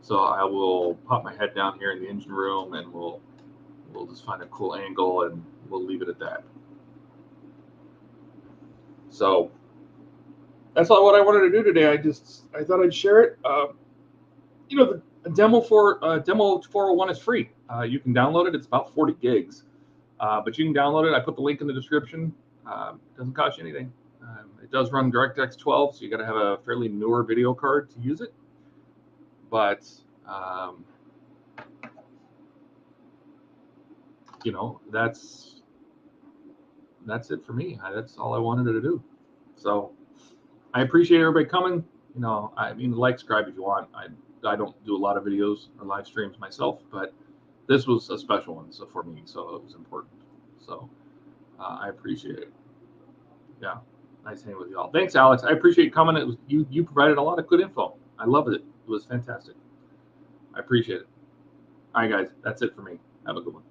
So I will pop my head down here in the engine room, and we'll just find a cool angle, and we'll leave it at that. So that's all what I wanted to do today. I thought I'd share it. The demo 401 is free. You can download it. It's about 40 gigs, but you can download it. I put the link in the description. It doesn't cost you anything. It does run DirectX 12, so you got to have a fairly newer video card to use it. But that's it for me. That's all I wanted to do. So I appreciate everybody coming. Like, subscribe if you want. I don't do a lot of videos or live streams myself, but this was a special one for me, so it was important. So I appreciate it. Yeah, nice hanging with y'all. Thanks, Alex. I appreciate you coming. It was you provided a lot of good info. I loved it. It was fantastic. I appreciate it. All right, guys, that's it for me. Have a good one.